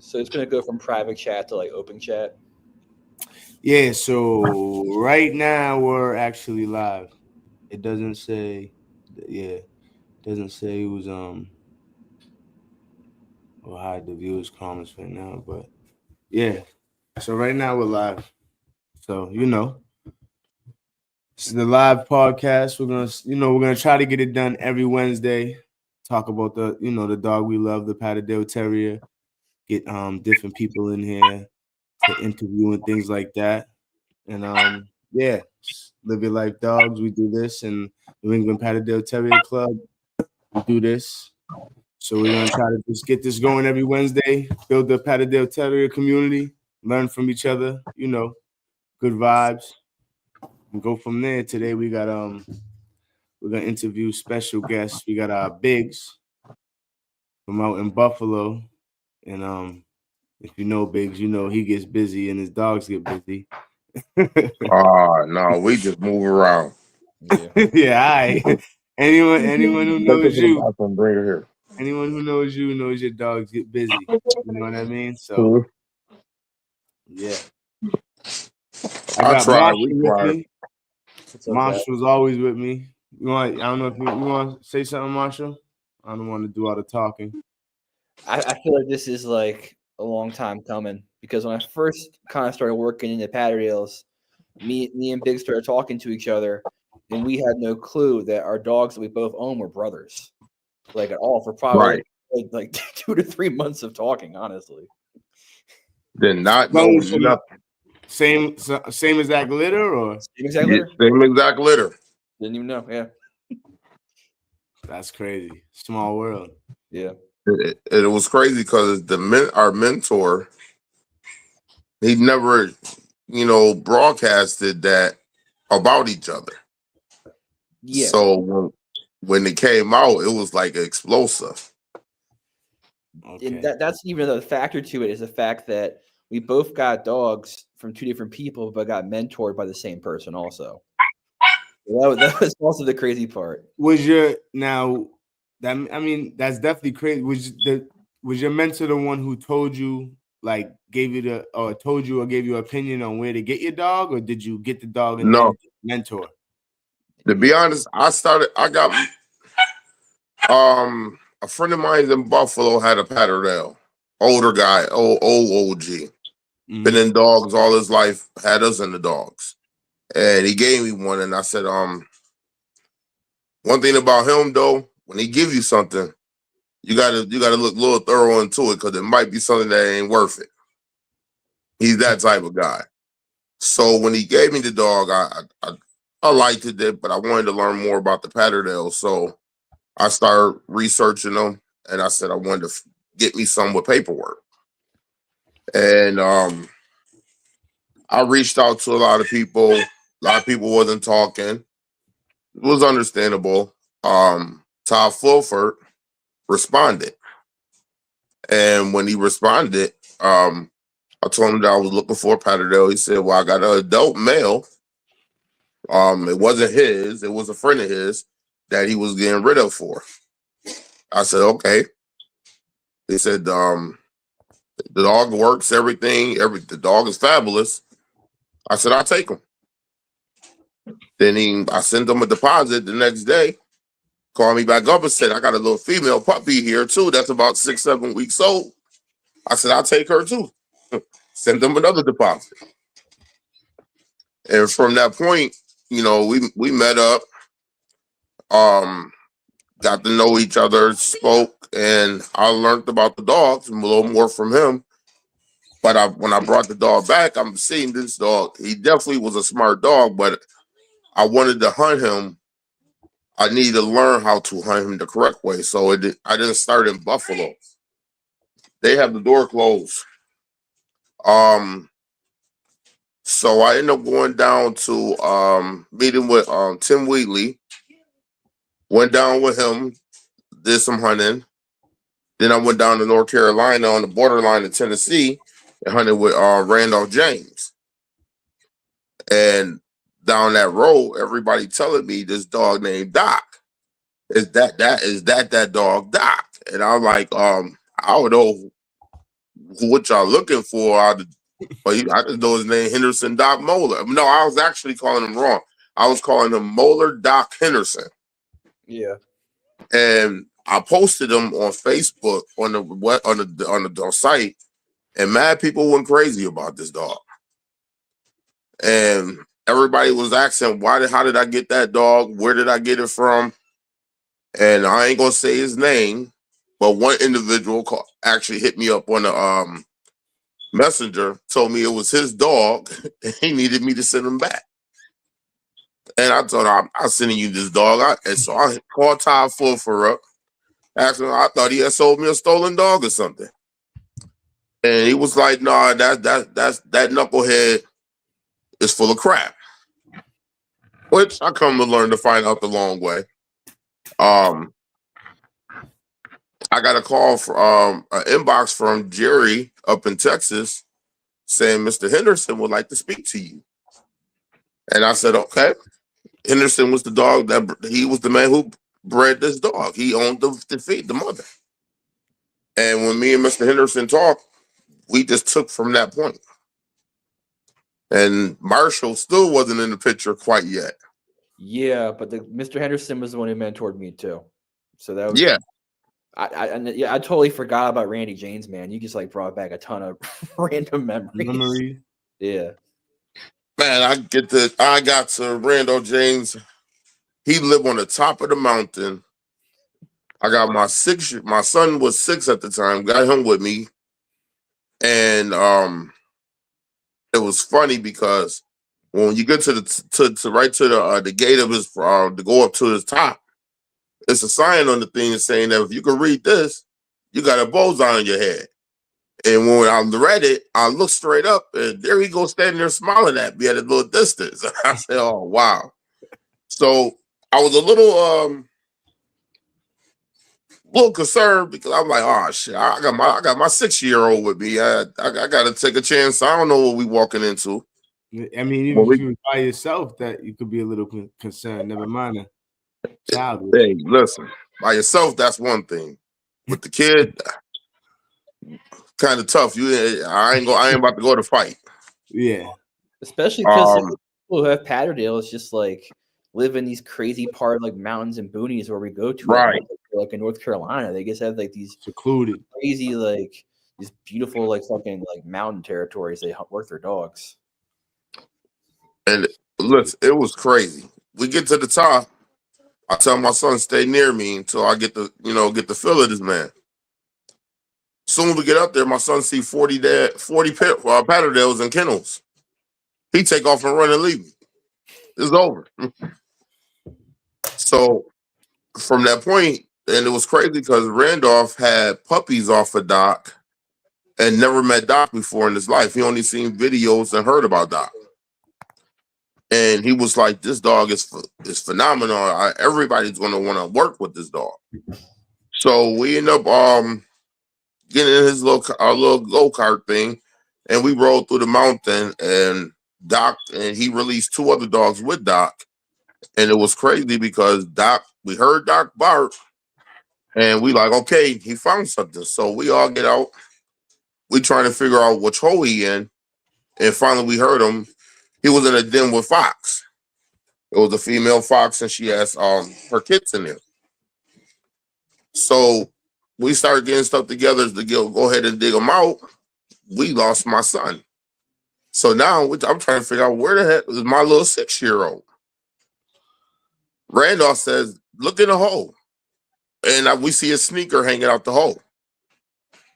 So it's going to go from private chat to like open chat. Yeah, so right now we're actually live. It doesn't say, it doesn't say who's or hide the viewers' comments right now, but yeah. So right now we're live. So it's the live podcast. We're gonna try to get it done every Wednesday. Talk about the dog we love, the Patterdale Terrier. Get different people in here to interview and things like that. And Live Your Life Dogs. We do this, and New England Patterdale Terrier Club. We do this. So we're gonna try to just get this going every Wednesday. Build the Patterdale Terrier community. Learn from each other. Good vibes. And go from there. Today we got we're gonna interview special guests. We got our BIGS from out in Buffalo, and if you know BIGS, he gets busy and his dogs get busy. No, we just move around. Yeah, all right. Anyone who knows you, here. anyone who knows you knows your dogs get busy. You know what I mean? So yeah. I try. Marshall's always with me. I don't know if you want to say something, Marshall. I don't want to do all the talking. I feel like this is like a long time coming, because when I first kind of started working in the Patterdales, me and Big started talking to each other, and we had no clue that our dogs that we both own were brothers, like at all, for probably like 2 to 3 months of talking, honestly. Did not know nothing. Same exact litter, or same exact litter? Same exact litter. Didn't even know. Yeah, that's crazy. Small world. Yeah, it was crazy because our mentor, he never, broadcasted that about each other. Yeah. So when it came out, it was like explosive. Okay. And that's even the factor to it, is the fact that we both got dogs from 2 different people, but got mentored by the same person also. That was also the crazy part. That's definitely crazy. Was your mentor the one who told you, like, gave you or gave you an opinion on where to get your dog, or did you get the dog and then mentor? To be honest, I got a friend of mine in Buffalo had a Patterdale, older guy, old OG. Been in dogs all his life, had us in the dogs. And he gave me one, and I said, one thing about him though, when he gives you something, you gotta look a little thorough into it, because it might be something that ain't worth it. He's that type of guy. So when he gave me the dog, I liked it, but I wanted to learn more about the Patterdale. So I started researching them, and I said I wanted to get me some with paperwork. And I reached out to a lot of people. A lot of people wasn't talking. It was understandable. Todd Fulford responded. And when he responded, I told him that I was looking for a Patterdale. He said, well, I got an adult male. It wasn't his. It was a friend of his that he was getting rid of for. I said, okay. He said, the dog works, everything. The dog is fabulous. I said, I'll take him. Then I sent him a deposit the next day. Called me back up and said, I got a little female puppy here too. That's about 6-7 weeks old. I said, I'll take her too. Send them another deposit. And from that point, we met up, got to know each other, spoke, and I learned about the dogs a little more from him. But when I brought the dog back, I'm seeing this dog. He definitely was a smart dog, but I wanted to hunt him. I needed to learn how to hunt him the correct way. So I didn't start in Buffalo. They have the door closed. So I ended up going down to meeting with Tim Wheatley. Went down with him, did some hunting. Then I went down to North Carolina on the borderline of Tennessee and hunted with Randolph James. And down that road, everybody telling me this dog named Doc. Is that dog Doc? And I'm like, I don't know what y'all looking for. But I just know his name, Henderson Doc Moeller. No, I was actually calling him wrong. I was calling him Moeller Doc Henderson. Yeah. And I posted him on Facebook on the site, and mad people went crazy about this dog. And everybody was asking, how did I get that dog? Where did I get it from? And I ain't gonna say his name, but one individual actually hit me up on the messenger, told me it was his dog, and he needed me to send him back. And I told him, I'm sending you this dog. And so I called Todd Fulfer up, asked him, I thought he had sold me a stolen dog or something. And he was like, nah, that knucklehead is full of crap. Which I come to learn to find out the long way. I got a call from an inbox from Jerry up in Texas saying Mr. Henderson would like to speak to you. And I said, okay. Henderson was the dog he was the man who bred this dog. He owned the mother. And when me and Mr. Henderson talked, we just took from that point. And Marshall still wasn't in the picture quite yet. Yeah, but Mr. Henderson was the one who mentored me too. So that was I totally forgot about Randy James, man. You just like brought back a ton of random memories. Yeah. Man, I got to Randall James. He lived on the top of the mountain. I got my son was 6 at the time, got him with me. And it was funny because when you get to the gate of his to go up to his top, it's a sign on the thing saying that if you can read this, you got a bullseye on your head. And when I read it, I looked straight up, and there he goes standing there smiling at me at a little distance. I said, "Oh wow!" So I was a little concerned because I'm like, "Oh shit! I got my 6-year-old with me. I got to take a chance. I don't know what we walking into." I mean, even if you were by yourself, that you could be a little concerned. Never mind a child. Hey, listen, by yourself, that's one thing. With the kid, kind of tough. I ain't about to go to fight. Yeah, especially because people who have Patterdale, it's just like live in these crazy part like mountains and boonies where we go to, right? Like in North Carolina, they just have like these secluded, crazy like these beautiful like fucking like mountain territories. They work their dogs. And listen, it was crazy. We get to the top. I tell my son stay near me until I get the feel of this man. Soon as we get up there, my son see 40 Patterdales and kennels. He take off and run and leave me. It's over. So from that point, and it was crazy because Randolph had puppies off of Doc and never met Doc before in his life. He only seen videos and heard about Doc. And he was like, this dog is phenomenal. Everybody's going to want to work with this dog. So we end up getting in his little go-kart thing, and we rolled through the mountain, and Doc, and he released 2 other dogs with Doc. And it was crazy because we heard Doc bark, and we like, okay, he found something. So we all get out. We trying to figure out which hole he in. And finally we heard him. He was in a den with Fox. It was a female fox, and she has her kids in there. So we started getting stuff together to go ahead and dig them out. We lost my son. So now I'm trying to figure out where the heck is my little 6-year-old. Randolph says, look in the hole. And we see a sneaker hanging out the hole.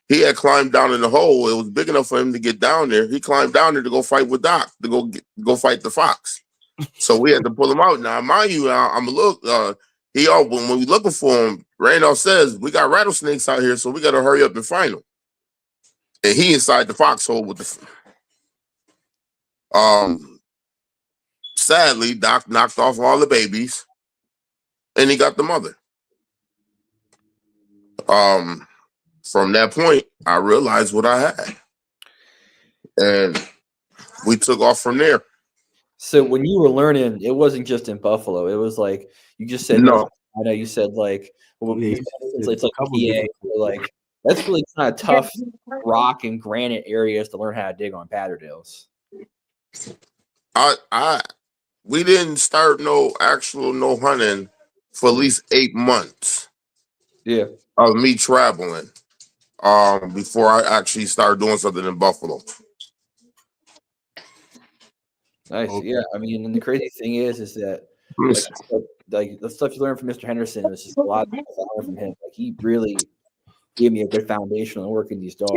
He had climbed down in the hole. It was big enough for him to get down there. He climbed down there to go fight with Doc, to go fight the fox. So we had to pull him out. Now, mind you, I'm a little, when we looking for him, Randolph says, we got rattlesnakes out here, so we got to hurry up and find him. And he inside the foxhole with sadly, Doc knocked off all the babies, and he got the mother. From that point, I realized what I had, and we took off from there. So when you were learning, it wasn't just in Buffalo. It was like you just said. No, I know you said like it's like PA. Like That's really kind of tough rock and granite areas to learn how to dig on Patterdales. We didn't start no hunting for at least 8 months. Yeah. Of me traveling. Before I actually started doing something in Buffalo. Nice. Okay. Yeah. I mean, and the crazy thing is that like the stuff you learn from Mr. Henderson was just a lot from him. Like he really gave me a good foundation on working these dogs.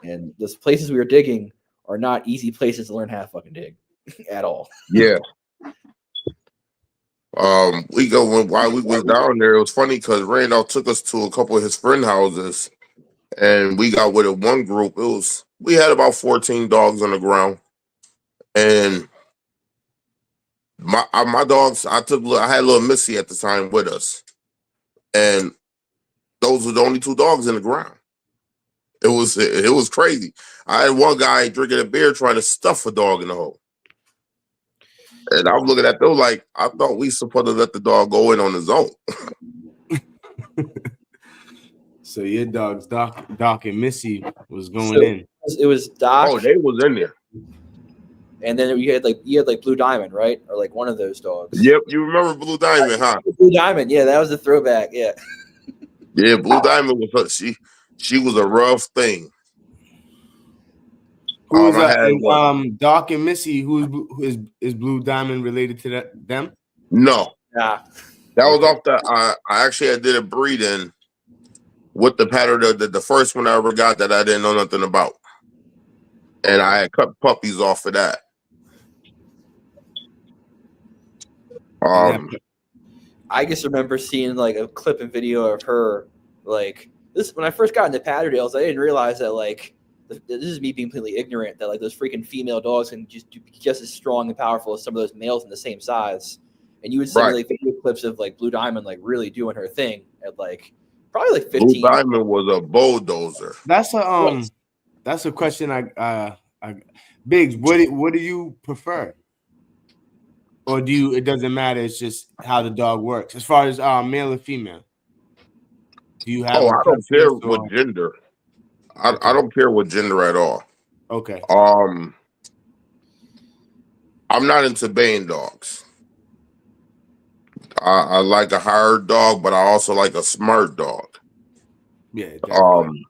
And those places we were digging are not easy places to learn how to fucking dig at all. Yeah. While we was down there, it was funny because Randolph took us to a couple of his friend houses, and we got with one group. We had about 14 dogs on the ground, and my dogs. I had little Missy at the time with us, and those were the only 2 dogs in the ground. It was crazy. I had one guy drinking a beer trying to stuff a dog in the hole. And I'm looking at them like, I thought we supposed to let the dog go in on his own. So your dogs, Doc and Missy, was going in. It was Doc. Oh, they was in there. And then you had like Blue Diamond, right? Or like one of those dogs. Yep, you remember Blue Diamond, huh? Blue Diamond, yeah, that was a throwback. Yeah. Yeah, Blue Diamond was she was a rough thing. Who's Doc and Missy? Who is Blue Diamond related to them? No. Nah. That was off the I did a breeding with the Patterdale, the first one I ever got that I didn't know nothing about. And I had cut puppies off of that. I just remember seeing like a clip and video of her like this when I first got into Patterdales. I didn't realize that like this is me being completely ignorant that like those freaking female dogs can just be just as strong and powerful as some of those males in the same size. And you would see like video clips of like Blue Diamond like really doing her thing at like probably like 15. Blue Diamond was a bulldozer. That's a question Biggs, what do you prefer? Or it doesn't matter, it's just how the dog works as far as male or female? Do you have I don't care what gender. I don't care what gender at all. Okay. I'm not into baying dogs. I like a hard dog, but I also like a smart dog. Yeah. Definitely.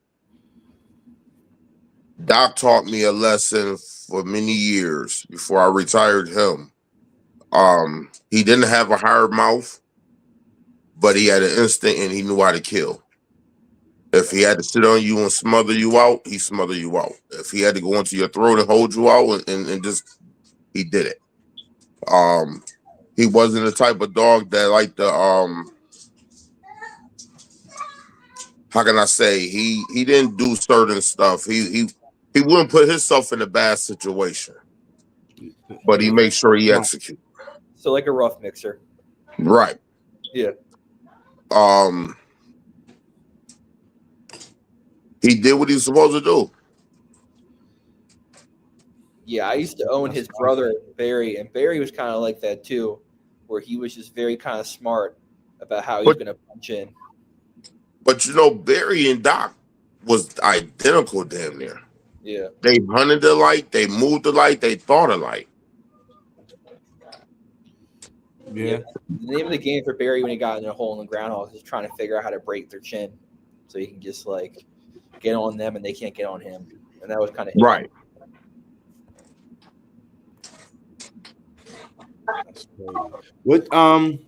Doc taught me a lesson for many years before I retired him. He didn't have a hard mouth, but he had an instinct and he knew how to kill. If he had to sit on you and smother you out, he smothered you out. If he had to go into your throat and hold you out and just, he did it. He wasn't the type of dog that like the how can I say, he didn't do certain stuff. He wouldn't put himself in a bad situation, but he made sure he executed. So like a rough mixer. Right. Yeah. He did what he was supposed to do. Yeah, I used to own his brother, Barry, and Barry was kind of like that too, where he was just very kind of smart about how he's going to punch in. But you know, Barry and Doc was identical damn near. Yeah. They hunted alike, they moved alike, they thought alike. Yeah. The name of the game for Barry when he got in a hole in the groundhog is trying to figure out how to break their chin so he can just like get on them and they can't get on him. And that was kind of right. What now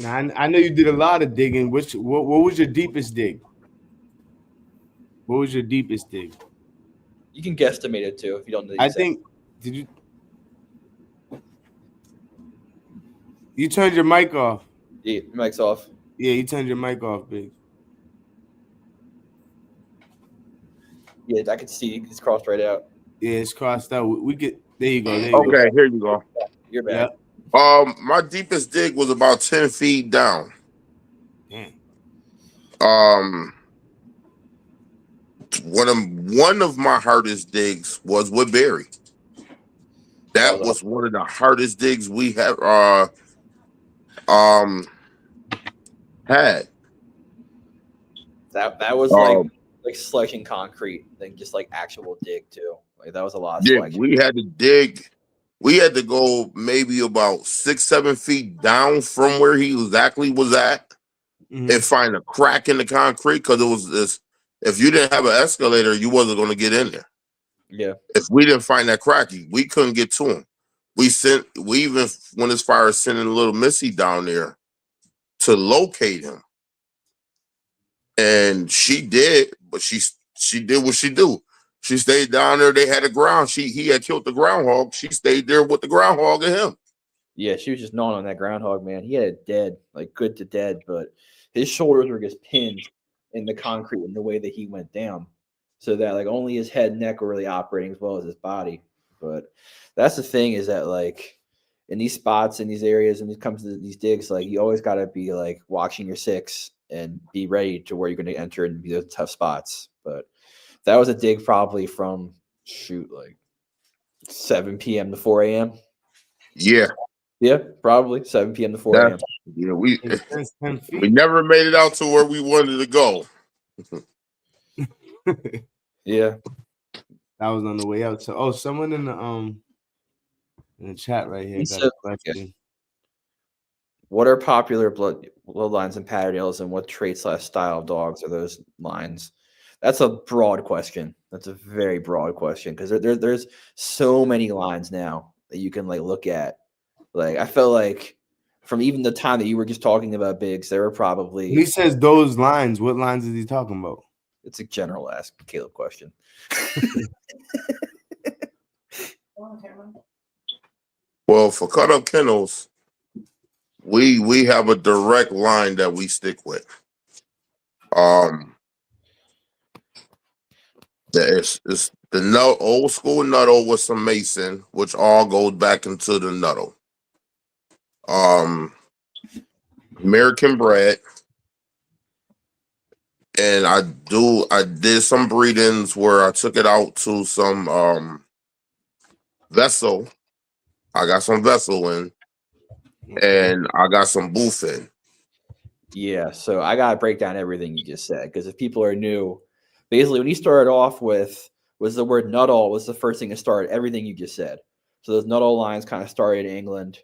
I know you did a lot of digging. What was your deepest dig? What was your deepest dig? You can guesstimate it too if you don't know. I think you turned your mic off. Yeah, your mic's off. Yeah, you turned your mic off, Big. Yeah, I can see it's crossed right out. Yeah, it's crossed out. We get there you go. Okay, here you go. You're back. Yep. My deepest dig was about 10 feet down. Damn. One of my hardest digs was with Barry. That was one of the hardest digs we have had. That was like sledging concrete than just like actual dig too. Like that was a lot of Yeah, sledging. we had to dig. We had to go maybe about 6-7 feet down from where he exactly was at and find a crack in the concrete, because it was this. If you didn't have an escalator, you wasn't going to get in there. Yeah. If we didn't find that crack, we couldn't get to him. We even went as far as sending a little Missy down there to locate him, and she did. But she did what she do. She stayed down there. They had a ground. He had killed the groundhog. She stayed there with the groundhog and him. Yeah, she was just gnawing on that groundhog, man. He had it dead, like good to dead, but his shoulders were just pinned in the concrete in the way that he went down, so that like only his head and neck were really operating as well as his body. But that's the thing, is that like in these spots, in these areas, and it comes to these digs, like you always got to be like watching your six and be ready to where you're going to enter and be those tough spots. But that was a dig probably from like 7 p.m. to 4 a.m. Yeah. Yeah, probably 7 p.m. to 4 a.m. Yeah, we never made it out to where we wanted to go. Yeah, that was on the way out. So, someone in the chat right here got a question. Yeah. What are popular bloodlines in Patterdales, and what traits/style of dogs are those lines? That's a broad question. That's a very broad question, because there's so many lines now that you can like look at. Like I felt like from even the time that you were just talking about BIGS, there were probably. He says those lines. What lines is he talking about? It's a general ask Caleb question. Well, for cut up kennels, we have a direct line that we stick with. It's the old school Nuttall with some Mason, which all goes back into the Nuttall. American bred, and I did some breedings where I took it out to some vessel. I got some vessel in, and I got some booth in. Yeah, so I gotta break down everything you just said, because if people are new, basically when you started off with was the word Nuttall was the first thing to start everything you just said. So those Nuttall lines kind of started in England,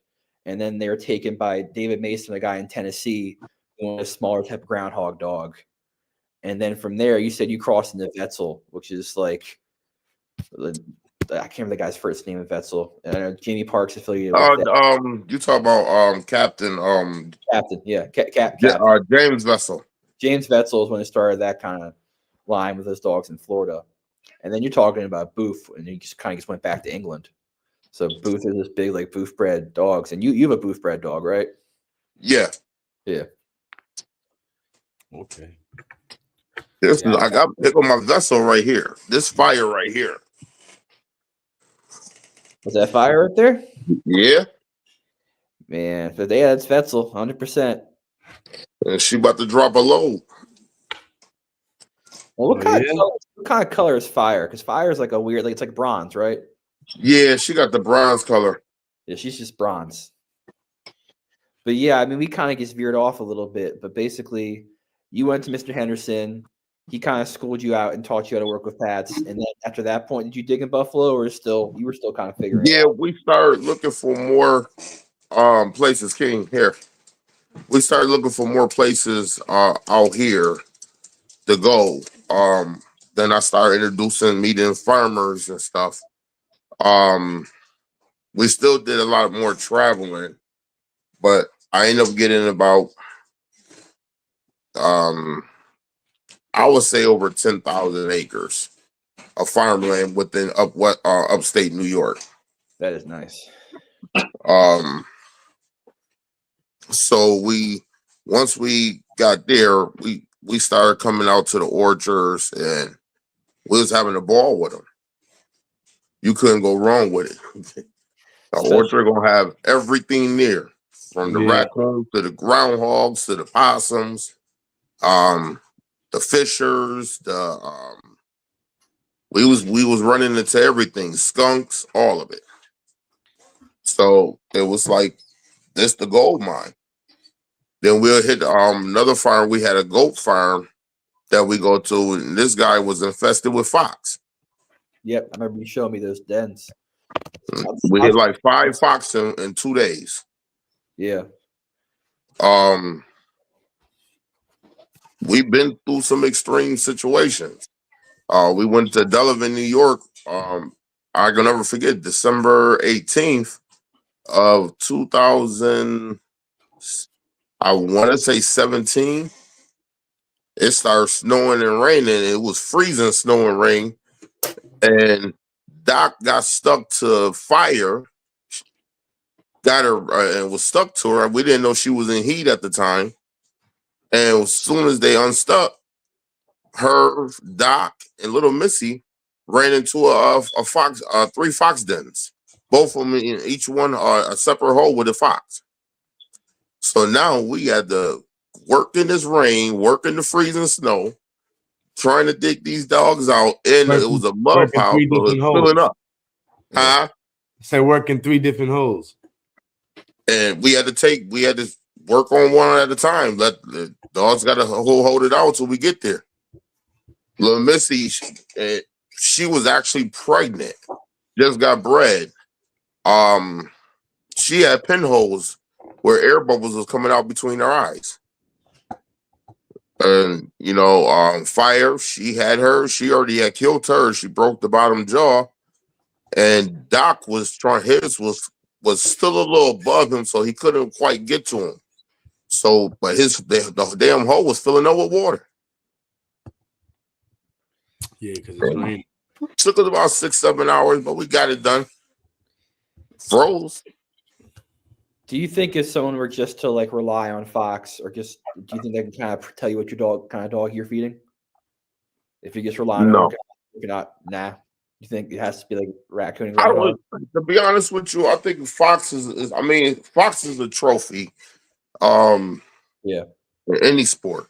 and then they were taken by David Mason, a guy in Tennessee, who wanted a smaller type of groundhog dog. And then from there, you said you crossed into Wetzel, which is like I can't remember the guy's first name of Wetzel. Jamie Park's affiliated with that. You talk about Captain Captain, yeah, James Vessel. James Wetzel is when it started that kind of line with those dogs in Florida. And then you're talking about Booth, and you just kind of just went back to England. So Booth is this big like Booth bred dogs, and you have a Booth bred dog, right? Yeah. Yeah. Okay. I got pick on my Vessel right here. This fire right here. Was that fire right there? Yeah. Man, but yeah, that's Wetzel, 100%. And she about to drop a load. Well, what kind of color is fire? Because fire is like a weird, like it's like bronze, right? Yeah, she got the bronze color. Yeah, she's just bronze. But yeah, I mean, we kind of just veered off a little bit. But basically, you went to Mr. Henderson. He kind of schooled you out and taught you how to work with pads. And then after that point, did you dig in Buffalo, or you were still kind of figuring it out? We started looking for more places. King, here. We started looking for more places out here to go. Then I started meeting farmers and stuff. We still did a lot more traveling, but I ended up getting about I would say over 10,000 acres of farmland within upstate New York. That is nice. So once we got there, we started coming out to the orchards, and we was having a ball with them. You couldn't go wrong with it. The orchard gonna have everything there, from the raccoons to the groundhogs to the possums, the fishers, we was running into everything, skunks, all of it. So it was like this the gold mine. Then we'll hit another farm. We had a goat farm that we go to, and this guy was infested with fox. Yep, I remember you showing me those dens. We hit like 5 fox in 2 days. Yeah. We've been through some extreme situations. We went to Delavan, New York. I can never forget December 18th of 2000. I want to say 17. It started snowing and raining. It was freezing snow and rain. And Doc got stuck to fire. Got her and was stuck to her. We didn't know she was in heat at the time. And as soon as they unstuck, her, Doc, and little Missy ran into a fox, 3 fox dens. Both of them, in each one a separate hole with a fox. So now we had to work in this rain, work in the freezing snow, trying to dig these dogs out. And it was a mud pile, so it was filling up. Yeah. Say working 3 different holes. And we had to work on one at a time. Let the dogs got to hold it out till we get there. Little Missy, she was actually pregnant, just got bred. She had pinholes where air bubbles was coming out between her eyes. And fire, she already had killed her. She broke the bottom jaw. And Doc was trying, his was still a little above him, so he couldn't quite get to him. So, but the damn hole was filling up with water. Yeah, because it's raining. Took us about 6-7 hours, but we got it done. Froze. Do you think if someone were just to like rely on fox, or just do you think they can kind of tell you what your kind of dog you're feeding? If you just rely on it, if you're not, nah. You think it has to be like raccoon? To be honest with you, I think fox is fox is a trophy. Yeah. In any sport.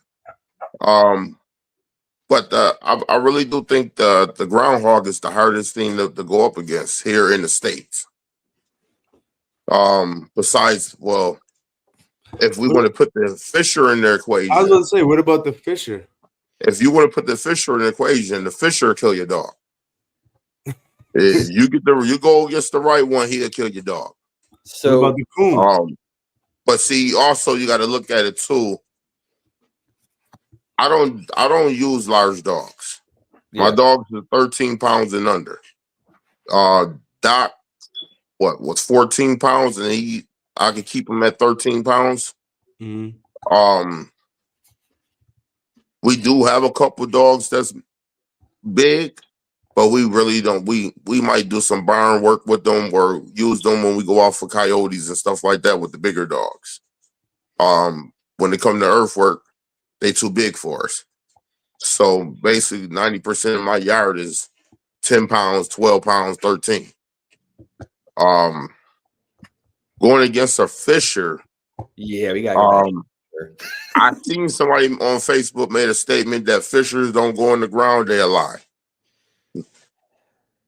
But I really do think the groundhog is the hardest thing to go up against here in the States. Besides, well, if we want to put the fisher in their equation. I was going to say, what about the fisher? If you want to put the fisher in the equation, the fisher will kill your dog. You go against the right one, he'll kill your dog. So what about the coon? But see, also you got to look at it too. I don't use large dogs. Yeah. My dogs are 13 pounds and under. Doc, was 14 pounds, and I could keep him at 13 pounds. Mm-hmm. We do have a couple dogs that's big, but we really don't. We might do some barn work with them or use them when we go out for coyotes and stuff like that with the bigger dogs. When it comes to earthwork, they too big for us. So basically 90% of my yard is 10 pounds, 12 pounds, 13. Going against a fisher. Yeah, we got I seen somebody on Facebook made a statement that fishers don't go in the ground, they lie.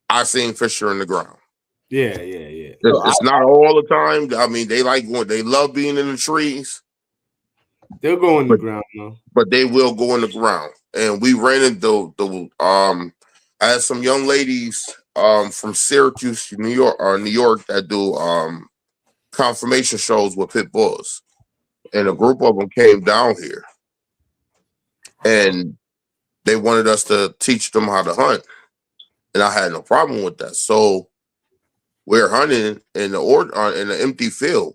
I seen fisher in the ground. Yeah. It's not all the time. I mean, they love being in the trees. They'll go in the ground, though. But they will go in the ground. And we ran into I had some young ladies from Syracuse, New York that do confirmation shows with pit bulls. And a group of them came down here. And they wanted us to teach them how to hunt. And I had no problem with that. So we're hunting in the empty field.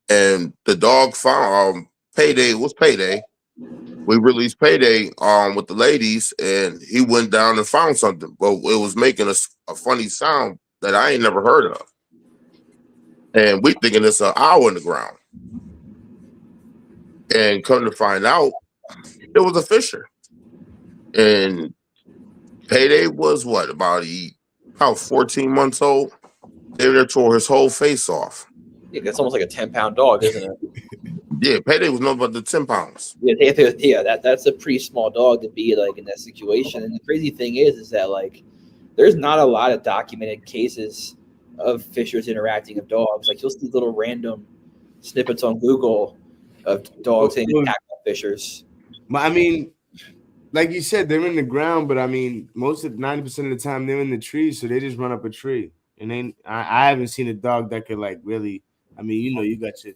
And the dog found Payday was Payday. We released Payday with the ladies, and he went down and found something, but it was making a funny sound that I ain't never heard of. And we thinking it's an owl in the ground. And come to find out, it was a fisher. And Payday was about 14 months old. They tore his whole face off. Yeah, that's almost like a 10-pound dog, isn't it? Yeah, Payday was nothing but the 10 pounds. Yeah, that's a pretty small dog to be like in that situation. And the crazy thing is that like there's not a lot of documented cases of fishers interacting with dogs. Like you'll see little random snippets on Google of dogs saying attack fishers. I mean, like you said, they're in the ground, but I mean, 90% of the time they're in the trees, so they just run up a tree. And then I haven't seen a dog that could like really. I mean, you know, you got your.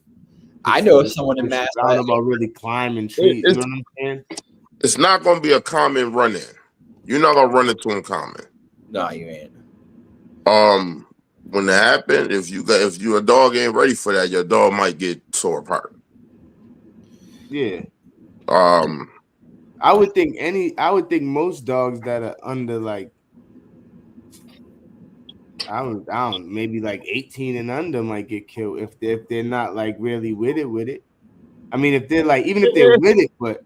I know someone in Mass. I don't know about really climbing trees. You know what I'm saying? It's not going to be a common run-in. You're not going to run into them common. No, you ain't. When that happens, if your dog ain't ready for that, your dog might get tore apart. Yeah. I would think most dogs that are under like I don't maybe like 18 and under might get killed if they're not like really with it. I mean, if they're like, even if they're with it, but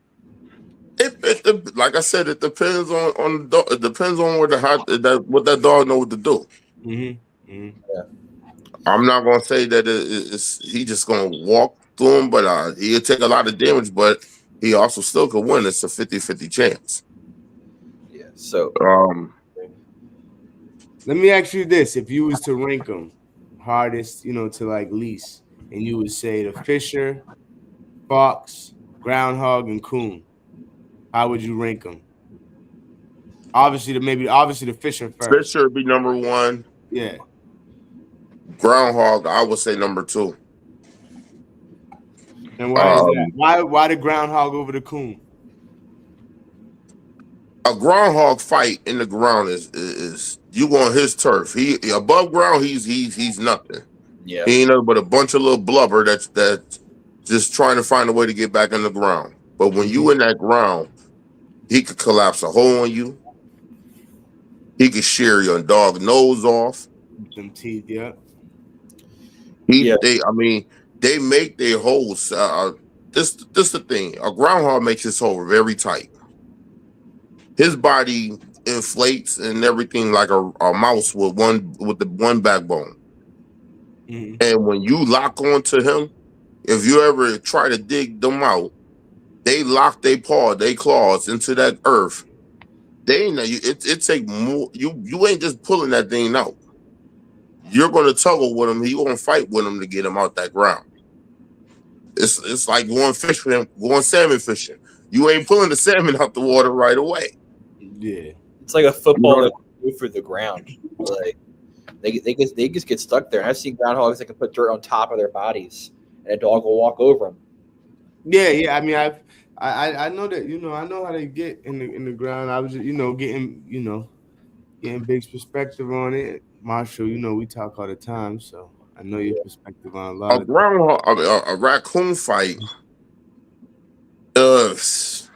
it like I said, it depends on the dog. It depends on what that dog know what to do. Mm-hmm. Mm-hmm. Yeah. I'm not gonna say that he just gonna walk through him, but he'll take a lot of damage, but he also still could win. It's a 50-50 chance. Yeah. So let me ask you this: if you was to rank them hardest, you know, to like least, and you would say the Fisher, Fox, Groundhog, and Coon, how would you rank them? Obviously the Fisher first. Fisher would be number one. Yeah. Groundhog, I would say number two. And why is that? Why the Groundhog over the Coon? A groundhog fight in the ground is you on his turf. He above ground, he's nothing. Yeah. He ain't nothing but a bunch of little blubber that's just trying to find a way to get back in the ground. But when you in that ground, he could collapse a hole on you. He could shear your dog nose off. Them teeth, yeah. They make their holes. This the thing. A groundhog makes his hole very tight. His body inflates and everything like a mouse with the one backbone. Mm-hmm. And when you lock onto him, if you ever try to dig them out, they lock their claws into that earth. They know you. It take more. You ain't just pulling that thing out. You're gonna tuggle with him. You're gonna fight with him to get him out that ground. It's like going salmon fishing. You ain't pulling the salmon out the water right away. Yeah, it's like a football that move through the ground. Like they just get stuck there. And I've seen groundhogs that can put dirt on top of their bodies, and a dog will walk over them. Yeah. I mean, I know that, you know, I know how they get in the ground. I was just, getting Big's perspective on it. Marshall, we talk all the time, so I know your perspective on a lot of groundhog, a raccoon fight. It's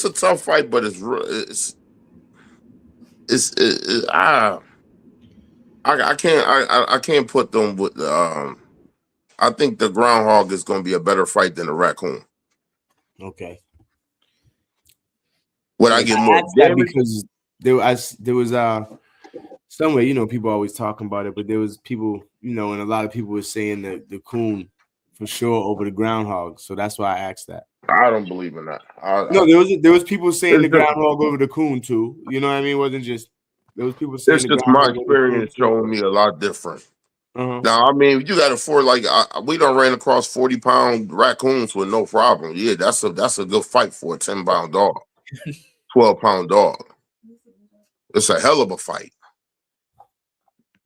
a tough fight, but I can't put them with I think the groundhog is going to be a better fight than the raccoon. Okay. Would I get more damage? Because there was somewhere, people always talking about it, but there was people, and a lot of people were saying that the coon for sure over the groundhog. So that's why I asked that. I don't believe in that. No, there was people saying the groundhog over the coon too. You know what I mean? It wasn't just there was people saying. It's just my experience showing me a lot different. Uh-huh. Now, I mean, you got we done ran across 40-pound raccoons with no problem. Yeah, that's a good fight for a 10-pound dog, 12-pound dog. It's a hell of a fight.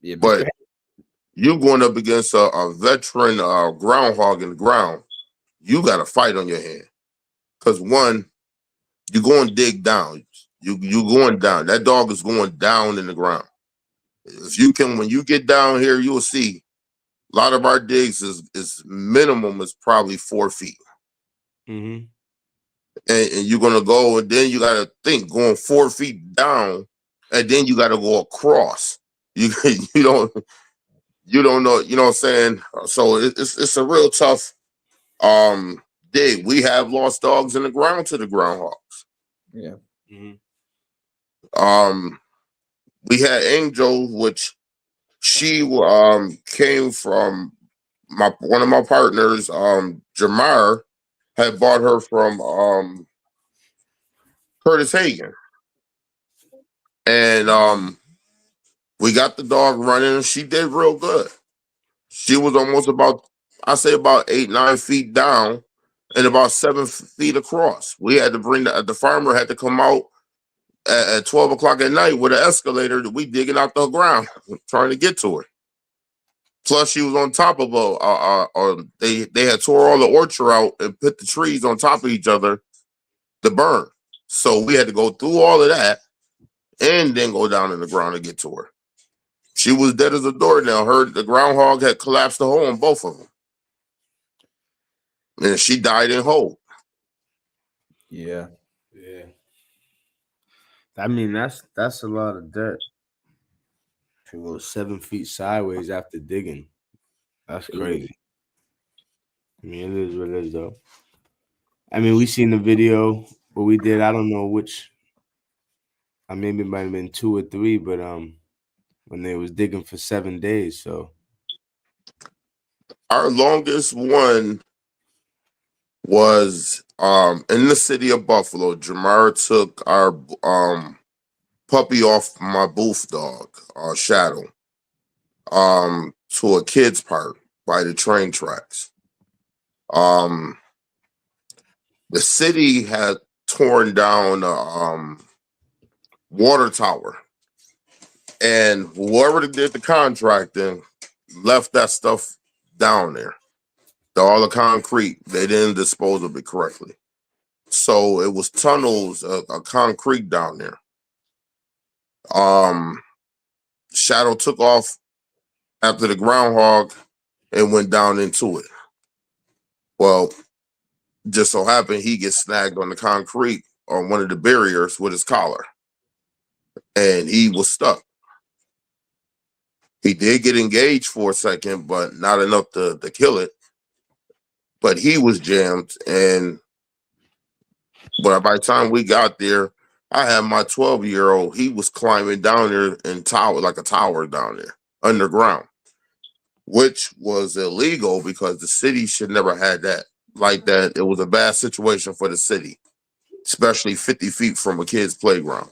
Yeah, but you going up against a veteran groundhog in the ground, you got a fight on your hand. Because one, you're going to dig down. You going down. That dog is going down in the ground. When you get down here, you will see a lot of our digs is minimum is probably 4 feet. Mm-hmm. And you're gonna go, and then you gotta think going 4 feet down, and then you gotta go across. You don't know, you know what I'm saying? So it's a real tough dig. We have lost dogs in the ground to the groundhogs. Yeah. Mm-hmm. We had Angel, which she came from one of my partners, Jamar, had bought her from Curtis Hagen. And we got the dog running, and she did real good. She was almost about 8-9 feet down, and about 7 feet across. We had to bring the farmer had to come out at 12 o'clock at night with an excavator that we digging out the ground trying to get to her. Plus, she was on top of they had tore all the orchard out and put the trees on top of each other to burn. So we had to go through all of that and then go down in the ground to get to her. She was dead as a doornail. The groundhog had collapsed the hole in both of them. And she died in whole. Yeah. Yeah. I mean, that's a lot of dirt. To go 7 feet sideways after digging. That's crazy. I mean, it is what it is, though. I mean, we seen the video, but we did. I don't know which. Maybe it might have been 2 or 3, but when they was digging for 7 days. So our longest one was in the city of Buffalo. Jamar took our puppy off my booth dog, Shadow, to a kids park by the train tracks. The city had torn down a water tower, and whoever did the contracting left that stuff down there. All the concrete, they didn't dispose of it correctly. So it was tunnels of concrete down there. Shadow took off after the groundhog and went down into it. Well, just so happened he gets snagged on the concrete on one of the barriers with his collar, and he was stuck. He did get engaged for a second, but not enough to kill it. But he was jammed, and by the time we got there, I had my 12-year-old. He was climbing down there in like a tower down there underground, which was illegal because the city should never had that like that. It was a bad situation for the city, especially 50 feet from a kid's playground.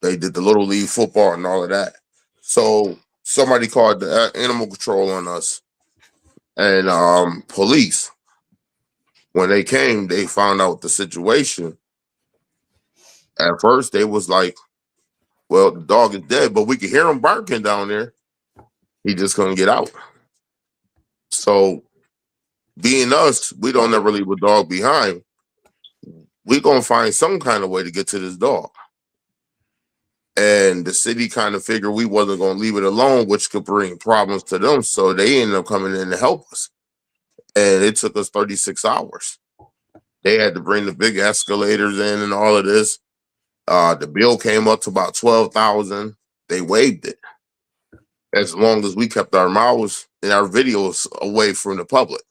They did the little league football and all of that. So somebody called the animal control on us, and police. When they came, they found out the situation. At first, they was like, well, the dog is dead, but we could hear him barking down there. He just couldn't get out. So being us, we don't ever leave a dog behind. We're going to find some kind of way to get to this dog. And the city kind of figured we wasn't going to leave it alone, which could bring problems to them. So they ended up coming in to help us. And it took us 36 hours. They had to bring the big escalators in and all of this. The bill came up to about $12,000. They waived it as long as we kept our mouths and our videos away from the public.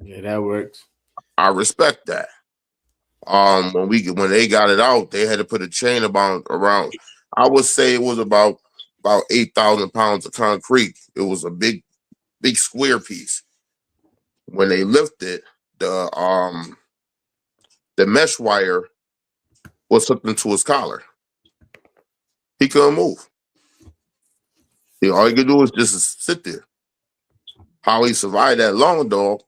yeah, that works. I respect that. When they got it out, they had to put a chain around. I would say it was about 8,000 pounds of concrete. It was a big square piece. When they lifted the mesh wire was hooked into his collar. He couldn't move. All he could do was just sit there. How he survived that long, though,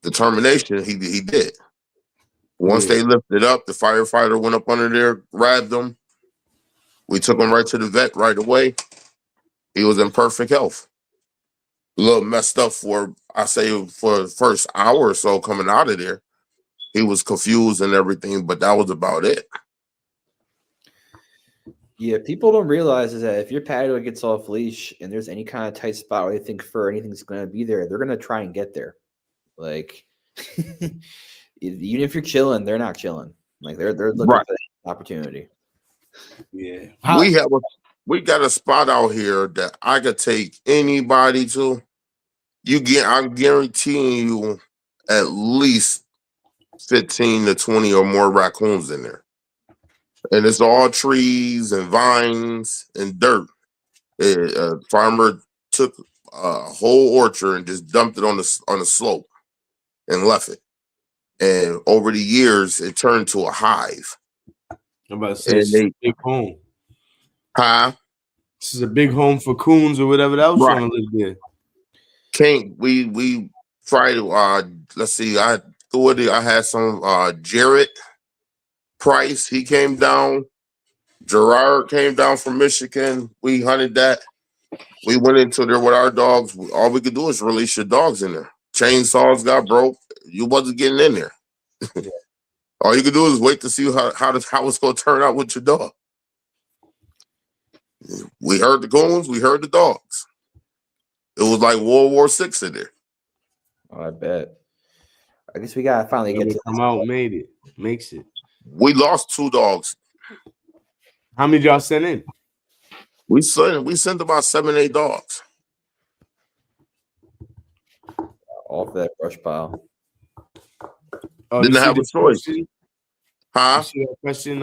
determination, he did. Once they lifted up, the firefighter went up under there, grabbed him. We took him right to the vet right away. He was in perfect health. A little messed up for the first hour or so coming out of there. He was confused and everything, but that was about it. Yeah, people don't realize is that if your patio gets off leash and there's any kind of tight spot where they think fur or anything's going to be there, they're going to try and get there. Like, even if you're chilling, they're not chilling. Like they're looking for that opportunity. Yeah, we got a spot out here that I could take anybody to. I'm guaranteeing you at least 15 to 20 or more raccoons in there. And it's all trees and vines and dirt. A farmer took a whole orchard and just dumped it on the slope and left it. And over the years, it turned to a hive. I'm about to say it's a big home. Huh? This is a big home for coons or whatever else want to live there. King, we tried to let's see, I had some Jarrett Price, he came down. Gerard came down from Michigan. We hunted that. We went into there with our dogs. All we could do is release your dogs in there. Chainsaws got broke. You wasn't getting in there. Yeah. All you could do is wait to see how it's going to turn out with your dog. We heard the goons. We heard the dogs. It was like World War VI in there. Oh, I bet. I guess we gotta finally get to come out. Makes it. We lost 2 dogs. How many y'all sent in? We sent about 7, 8 dogs. off that brush pile. Oh, Didn't have a choice. Huh? You see that question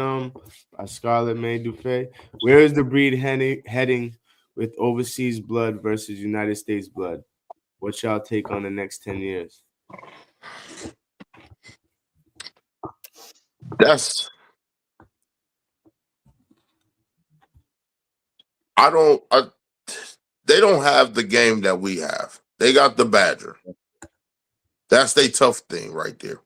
by Scarlett May Dufay? Where is the breed heading with overseas blood versus United States blood? What's y'all take on the next 10 years? They don't have the game that we have. They got the Badger. That's their tough thing right there.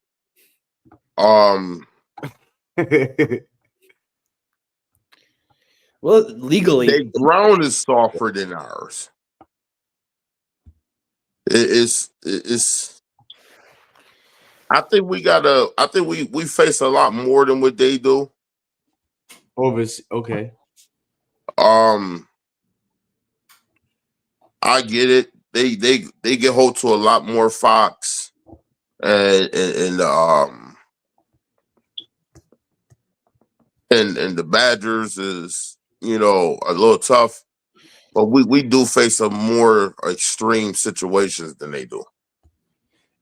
Well, legally, their ground is softer than ours. It's. I think we face a lot more than what they do. Okay. I get it. They get hold to a lot more fox, and the Badgers is, a little tough, but we do face some more extreme situations than they do.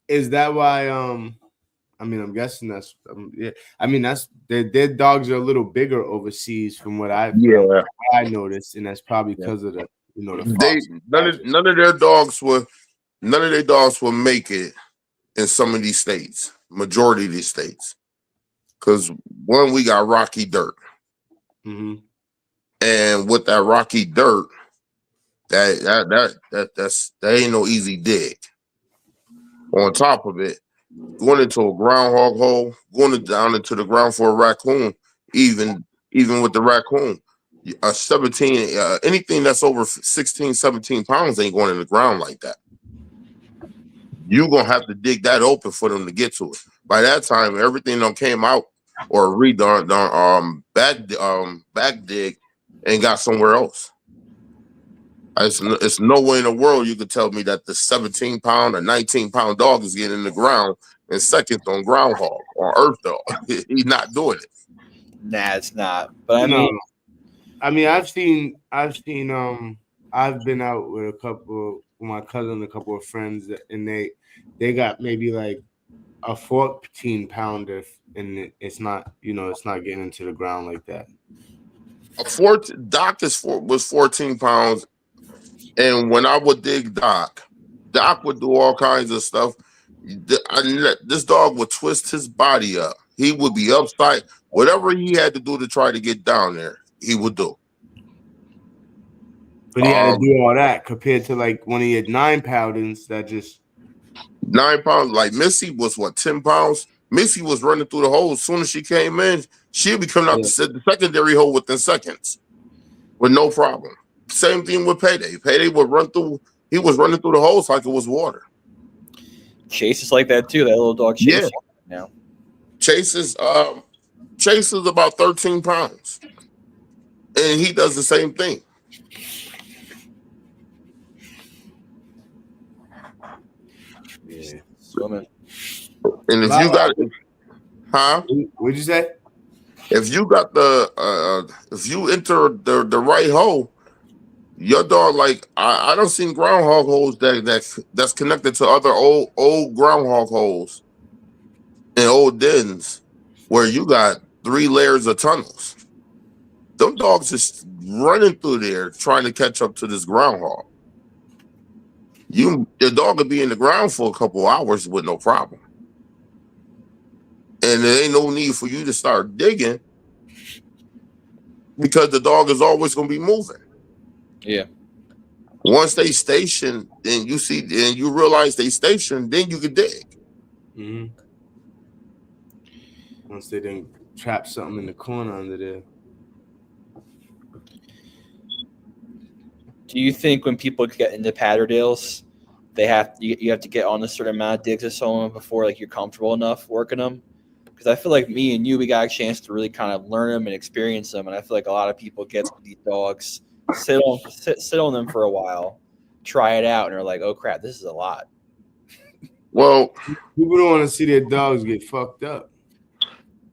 Is that why? I'm guessing that's yeah. That's their dogs are a little bigger overseas from what I noticed, and that's probably because of the fox. None of their dogs will make it in some of these states, majority of these states, because one, we got rocky dirt, and with that rocky dirt, that ain't no easy dig. On top of it, going into a groundhog hole, going down into the ground for a raccoon, even with the raccoon, a 17, anything that's over 16, 17 pounds ain't going in the ground like that. You're going to have to dig that open for them to get to it. By that time, everything done came out or redone, back dig and got somewhere else. It's no way in the world you could tell me that the 17-pound or 19-pound dog is getting in the ground and second on groundhog or earth dog. He's not doing it. Nah, it's not. But I've been out with my cousin, a couple of friends, and they got maybe like a 14-pounder, and it's not getting into the ground like that. Doc was 14 pounds. And when I would dig Doc would do all kinds of stuff. This dog would twist his body up. He would be upside. Whatever he had to do to try to get down there, he would do. But he had to do all that compared to like when he had 9 poundings that just 9 pounds. Like Missy was 10 pounds. Missy was running through the hole. As soon as she came in, she'd be coming out the secondary hole within seconds with no problem. Same thing with Payday. Payday would run through. He was running through the holes like it was water. Chase is like that too. That little dog Chase. Yeah. Now Chase is about 13 pounds, and he does the same thing. Yeah, swimming. And if you got, What'd you say? If you got if you enter the right hole. Your dog, like I don't see groundhog holes that's connected to other old groundhog holes and old dens where you got 3 layers of tunnels. Them dogs just running through there trying to catch up to this groundhog. Your dog could be in the ground for a couple hours with no problem, and there ain't no need for you to start digging because the dog is always going to be moving. Yeah. Once they station, then you see, and you realize they station, then you can dig. Mm-hmm. Once they didn't trap something in the corner under there. Do you think when people get into Patterdales, you have to get on a certain amount of digs or someone before like you're comfortable enough working them? Because I feel like me and you, we got a chance to really kind of learn them and experience them, and I feel like a lot of people get these dogs, sit on them for a while, try it out, and are like, oh crap, this is a lot. Well, People don't want to see their dogs get fucked up.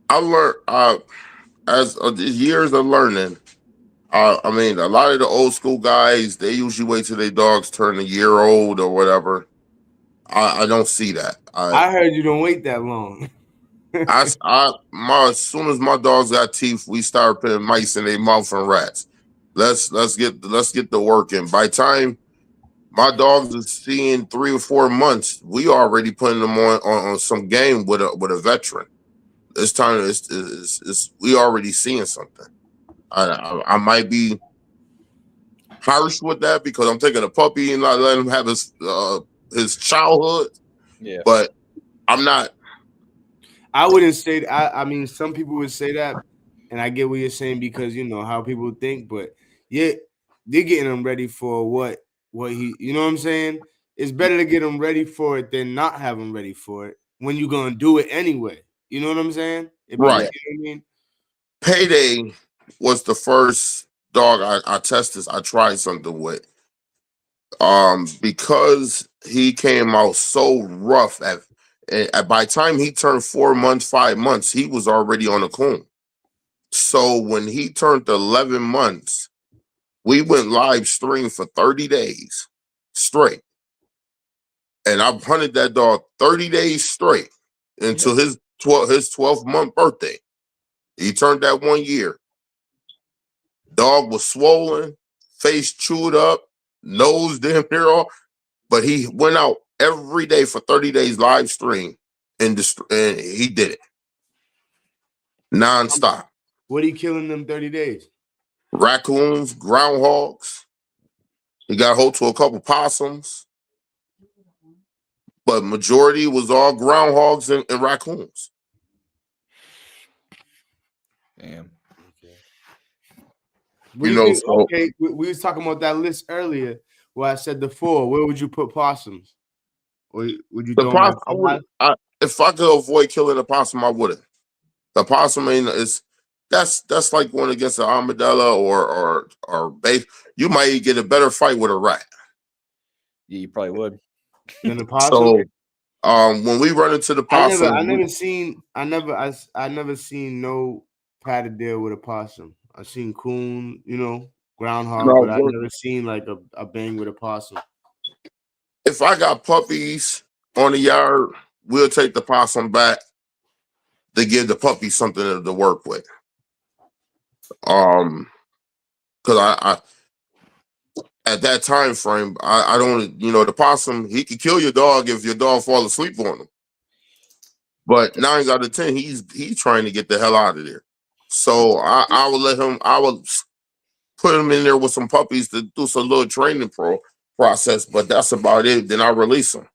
I learned as years of learning. I mean, a lot of the old school guys, they usually wait till their dogs turn a year old or whatever. I don't see that. I heard you don't wait that long. As soon as my dogs got teeth, we start putting mice in their mouth and rats. Let's get the work in. By the time my dogs are seeing 3 or 4 months, we already putting them on some game with a veteran. This time it's we already seeing something. I might be harsh with that because I'm taking a puppy and not letting him have his childhood. Yeah, but I'm not. I wouldn't say that. I mean, some people would say that, and I get what you're saying because you know how people think. But yeah, they're getting them ready for what he. You know what I'm saying? It's better to get them ready for it than not have them ready for it when you're gonna do it anyway. You know what I'm saying? Right. You know what I mean? Payday was the first dog I tested. I tried something with. Because he came out so rough by the time he turned 4 months, 5 months, he was already on a coon. So when he turned 11 months, we went live stream for 30 days straight. And I've hunted that dog 30 days straight until his 12th month birthday. He turned that 1 year. Dog was swollen, face chewed up, nose damn near off. But he went out every day for 30 days live stream and he did it nonstop. What he killing them 30 days? Raccoons, groundhogs. He got hold to a couple possums. But majority was all groundhogs and raccoons. Damn. You know, so, okay, we was talking about that list earlier where I said the 4. Where would you put possums? Or would you throw them if I could avoid killing a possum, I wouldn't. The possum that's like going against an armadillo or bait. You might get a better fight with a rat. Yeah, you probably would. Than a possum. So when we run into the possum, I never seen no Patterdale with a possum. I seen coon, you know, groundhog, but I never seen like a bang with a possum. If I got puppies on the yard, we'll take the possum back to give the puppy something to work with. Because I at that time frame, I don't, you know, the possum, he could kill your dog if your dog fall asleep on him. But 9 out of 10, he's trying to get the hell out of there. So I would put him in there with some puppies to do some little training process, but that's about it. Then I release him.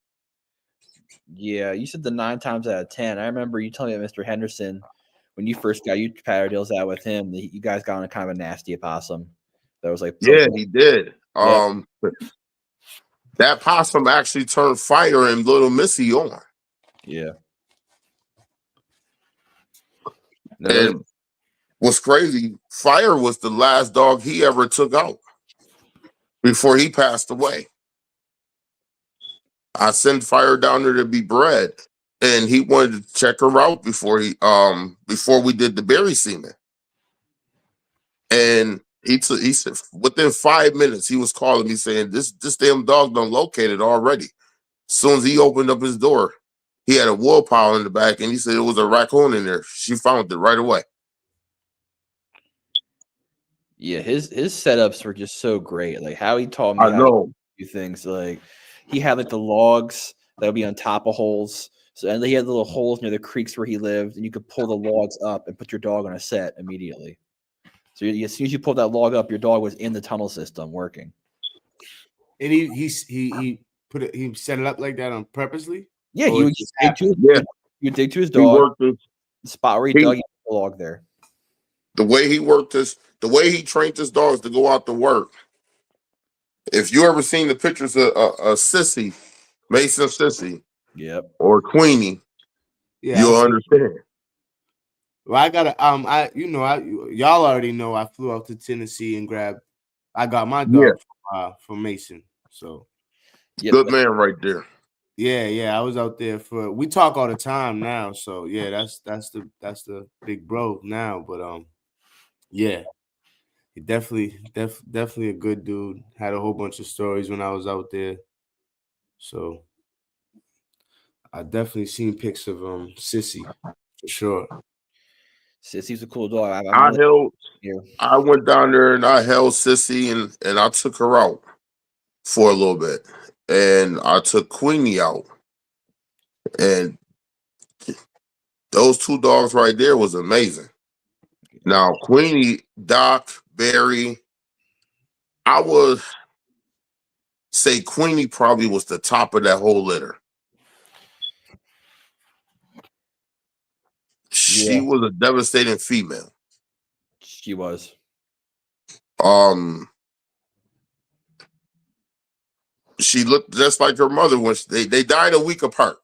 Yeah, you said the 9 times out of 10. I remember you telling me about Mr. Henderson when you first got you Patterdales out with him. You guys got on a kind of a nasty opossum that was like, yeah, he did. Yeah. That possum actually turned Fire and Little Missy on. Yeah. And what's crazy, Fire was the last dog he ever took out before he passed away. I sent Fire down there to be bred, and he wanted to check her out before we did the berry semen. And he said within 5 minutes he was calling me saying this damn dog done located already. As soon as he opened up his door, he had a wool pile in the back, and he said it was a raccoon in there. She found it right away. Yeah, his setups were just so great. Like how he taught me how to do things. Like he had like the logs that would be on top of holes. So and he had little holes near the creeks where he lived, and you could pull the logs up and put your dog on a set immediately. So as soon as you pulled that log up, your dog was in the tunnel system working. And he put it, he set it up like that on purposely. Yeah, Or he it would just dig to his, Yeah, he would dig to his he dog, worked this. the spot where he dug, he put the log there. The way he worked this, the way he trained his dogs to go out to work. If you ever seen the pictures of Sissy, Mason Sissy, Yep. or Queenie, yeah, you'll understand. Well, I gotta y'all already know I flew out to Tennessee and I got my dog from Mason. So Yep. Good man right there. yeah, I was out there we talk all the time now. So yeah, that's the big bro now. But yeah, he definitely a good dude. Had a whole bunch of stories when I was out there. So I definitely seen pics of Sissy for sure. Sissy's a cool dog. I went down there and I held Sissy and I took her out for a little bit. And I took Queenie out. And those two dogs right there was amazing. Now, Queenie, Doc, Barry, I would say Queenie probably was the top of that whole litter. She was a devastating female. She was. She looked just like her mother when they died a week apart.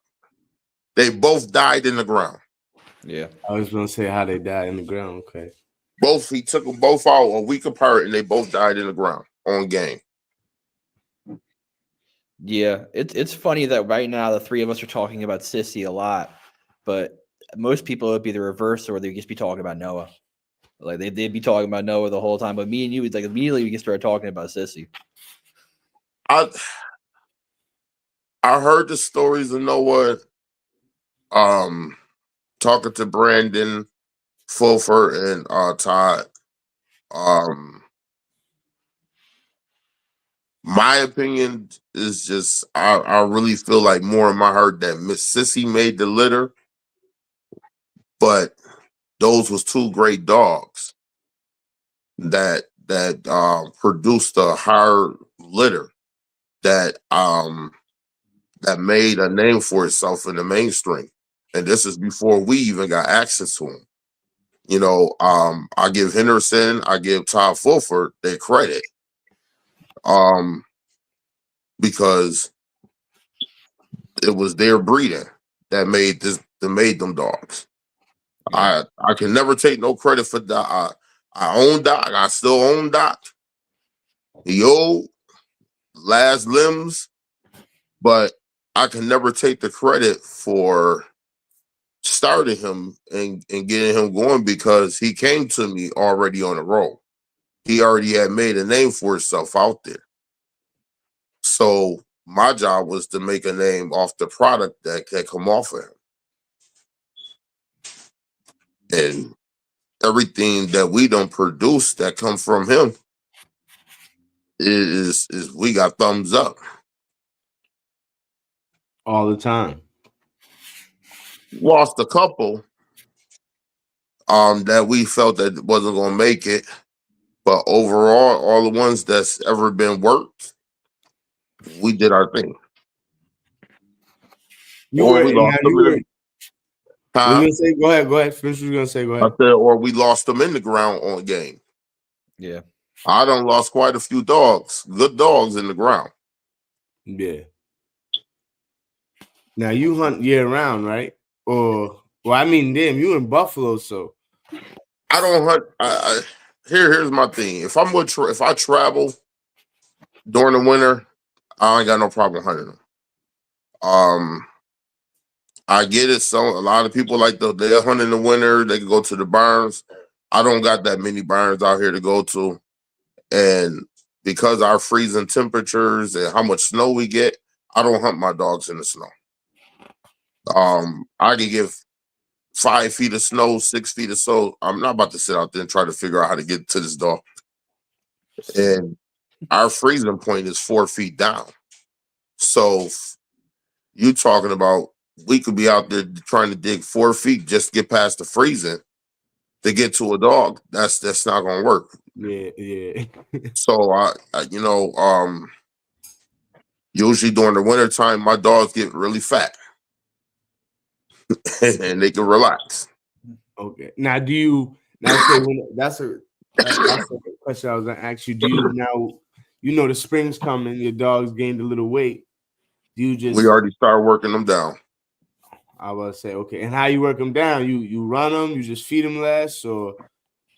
They both died in the ground. Yeah. I was gonna say how they died in the ground. Okay. He took them both out a week apart and they both died in the ground on game. Yeah, it's funny that right now the three of us are talking about Sissy a lot, but most people would be the reverse, or they'd just be talking about Noah. Like they'd be talking about Noah the whole time, but me and you, it's like immediately we can start talking about Sissy. I heard the stories of Noah. Talking to Brandon, Fulford, and Todd. My opinion is just I really feel like more in my heart that Miss Sissy made the litter, but those was two great dogs that produced a higher litter that made a name for itself in the mainstream. And this is before we even got access to them. You know, I give Henderson, I give Todd Fulford their credit. Because it was their breeding that made them dogs. Yeah. I can never take no credit for Doc. I own Doc. I still own Doc. He old, last limbs, but I can never take the credit for starting him and getting him going because he came to me already on a roll. He already had made a name for himself out there. So my job was to make a name off the product that can come off of him. And everything that we don't produce that come from him is we got thumbs up. All the time. Lost a couple that we felt that wasn't gonna make it. But overall, all the ones that's ever been worked, we did our thing. Go ahead. Finish what you're gonna say. Go ahead. I said, or we lost them in the ground on game. Yeah. I done lost quite a few dogs, good dogs in the ground. Yeah. Now you hunt year round, right? Or I mean, damn, you in Buffalo, so I don't hunt. Here's my thing. If I travel during the winter, I ain't got no problem hunting them. I get it. So a lot of people they're hunting in the winter. They can go to the barns. I don't got that many barns out here to go to, and because our freezing temperatures and how much snow we get, I don't hunt my dogs in the snow. I can give 5 feet of snow, 6 feet of snow. I'm not about to sit out there and try to figure out how to get to this dog. And our freezing point is 4 feet down. So you talking about we could be out there trying to dig 4 feet just to get past the freezing to get to a dog. That's not gonna work. Yeah. So Usually during the wintertime, my dogs get really fat and they can relax. Okay. Now, do you now say that's a question I was gonna ask you. Do you now, the spring's coming, your dog's gained a little weight? Do you just? We already started working them down. I was say, okay. And how you work them down? You run them? You just feed them less, or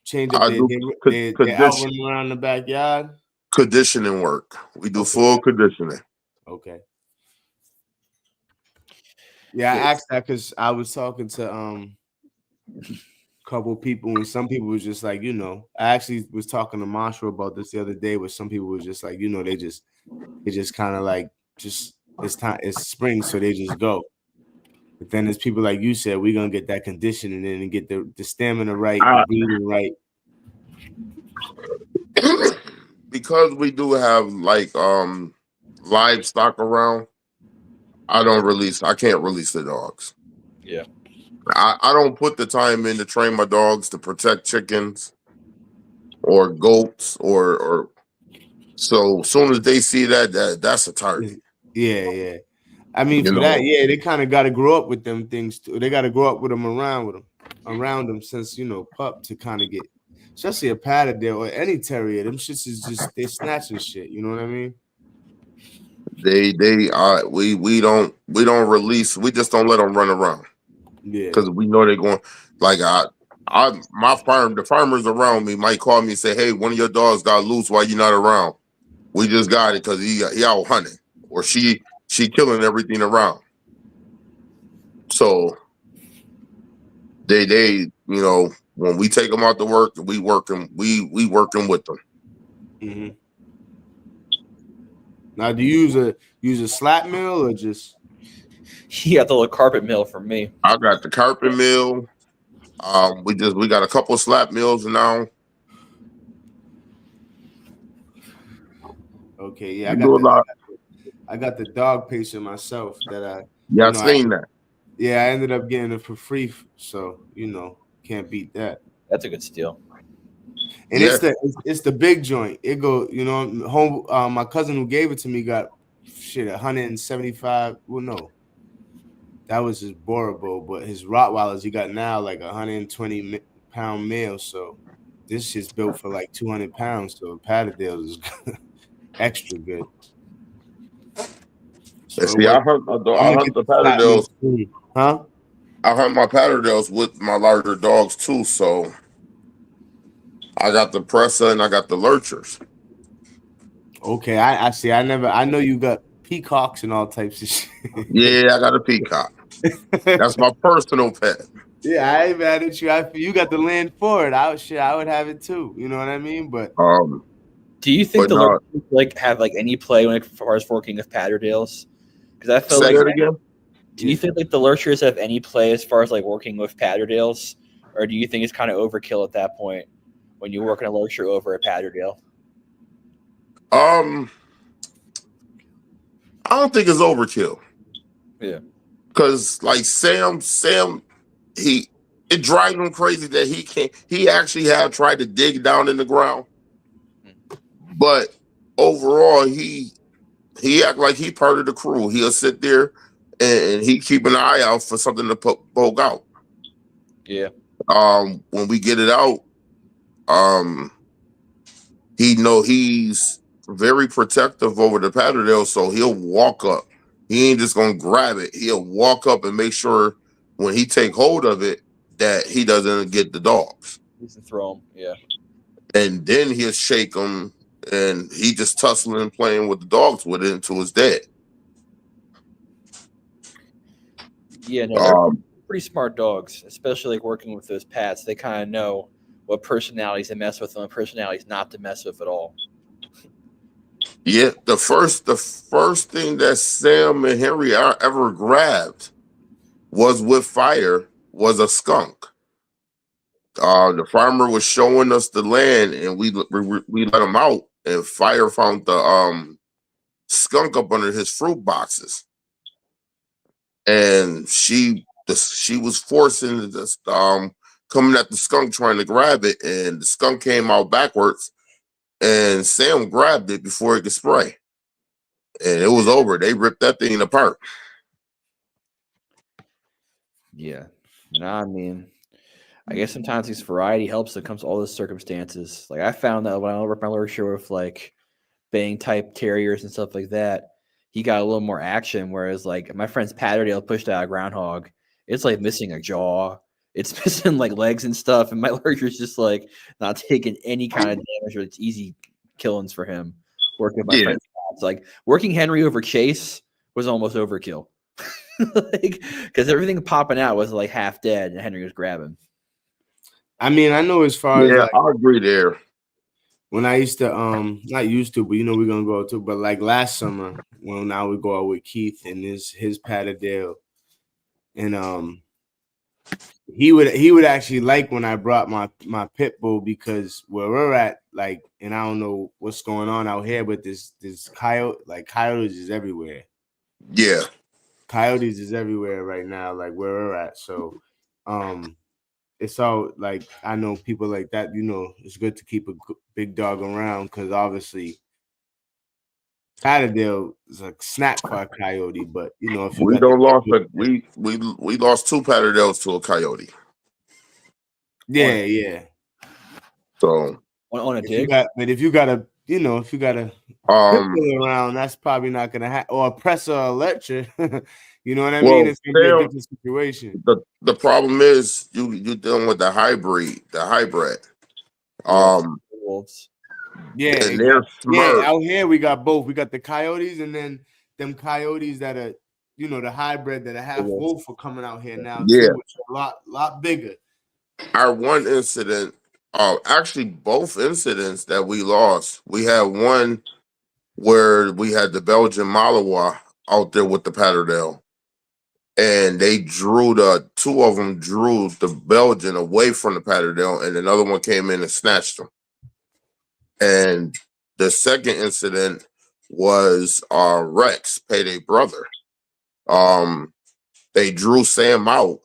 change up their out running around the backyard? Conditioning work. We do full conditioning. Okay. Yeah, I asked that because I was talking to a couple people, and some people was just like, I actually was talking to Marshall about this the other day, where some people was just like, they just kind of like, just it's spring, so they just go. But then there's people like you said, we're gonna get that conditioning in and get the stamina right, the breathing right. Because we do have like livestock around, I can't release the dogs. Yeah. I don't put the time in to train my dogs to protect chickens or goats or so as soon as they see that's a target. Yeah. I mean, for that, they kind of got to grow up with them things too. They got to grow up with them around them since pup to kind of get, especially a Patterdale or any terrier. Them shits is just they snatching shit. You know what I mean? We don't release. We just don't let them run around. Yeah, because we know they're going. Like the farmers around me might call me and say, "Hey, one of your dogs got loose while you're not around. We just got it because he out hunting or she killing everything around." So they when we take them out to work, we working with them. Mm-hmm. Now, do you use a slap mill or just? He got the little carpet mill for me. I got the carpet mill. We got a couple of slap mills now. Okay, yeah, I got the dog patient myself that I've seen that. Yeah, I ended up getting it for free, so can't beat that. That's a good steal. And it's the big joint. It go, home. My cousin who gave it to me got 175. Well, no, that was his Borobo, but his Rottweilers he got now like 120-pound male. So this shit's built for like 200 pounds. So Patterdale is extra good. So see, I hunt the Patterdales. Huh? I hunt my Patterdales with my larger dogs too. So I got the Pressa and I got the Lurchers. Okay, I see. I know you got peacocks and all types of shit. Yeah, I got a peacock. That's my personal pet. Yeah, I ain't mad at you. You got the land for it. I would have it too. You know what I mean? But do you think the Lurchers have any play as far as working with Patterdales? Because I feel say that again. Do you think the Lurchers have any play as far as working with Patterdales, or do you think it's kind of overkill at that point when you're working a Lurcher over a Patterdale? I don't think it's overkill. Yeah, because Sam, it drives him crazy that he can't. He actually have tried to dig down in the ground, but overall he act like he part of the crew. He'll sit there and he keep an eye out for something to poke out. Yeah. When we get it out, he's very protective over the Patterdale, so he'll walk up. He ain't just gonna grab it. He'll walk up and make sure when he take hold of it that he doesn't get the dogs. He can throw them, yeah. And then he'll shake them, and he just tussling and playing with the dogs with it until it's dead. Yeah, no, they're pretty smart dogs, especially working with those pats. They kind of know what personalities to mess with and what personalities not to mess with at all. Yeah, the first thing that Sam and Henry ever grabbed was with fire was a skunk. The farmer was showing us the land, and we let him out, and fire found the skunk up under his fruit boxes, and she was forcing this coming at the skunk trying to grab it, and the skunk came out backwards. And Sam grabbed it before he could spray. and it was over. They ripped that thing apart. Yeah. Nah, I mean, I guess sometimes this variety helps when it comes to all those circumstances. Like I found that when I worked my literature with like bang type terriers and stuff like that, he got a little more action. Whereas like my friend's Patterdale pushed out a groundhog, it's like missing a jaw, it's missing like legs and stuff, and my lurcher's just like not taking any kind of damage, or it's easy killings for him. Working with my Yeah. friend's cats. Like working Henry over Chase was almost overkill. Like because everything popping out was like half dead, and Henry was grabbing. I mean, I know as far as Yeah, like I agree there. when I used to not used to, but you know we're gonna go to, but like last summer when I would go out with Keith and his Patterdale, and he would actually like when I brought my pit bull, because where we're at, like, and I don't know what's going on out here, but this coyotes is everywhere. Yeah. Coyotes is everywhere right now, like where we're at. So it's all like, I know people like that, you know, it's good to keep a big dog around, because obviously Patterdale is a snack for a coyote, but you know, if you We got don't lost, but we lost 2 Patterdales to a coyote. yeah. So On a If you dig. got, but if you got a, you know, if you got a pitbull around, that's probably not gonna happen. Or a presser or lecture, you know what I mean? It's gonna be a different situation. The problem is you dealing with the hybrid. Wolves. Yeah, And they're exactly. smart. Yeah, out here we got both. We got the coyotes, and then them coyotes that are, you know, the hybrid that are half wolf are coming out here now Yeah. too, which are a lot bigger. Our one incident, actually both incidents that we lost, we had one where we had the Belgian Malinois out there with the Patterdale, and they drew 2 of them drew the Belgian away from the Patterdale, and another one came in and snatched them. And the second incident was Rex, Payday brother. They drew Sam out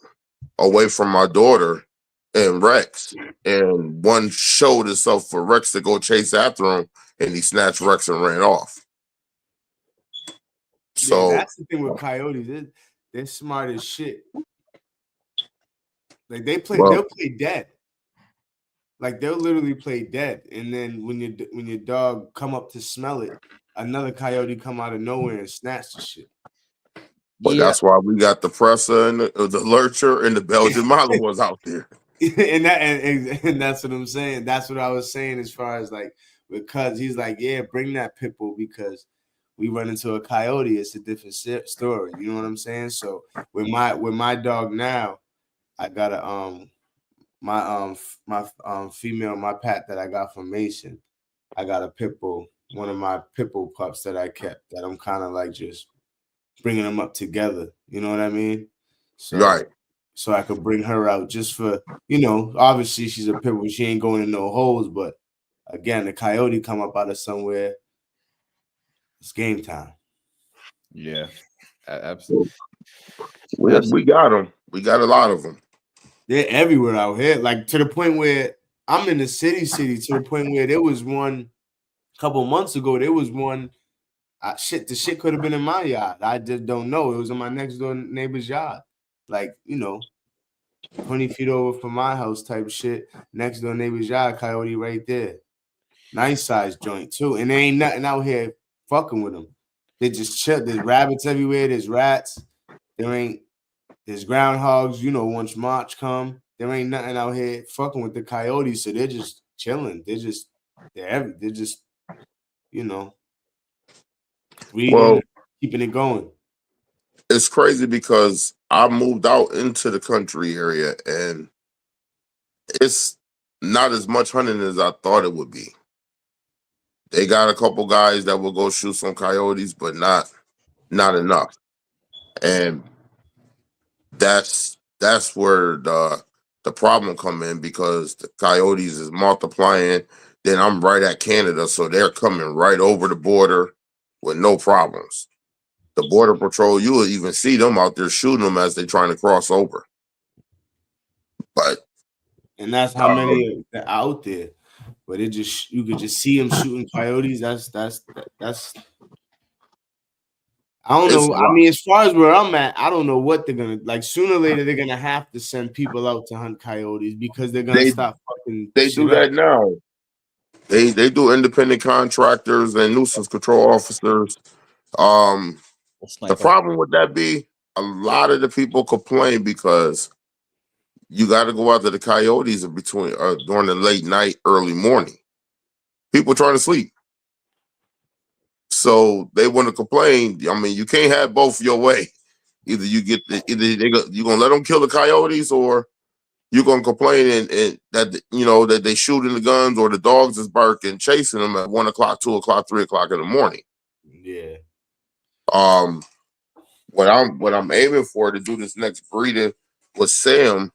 away from my daughter and Rex, and one showed itself for Rex to go chase after him, and he snatched Rex and ran off. So yeah, that's the thing with coyotes. They're smart as shit. Like they'll play dead. Like they'll literally play dead, and then when your dog come up to smell it, another coyote come out of nowhere and snatch the shit. But that's why we got the presser and the lurcher and the Belgian Malinois out there. and that's what I'm saying. That's what I was saying as far as like, because he's like, yeah, bring that pit bull, because we run into a coyote, it's a different story. You know what I'm saying? So with my dog now, I got a my female, my Pat that I got from Mason, I got a pit bull, one of my pit bull pups that I kept, that I'm kind of like just bringing them up together. You know what I mean? So, right. So I could bring her out just for, you know, obviously she's a pit bull, she ain't going in no holes, but again, the coyote come up out of somewhere, it's game time. Yeah, absolutely. We got them. We got a lot of them. They're everywhere out here, like to the point where I'm in the city, to the point where there was one a couple months ago, there was one, the shit could have been in my yard. I just don't know. It was in my next door neighbor's yard. Like, you know, 20 feet over from my house type shit. Next door neighbor's yard, coyote right there. Nice size joint too. And there ain't nothing out here fucking with them. They just chill. There's rabbits everywhere. There's rats. There's groundhogs. You know, once March come, there ain't nothing out here fucking with the coyotes. So they're just chilling. They're just, you know, breeding, keeping it going. It's crazy because I moved out into the country area, and it's not as much hunting as I thought it would be. They got a couple guys that will go shoot some coyotes, but not enough. And that's where the problem come in, because the coyotes is multiplying. Then I'm right at Canada, so they're coming right over the border with no problems. The border patrol, you will even see them out there shooting them as they're trying to cross over. And that's how many are out there. But you could just see them shooting coyotes. That's I don't It's know. I mean, as far as where I'm at, I don't know what they're gonna like. Sooner or later, they're gonna have to send people out to hunt coyotes because they're gonna stop fucking. they shit do that up. now. They do independent contractors and nuisance control officers. Um, We'll the snipe them. problem with that be a lot of the people complain because you got to go after the coyotes in between during the late night, early morning. People trying to sleep, so they want to complain. I mean, you can't have both your way. Either you get you gonna let them kill the coyotes, or you're gonna complain and that that they shooting the guns or the dogs is barking, chasing them at 1 o'clock, 2 o'clock, 3 o'clock in the morning. Yeah. What I'm aiming for to do this next breeding with Sam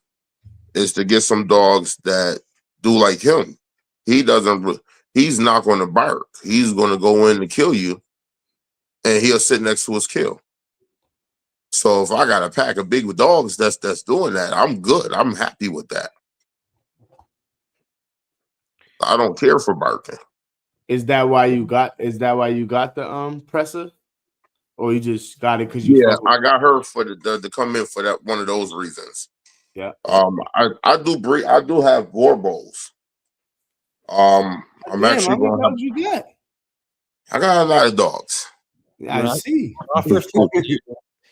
is to get some dogs that do like him. He's not going to bark. He's going to go in and kill you, and he'll sit next to his kill. So if I got a pack of big dogs that's doing that, I'm good. I'm happy with that. I don't care for barking. Is that why you got the presser? Or you just got it because you Yeah, fuck with I got her for the to come in for that one of those reasons. Yeah. I do have Borbos. I'm Damn, actually how many going to dogs you got? I got a lot of dogs. I see. When I first talked to you,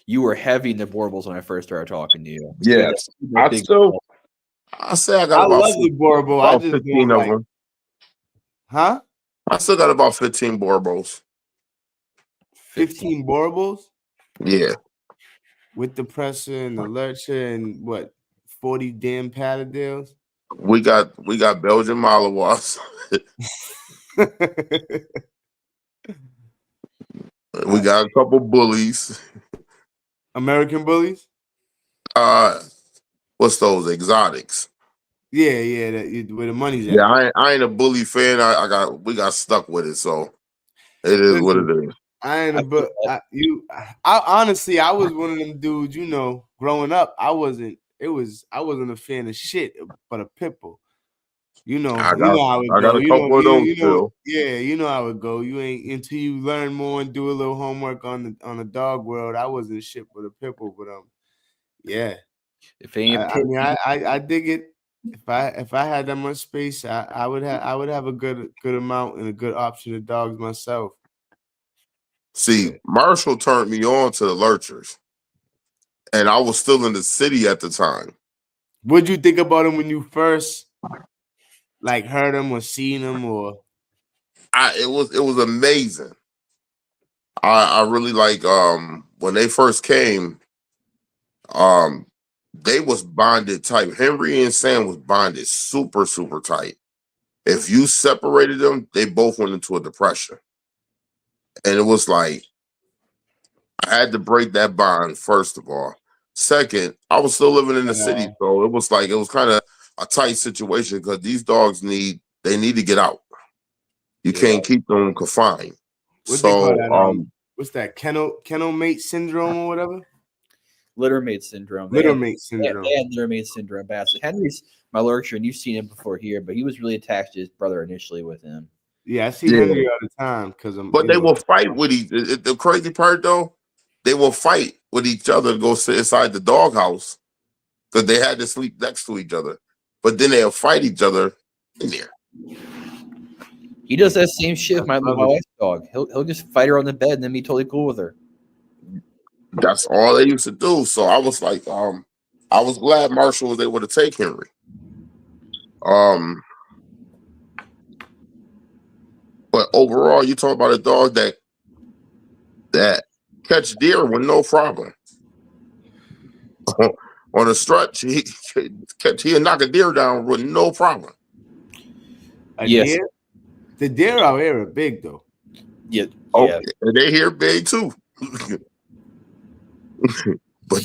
you were heavy in the Borbles when I first started talking to you. Yes. I say I got I about love the Borbo. I about just 15 don't of like. them. Huh? I still got about 15 Borbos. 15 Borbos Yeah. with the presser and the lurcher and what 40 damn Patterdales. We got Belgian Malinois. We got a couple bullies. American bullies. What's those exotics? Yeah, where the money's at. Yeah, I ain't a bully fan. We got stuck with it, so it is what it is. I ain't a but I honestly I was one of them dudes, growing up, I wasn't a fan of shit but a pit bull. I How it got go. a couple of those still. Yeah, you know how it go. You ain't until you learn more and do a little homework on the dog world. I wasn't shit with a pit bull, but yeah. If ain't I dig it. If I had that much space, I would have a good amount and a good option of dogs myself. See, Marshall turned me on to the lurchers, and I was still in the city at the time. What'd you think about him when you first heard him or seen him or? It was amazing. I really like when they first came. They was bonded tight. Henry and Sam was bonded super super tight. If you separated them, they both went into a depression, and it was like I had to break that bond first of all. Second, I was still living in the city, so it was kind of a tight situation because these dogs need to get out. You can't keep them confined. What they call that? What's that? Kennel mate syndrome or whatever? Littermate syndrome. Littermate syndrome. They had littermate syndrome bad. So Henry's my lurcher, and you've seen him before here, but he was really attached to his brother initially with him. Yeah, I see Henry all the time because But they will fight with each. The crazy part though, they will fight with each other to go sit inside the doghouse because they had to sleep next to each other. But then they'll fight each other in there. He does that same shit with my wife's dog. He'll just fight her on the bed and then be totally cool with her. That's all they used to do. So I was like, I was glad Marshall was able to take Henry. But overall, you talk about a dog that catch deer with no problem. On a stretch, he'll knock a deer down with no problem. Yes. Deer? The deer out here are big though. Yeah. Oh, they here big too. But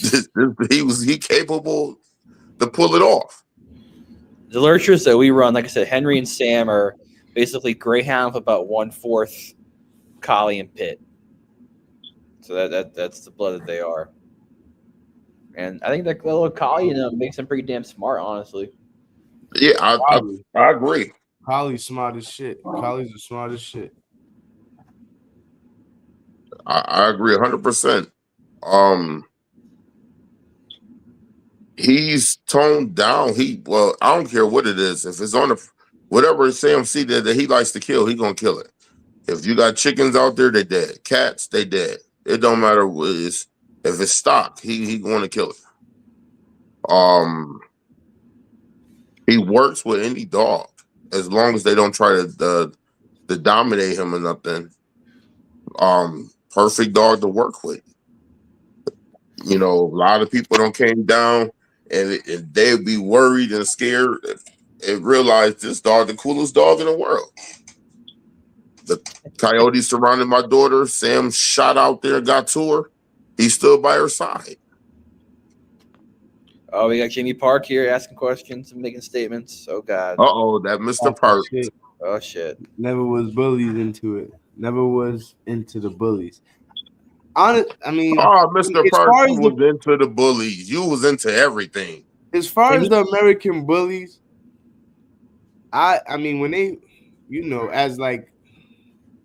he capable to pull it off. The lurchers that we run, like I said, Henry and Sam are basically greyhound with about 1/4 collie and pit. So that's the blood that they are. And I think that little collie in them makes them pretty damn smart, honestly. Yeah, I agree. Collie's smart as shit. Collies are smart as shit. I agree 100%. He's toned down. Well, I don't care what it is. If it's on the whatever CMC that he likes to kill, he gonna kill it. If you got chickens out there, they dead. Cats, they dead. It don't matter what it is. If it's stock, he going to kill it. He works with any dog as long as they don't try to dominate him or nothing. Perfect dog to work with. You know, a lot of people don't came down and they'd be worried and scared and realize this dog the coolest dog in the world. The coyote surrounded my daughter. Sam shot out there, got to her. He stood by her side. Oh, we got Jamie Park here asking questions and making statements. Oh God. Uh-oh, that Mr. Park. Oh shit. Never was bullied into it. Never was into the bullies. I mean, Mr. Park, you was into the bullies. You was into everything. As far as the American bullies, I mean, when they, you know, as like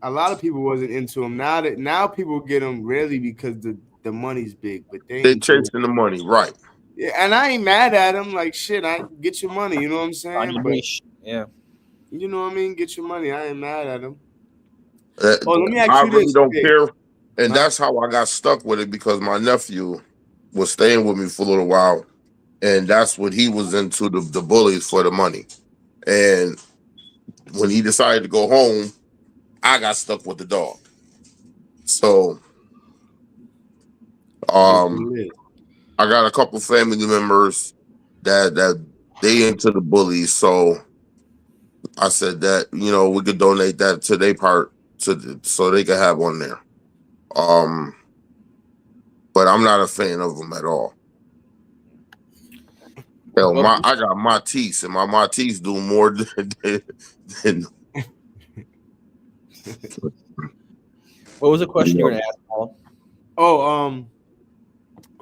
a lot of people wasn't into them. Now people get them really because the money's big, but they chasing the money, right? Yeah, and I ain't mad at them. Like shit, I get your money. You know what I'm saying? Yeah. You know what I mean? Get your money. I ain't mad at them. Let me ask you this. I really don't care. And that's how I got stuck with it because my nephew was staying with me for a little while. And that's what he was into, the bullies for the money. And when he decided to go home, I got stuck with the dog. So I got a couple family members that they into the bullies. So I said that, you know, we could donate that to their part so they could have one there. But I'm not a fan of them at all. Hell, I got Matisse, and my Matisse do more than What was the question you were going to ask, Paul? Oh,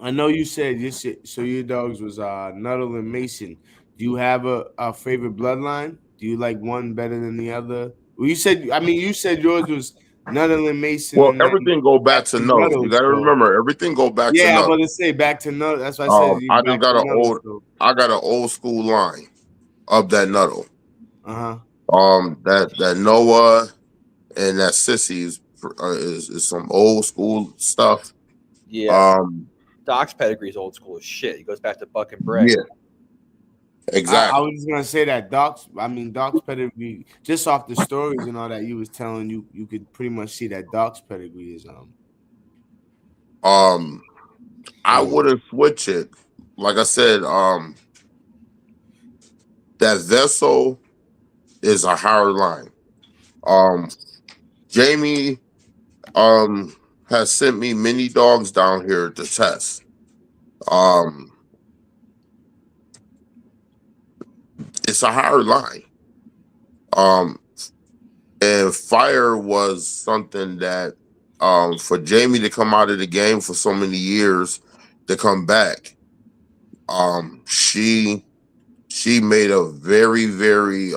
I know you said so your dogs was Nuttall and Mason. Do you have a favorite bloodline? Do you like one better than the other? Well, you said yours was Nuttall and Mason. Well, everything go back to Nuttall. You got to remember, everything go back to Nuttall. Yeah, I'm going to say back to Nuttall. That's why I said I just got I got an old school line of that Nuttall. That Noah and that Sissy is some old school stuff. Yeah. Doc's pedigree is old school as shit. He goes back to Buck and Breck. Yeah. Exactly. I was just gonna say that Doc's pedigree, just off the stories and all that you was telling, you could pretty much see that Doc's pedigree is I wouldn't switch it. Like I said, that Vessel is a higher line. Jamie has sent me many dogs down here to test. It's a higher line. And Fire was something that for Jamie to come out of the game for so many years to come back, she made a very, very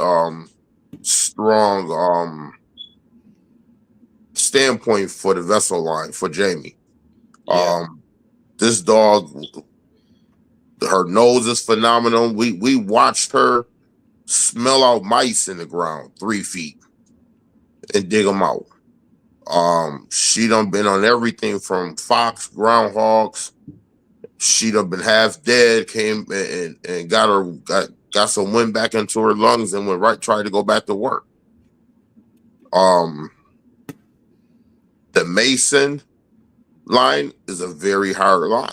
strong standpoint for the Vessel line for Jamie. Yeah. This dog, her nose is phenomenal. We watched her smell out mice in the ground 3 feet and dig them out. She done been on everything from fox, groundhogs. She done been half dead, came and got some wind back into her lungs and tried to go back to work. The Mason line is a very hard line.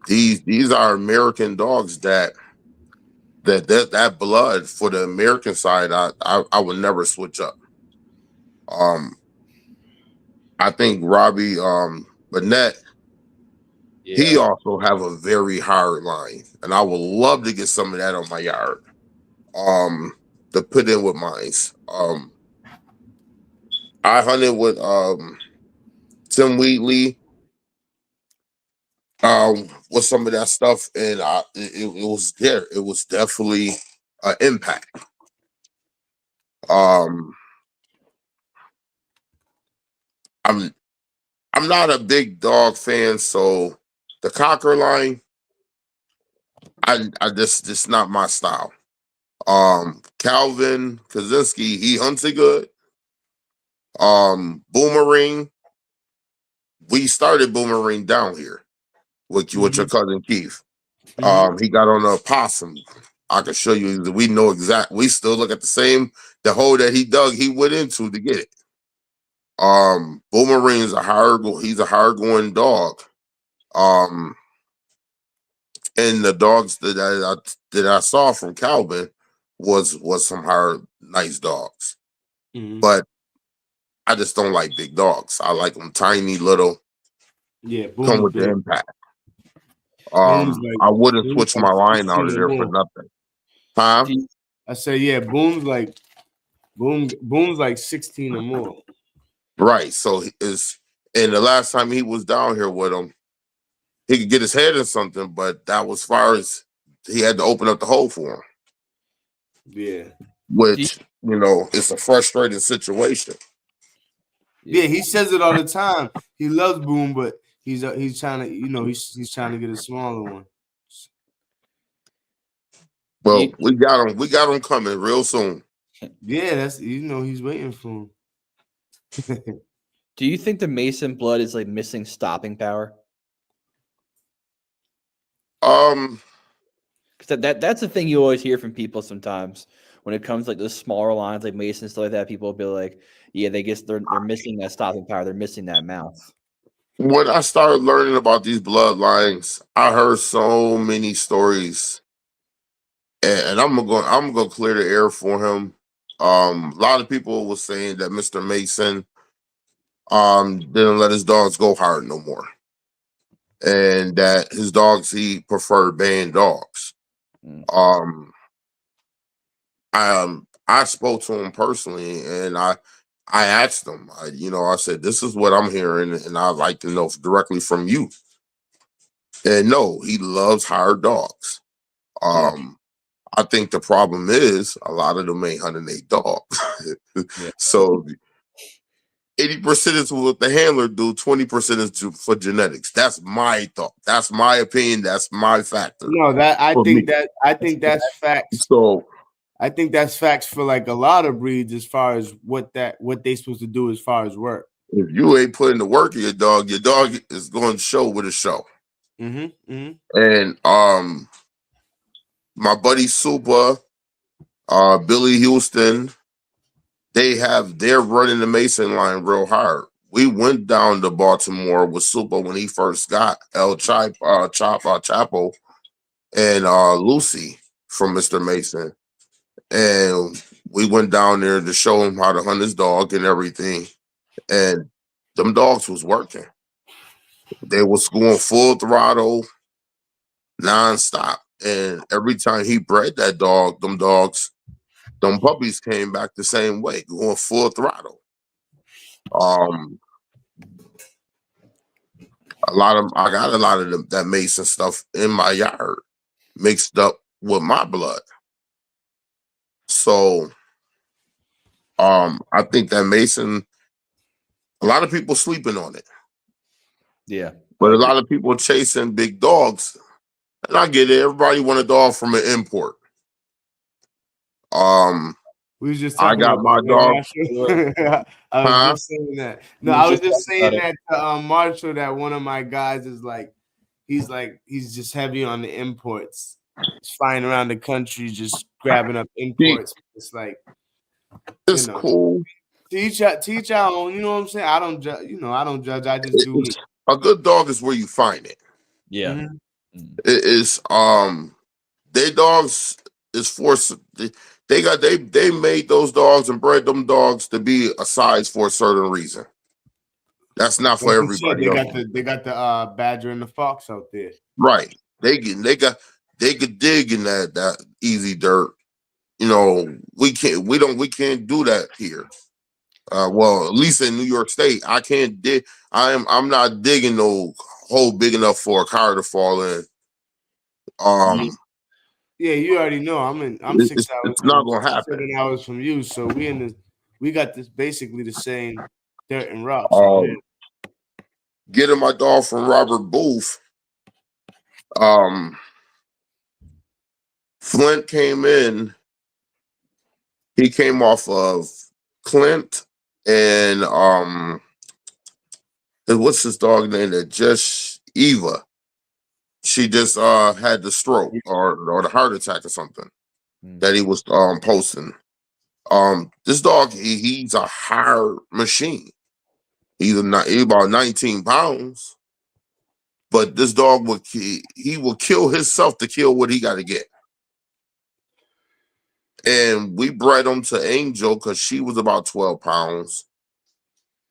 These are American dogs that blood for the American side, I would never switch up. I think Robbie Burnett, he also have a very hard line, and I would love to get some of that on my yard to put in with mines. I hunted with Tim Wheatley with some of that stuff, and it was there. It was definitely an impact. I'm not a big dog fan, so the Cocker line, I just not my style. Calvin Kaczynski, he hunts it good. Boomerang, we started Boomerang down here with your cousin Keith. He got on a possum. I can show you that we know we still look at the hole that he dug, he went into to get it. Boomerang's he's a hard going dog. And the dogs that I saw from Calvin was some nice dogs. But I just don't like big dogs. I like them tiny, little. Yeah, come with the impact. I wouldn't switch my line out of there for nothing. Huh? I say, yeah, Boom's like 16 or more. Right. So and the last time he was down here with him, he could get his head in something, but that was far as he had to open up the hole for him. Yeah. Which, it's a frustrating situation. Yeah, he says it all the time. He loves Boom, but he's trying to, he's trying to get a smaller one. Well, we got him coming real soon. Yeah, that's he's waiting for him. Do you think the Mason blood is like missing stopping power? Because that's the thing you always hear from people sometimes when it comes to like those smaller lines like Mason, stuff like that. People will be like, yeah, they're missing that stopping power. They're missing that mouth. When I started learning about these bloodlines, I heard so many stories, and I'm gonna clear the air for him. A lot of people were saying that Mr. Mason didn't let his dogs go hard no more, and that his dogs, he preferred band dogs. I spoke to him personally, and I asked him, I said, this is what I'm hearing, and I'd like to know directly from you. And no, he loves hard dogs. I think the problem is a lot of them ain't hunting their dogs. So 80% is what the handler do, 20% is for genetics. That's my thought. That's my opinion. That's my factor. No, I think that's facts. So I think that's facts for like a lot of breeds as far as what they supposed to do as far as work. If you ain't putting the work in your dog is going to show with a show. And my buddy Super, Billy Houston, they're running the Mason line real hard. We went down to Baltimore with Super when he first got El Chapo and Lucy from Mr. Mason. And we went down there to show him how to hunt his dog and everything. And them dogs was working. They was going full throttle, nonstop. And every time he bred that dog, them puppies came back the same way, going full throttle. I got a lot of that Mason stuff in my yard mixed up with my blood. So I think that Mason, a lot of people sleeping on it. Yeah. But a lot of people chasing big dogs. And I get it. Everybody want a dog from an import. We was just I got my dog. I was just saying that. No, I was just saying that to Marshall, that one of my guys is like, he's just heavy on the imports. He's flying around the country just grabbing up imports. It's like, it's cool. Teach our own, you know what I'm saying? I don't judge, I don't judge. I just do me. A good dog is where you find it. Yeah. It is their dogs is forced. They made those dogs and bred them dogs to be a size for a certain reason. That's not for everybody. They got the badger and the fox out there. Right. They could dig in that easy dirt. We can't do that here. Well, at least in New York State, I can't dig. I'm not digging no hole big enough for a car to fall in. Yeah, you already know. I'm 6 hours. It's not gonna happen. 7 hours from you, so we got this basically the same dirt and rocks. getting my dog from Robert Booth, Flint came in. He came off of Clint and what's his dog name? That just Eva. She just had the stroke or the heart attack or something that he was posting. This dog, he's a hard machine. He's about 19 pounds, but this dog he will kill himself to kill what he got to get. And we bred him to Angel because she was about 12 pounds.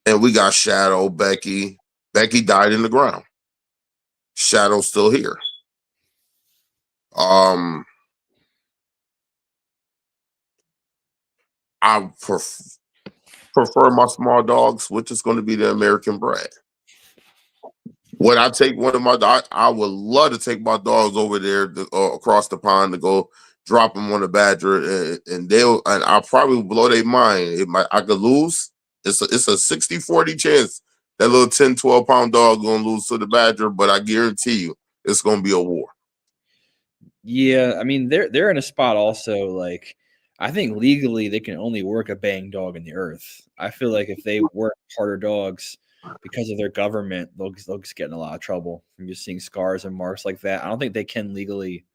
And we got Shadow, Becky. Becky died in the ground. Shadow's still here. I prefer my small dogs, which is going to be the American bred. When I take one of my dogs, I would love to take my dogs over there across the pond to go drop them on a badger, and I'll probably blow their mind. I could lose. It's a 60-40 chance that little 10, 12 pound dog gonna lose to the badger, but I guarantee you it's gonna be a war. Yeah, I mean they're in a spot also. Like I think legally they can only work a bang dog in the earth. I feel like if they work harder dogs because of their government, they'll just get in a lot of trouble from just seeing scars and marks like that. I don't think they can legally.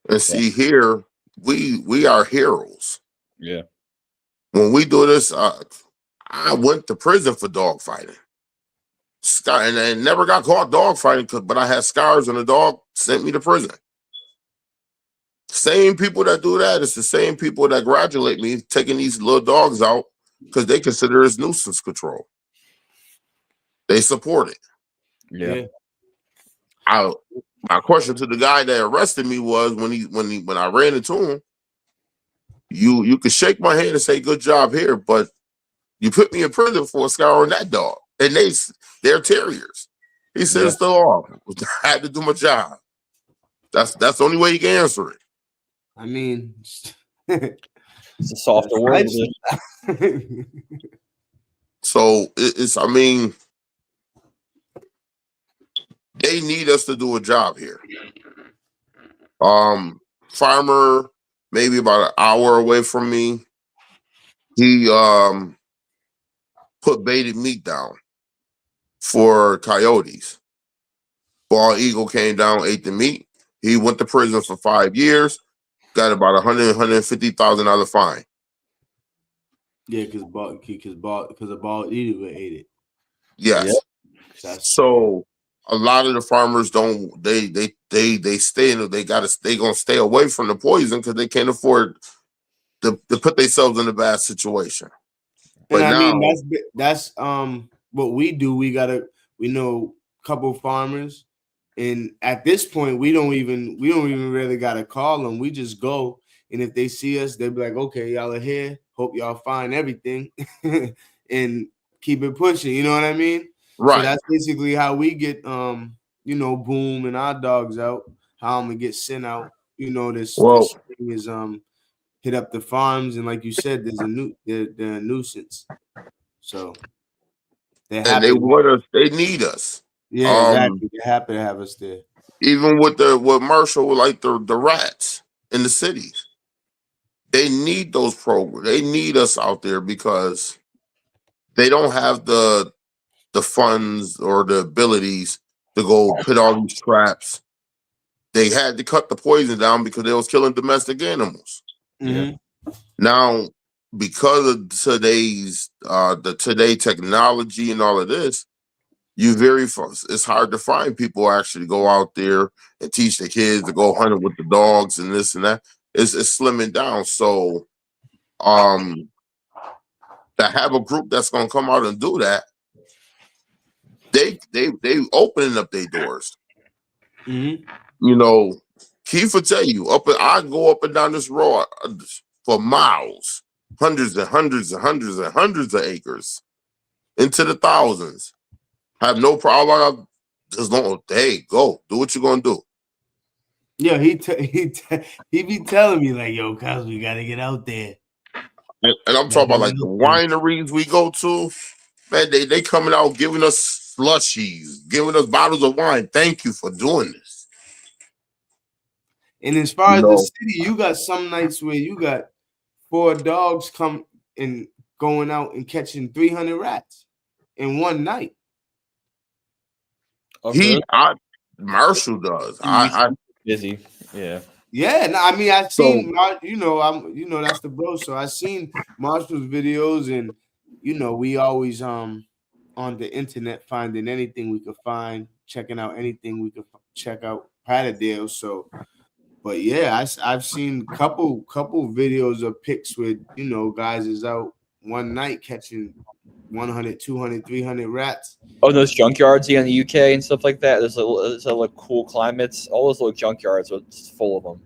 And see here, we are heroes. Yeah. When we do this, I went to prison for dog fighting. And I never got caught dog fighting, but I had scars and the dog sent me to prison. Same people that do that, it's the same people that congratulate me taking these little dogs out because they consider it nuisance control. They support it. Yeah. My question to the guy that arrested me was when I ran into him, you could shake my hand and say good job here, but you put me in prison for a scar on that dog, and they're terriers. He said it's the law. I had to do my job. That's the only way you can answer it. I mean, it's a softer word. So it's. I mean, they need us to do a job here. Farmer, maybe about an hour away from me, he put baited meat down for coyotes. Bald eagle came down, ate the meat. He went to prison for 5 years, got about $150,000 fine. Yeah, because a bald eagle ate it. Yes. Yep. So a lot of the farmers don't. They stay in. They gonna stay away from the poison because they can't afford to put themselves in a bad situation. But and I mean that's what we do. We know a couple of farmers, and at this point we don't even really gotta call them. We just go, and if they see us, they'll be like, "Okay, y'all are here. Hope y'all find everything," and keep it pushing. You know what I mean? Right. So that's basically how we get Boom and our dogs out. How I'm gonna get sent out. This thing is hit up the farms, and like you said, there's they're a nuisance. So they want us. They need us. Yeah, exactly. They're happy to have us there. Even with Marshall, like the rats in the cities, they need those programs. They need us out there because they don't have the funds or the abilities to go put all these traps. They had to cut the poison down because they was killing domestic animals. Mm-hmm. Now, because of today's today technology and all of this, it's hard to find people actually go out there and teach the kids to go hunting with the dogs and this and that. It's slimming down. So, to have a group that's gonna come out and do that, they opening up their doors. Mm-hmm. Keith will tell you I go up and down this road for miles, hundreds and hundreds and hundreds and hundreds of acres, into the thousands. I have no problem. Just don't. Hey, go do what you're gonna do. Yeah, he be telling me like, "Yo, cuz we gotta get out there." And I'm talking about like the wineries we go to. Man, they coming out giving us slushies, giving us bottles of wine. Thank you for doing this. And as far as the city, you got some nights where you got 4 dogs come and going out and catching 300 rats in one night. Marshall does. Busy. Yeah. Yeah, no, I mean, I've seen, that's the bro. So I've seen Marshall's videos, and we always on the internet finding anything we could find, checking out anything we could check out Patterdale. So, but yeah, I've seen couple videos of pics with guys is out one night catching 100, 200, 300 rats. Oh, those junkyards in the UK and stuff like that. There's like cool climates. All those little junkyards are just full of them.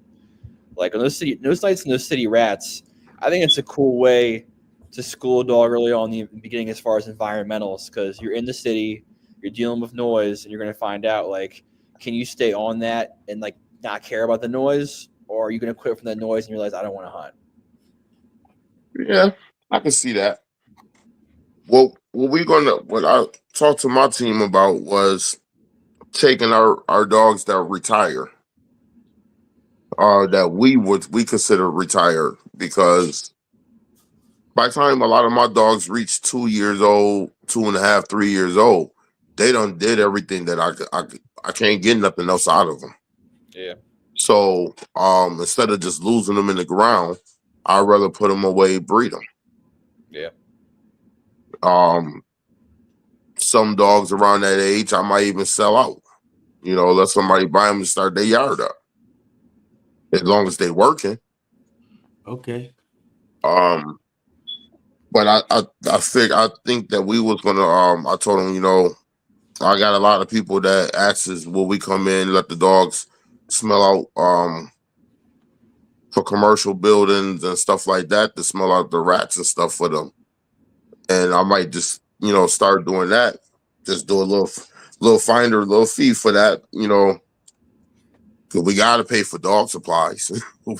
Like on those nights and those city rats, I think it's a cool way to school a dog early on in the beginning as far as environmentals, because you're in the city, you're dealing with noise, and you're going to find out, like, can you stay on that and like not care about the noise, or are you going to quit from that noise and realize I don't want to hunt? Yeah, I can see that. Well, what I talked to my team about was taking our dogs that retire, that we consider retired, because by the time a lot of my dogs reach 2 years old, 2.5, 3 years old, they done did everything that I can't get nothing else out of them. Yeah. So instead of just losing them in the ground, I'd rather put them away, breed them. Yeah. Some dogs around that age, I might even sell out. Let somebody buy them and start their yard up, as long as they working. Okay. But I think that we was gonna. I told him, I got a lot of people that asks, will we come in, let the dogs smell out for commercial buildings and stuff like that, to smell out the rats and stuff for them. And I might just, start doing that. Just do a little finder, little fee for that, because we got to pay for dog supplies. we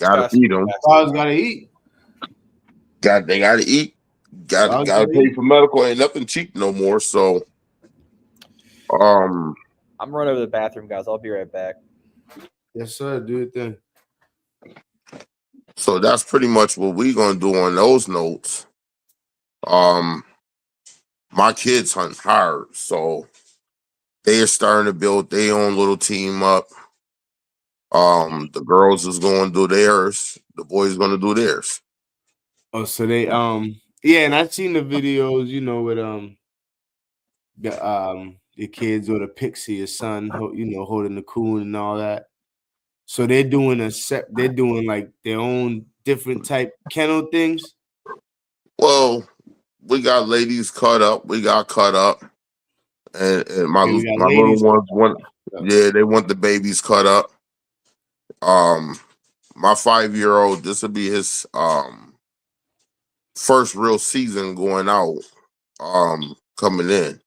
got to feed them. Dogs got to eat. They got to eat. Got to pay for medical. Ain't nothing cheap no more. So, I'm running over the bathroom, guys. I'll be right back. Yes, sir. Do your thing. So that's pretty much what we're gonna do on those notes. My kids hunt hard, so they are starting to build their own little team up. The girls is going to do theirs. The boys going to do theirs. Oh, so they yeah, and I've seen the videos, with the kids or the Pixie, his son, holding the coon and all that. So they're doing like their own different type kennel things. Well, we got ladies cut up. We got cut up, and my little ones want. Yeah, they want the babies cut up. My 5-year-old, this will be his first real season going out. Coming in,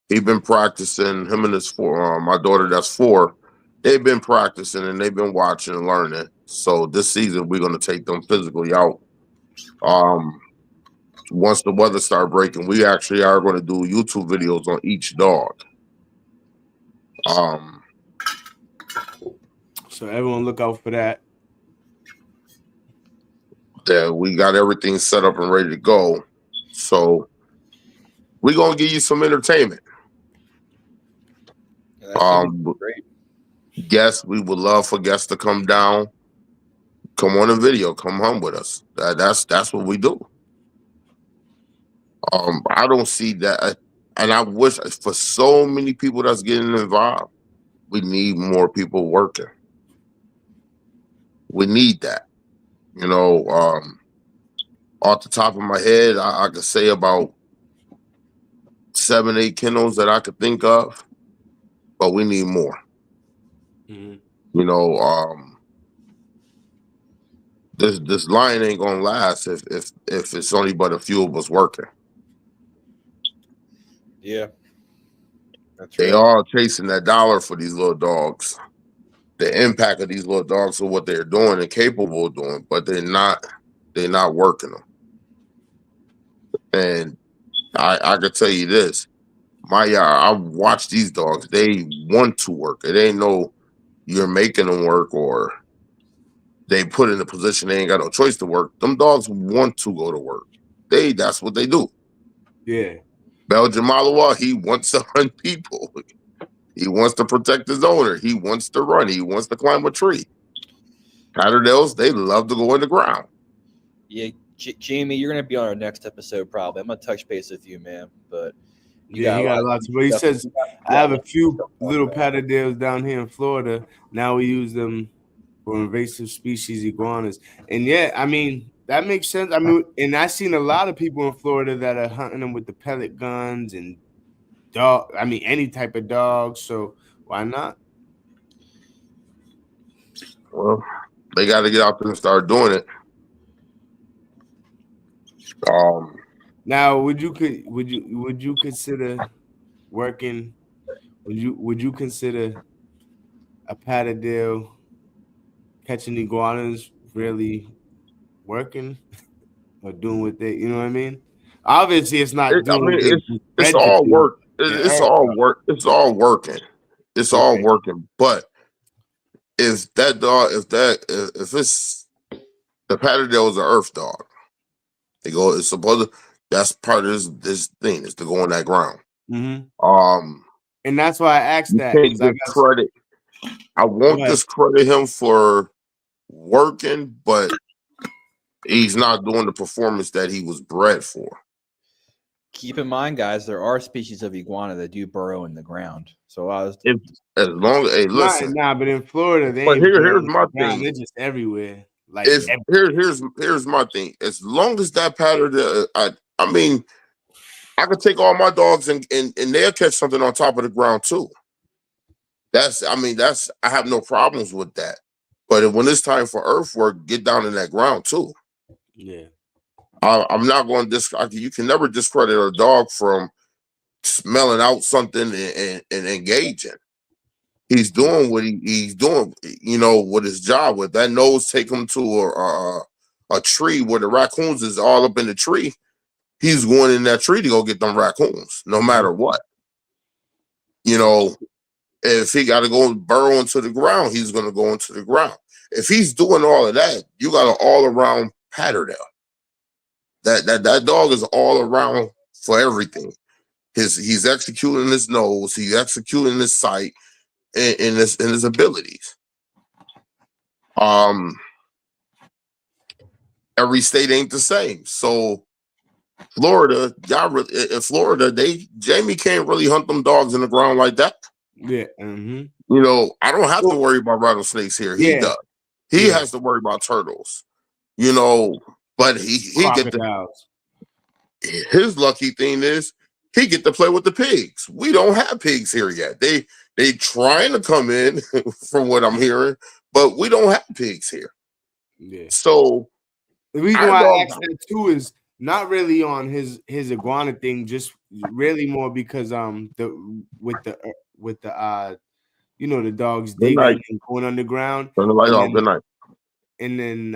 he been practicing. Him and his my daughter that's 4. They've been practicing and they've been watching and learning. So this season we're gonna take them physically out. Once the weather start breaking, we actually are going to do YouTube videos on each dog. So everyone look out for that. Yeah, we got everything set up and ready to go. So we're gonna give you some entertainment. Great. Guests, we would love for guests to come down, come on a video, come home with us. That's what we do. I don't see that, and I wish for so many people that's getting involved, we need more people working. We need that. Off the top of my head, I could say about 7, 8 kennels that I could think of, but we need more. Mm-hmm. This line ain't gonna last if it's only but a few of us working. Yeah, that's they right. are chasing that dollar for these little dogs. The impact of these little dogs for what they're doing and capable of doing, but they're not working them. And I could tell you this: I watch these dogs. They want to work. It ain't no you're making them work or they put in a position they ain't got no choice to work. Them dogs want to go to work. That's what they do. Yeah. Belgian Malinois, he wants to hunt people. He wants to protect his owner. He wants to run. He wants to climb a tree. Patterdales, they love to go in the ground. Yeah, Jamie, you're gonna be on our next episode probably. I'm gonna touch base with you, man. But He got a lot to. But he says I have a few little Patterdales down here in Florida. Now we use them for invasive species iguanas, and yeah, I mean that makes sense. I mean, and I've seen a lot of people in Florida that are hunting them with the pellet guns and dog. I mean, any type of dog. So why not? Well, they got to get out there and start doing it. Now, would you consider working? Would you consider a Patterdale catching iguanas really working or doing what they? You know what I mean? Obviously, it's not doing. It's all work. It's all work. It's all working. It's all working. But if that dog, if it's the Patterdale is an earth dog, they go. It's supposed to. That's part of this thing is to go on that ground. Mm-hmm. And that's why I asked that. Can't give credit. I won't discredit him for working, but he's not doing the performance that he was bred for. Keep in mind, guys, there are species of iguana that do burrow in the ground. So as long as listen, but in Florida, here's my thing. They're just everywhere. Like here's my thing. As long as that pattern, I mean, I could take all my dogs and they'll catch something on top of the ground too. I have no problems with that. But when it's time for earthwork, get down in that ground too. Yeah. I'm not going to you can never discredit a dog from smelling out something and engaging. He's doing what he's doing, with his job. With that nose, take him to a tree where the raccoons is all up in the tree. He's going in that tree to go get them raccoons, no matter what. If he got to go burrow into the ground, he's going to go into the ground. If he's doing all of that, you got an all-around Patterdale. That dog is all around for everything. He's executing his nose, he's executing his sight, and his abilities. Every state ain't the same. So Florida, in Florida, Jamie can't really hunt them dogs in the ground like that. Yeah. I don't have to worry about rattlesnakes here. He does. He has to worry about turtles. But he get his lucky thing is he get to play with the pigs. We don't have pigs here yet. They trying to come in from what I'm hearing, but we don't have pigs here. Yeah. So the reason why I asked that too is not really on his iguana thing, just really more because with the the dogs digging and going underground. Turn the light off. Good night. And then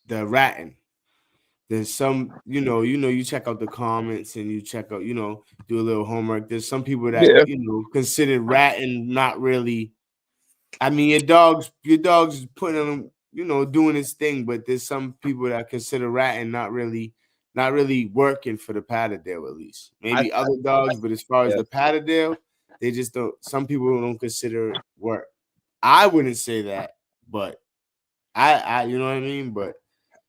the ratting. There's some, you check out the comments and you check out, do a little homework. There's some people that consider ratting not really. I mean, your dog's putting on, doing his thing, but there's some people that consider ratting not really working for the Patterdale, at least. Maybe other dogs, but as far as the Patterdale, they just don't. Some people don't consider it work. I wouldn't say that, but I you know what I mean. But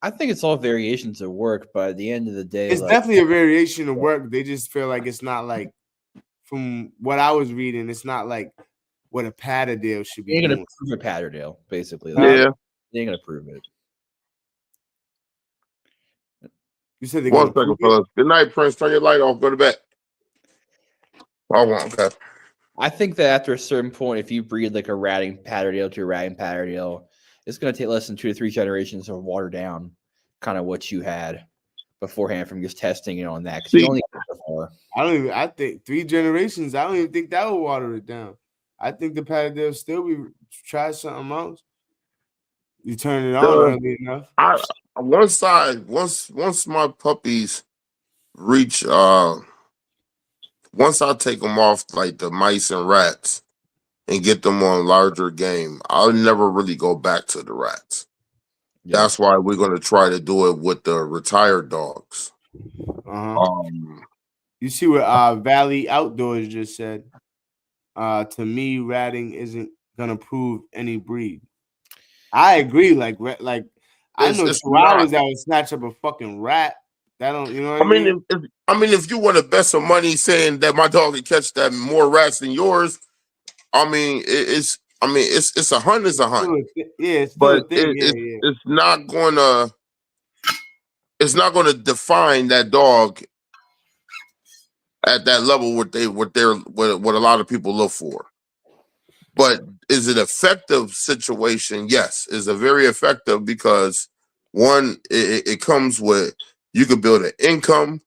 I think it's all variations of work. But at the end of the day, it's definitely a variation of work. They just feel like it's not like, from what I was reading, it's not like what a Patterdale should be. They're going to prove a Patterdale, basically. Yeah. They ain't going to prove it. You said they 1 second, fellas. Good night, Prince. Turn your light off. Go to bed. Okay. I think that after a certain point, if you breed like a ratting Patterdale to a ratting Patterdale, it's going to take less than 2 to 3 generations to water down kind of what you had beforehand from just testing it on that. Because I think 3 generations. I don't even think that will water it down. I think the Patterdale still try something else. You turn it on early enough. Once my puppies reach once I take them off like the mice and rats and get them on larger game, I'll never really go back to the rats. Yeah. That's why we're going to try to do it with the retired dogs. You see what Valley Outdoors just said? To me, ratting isn't gonna prove any breed. I agree. Like I know chihuahuas that would snatch up a fucking rat. That don't, you know what I mean? If you want to bet some money saying that my dog can catch that more rats than yours, it's a hunt is a hunt. It's but it's not gonna define that dog at that level what a lot of people look for. But is it effective situation? Yes, it's a very effective because one, it comes with, you could build an income.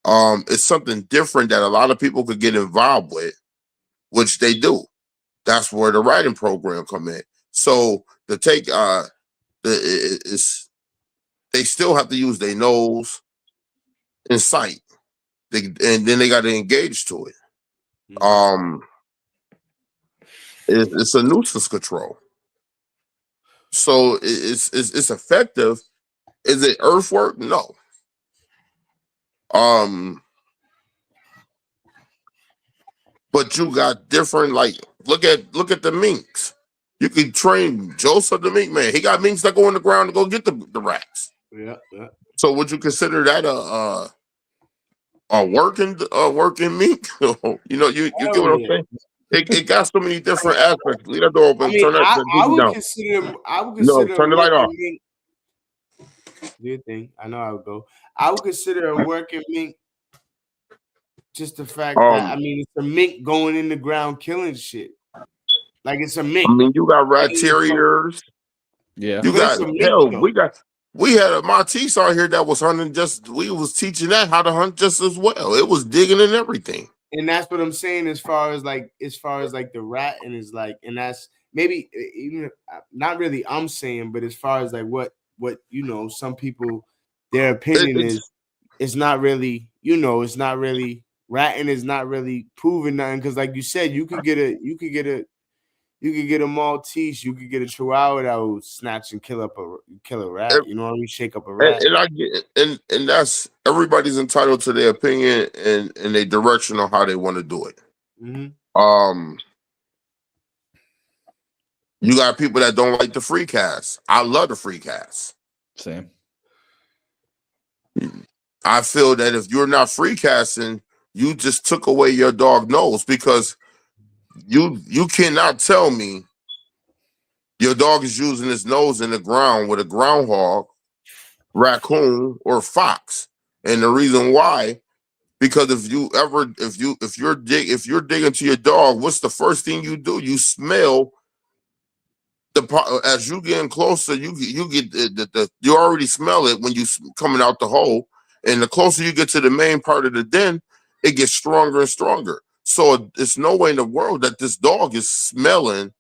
It's something different that a lot of people could get involved with, which they do. That's where the writing program come in. So to take they still have to use their nose and sight. And then they got to engage to it. It's a nuisance control. So it's effective. Is it earthwork? No. But you got different, like, look at the minks. You can train Joseph the mink man. He got minks that go on the ground to go get the rats. Yeah. So would you consider that a working mink? You get what I'm saying? It got so many different aspects. Leave that door open. I mean, turn that I would down. consider. No, turn the light off. Mink, do your thing. I know I would go. I would consider a working mink just the fact that it's a mink going in the ground killing shit. Like, it's a mink. I mean, you got rat terriers. Yeah, you got we had a Maltese out here that was hunting. We was teaching that how to hunt just as well. It was digging and everything. And that's what I'm saying as far as like the rat, and is like, and that's maybe even not really I'm saying, but as far as like what some people, their opinion it's not really, it's not really, ratting is not really proving nothing, because like you said, you could get a Maltese, you could get a Chihuahua that will snatch and kill a rat. You know what I mean? Shake up a rat. And I get it. And that's, everybody's entitled to their opinion and their direction on how they want to do it. Mm-hmm. You got people that don't like the free cast. I love the free cast. Same. I feel that if you're not free casting, you just took away your dog nose, because you cannot tell me your dog is using his nose in the ground with a groundhog, raccoon, or fox. And the reason why, because if you're digging to your dog, what's the first thing you do? You smell as you getting closer, you get you already smell it when you coming out the hole, and the closer you get to the main part of the den, it gets stronger and stronger. So it's no way in the world that this dog is smelling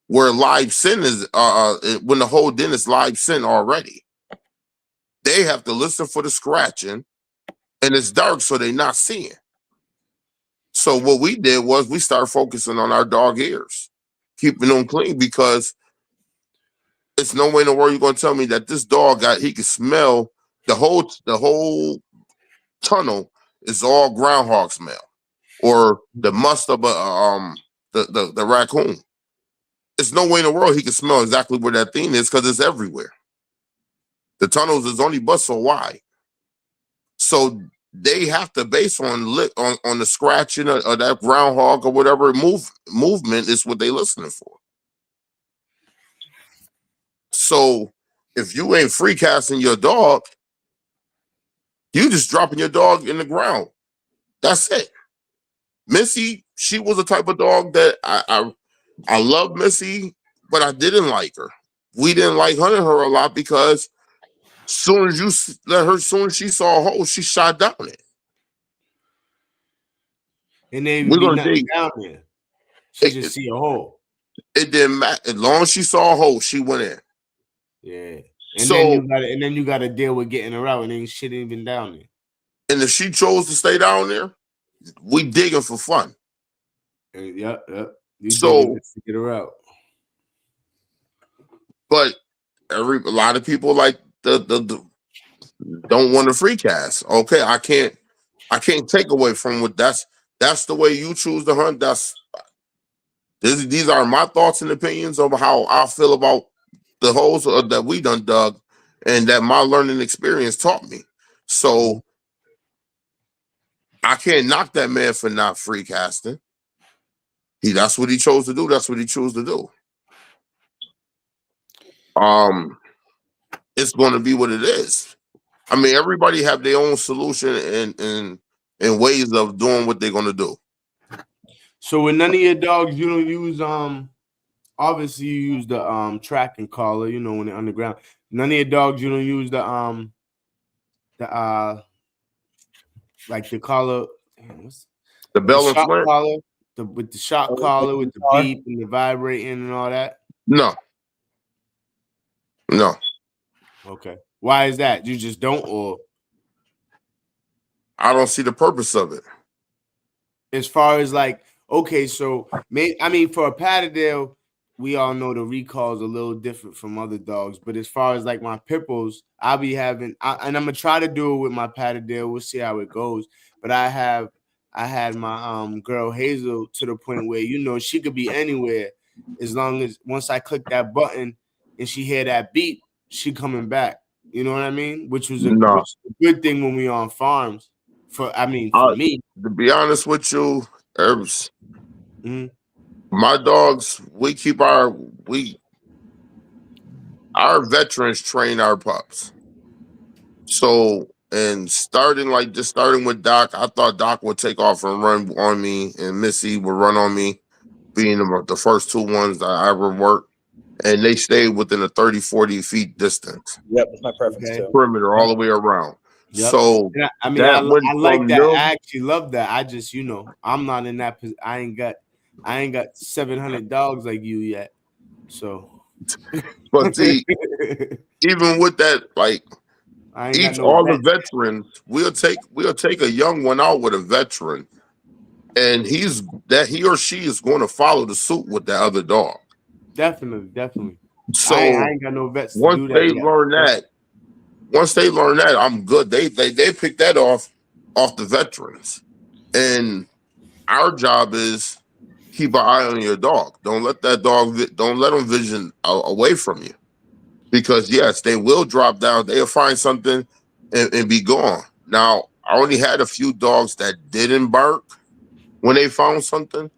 where live sin is, when the whole den is live sin already. They have to listen for the scratching, and it's dark, so they're not seeing. So what we did was we started focusing on our dog ears, keeping them clean, because it's no way in the world you're going to tell me that this dog he can smell the whole tunnel is all groundhog smell, or the must of the raccoon. It's no way in the world he can smell exactly where that thing is, because it's everywhere. The tunnels is only but so wide. So they have to base on the scratching of that groundhog or whatever movement is what they listening for. So if you ain't free casting your dog, you just dropping your dog in the ground. That's it. Missy, she was a type of dog that I love Missy, but I didn't like her. We didn't like hunting her a lot because soon as she saw a hole, she shot down it. And they would be nothing down there. She just see a hole. It didn't matter. As long as she saw a hole, she went in. Yeah. And then you got to deal with getting her out, and ain't shit even down there. And if she chose to stay down there, we digging for fun. Yep. So to get her out. But a lot of people like the don't want to free cast. Okay, I can't take away from what that's the way you choose to hunt. These are my thoughts and opinions of how I feel about the holes that we done dug, and that my learning experience taught me. So I can't knock that man for not free casting. That's what he chose to do. That's what he chose to do. It's going to be what it is. I mean, everybody have their own solution and ways of doing what they're going to do. So with none of your dogs, you don't use obviously you use the tracking collar, you know, when they're underground. None of your dogs, you don't use the like the collar, the bell and flint collar, with the shock collar, with the beep and the vibrating and all that. No. Okay. Why is that? You just don't, or I don't see the purpose of it. As far as like, okay, so I mean, for a Patterdale, we all know the recall is a little different from other dogs. But as far as like my pit bulls, I'll be having, and I'm gonna try to do it with my Patterdale. We'll see how it goes. But I had my girl Hazel to the point where, you know, she could be anywhere as long as once I click that button and she hear that beep, she coming back. You know what I mean? Which was a good thing when we on farms. For me, to be honest with you, Herbs, my dogs, we keep our veterans train our pups. So, and starting with Doc, I thought Doc would take off and run on me, and Missy would run on me, being the first two ones that I ever worked. And they stayed within a 30, 40 feet distance. Yep, that's my preference too. Perimeter all the way around. Yep. So I mean, I like that. I actually love that. I just, you know, I'm not in that position. I ain't got 700 dogs like you yet. So, but see, even with that, like the veterans, we'll take a young one out with a veteran, and he or she is going to follow the suit with that other dog. Definitely. So I ain't got no vets. Once they learn that, I'm good. They pick that off the veterans, and our job is keep an eye on your dog. Don't let them vision away from you, because yes, they will drop down. They'll find something and be gone. Now, I only had a few dogs that didn't bark when they found something,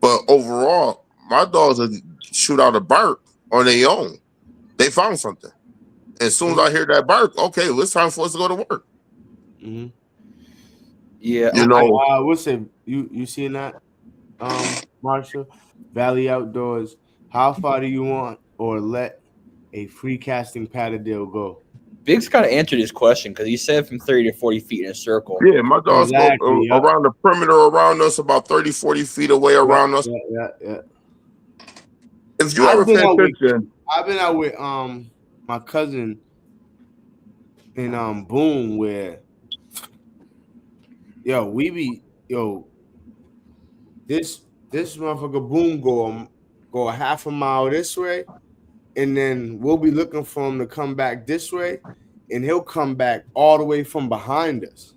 but overall, my dogs will shoot out a bark on their own. They found something. As soon as I hear that bark, okay, well, it's time for us to go to work. Yeah, you know. What's it? You seen that, Marshall? Valley Outdoors. How far do you want or let a free casting Patterdale go? Biggs kind of answered his question because he said from 30 to 40 feet in a circle. Yeah, my dogs go around the perimeter around us, about 30, 40 feet away around us. Yeah. If you ever pay attention, I've been out with my cousin in Boone, where this motherfucker Boone go a half a mile this way, and then we'll be looking for him to come back this way, and he'll come back all the way from behind us.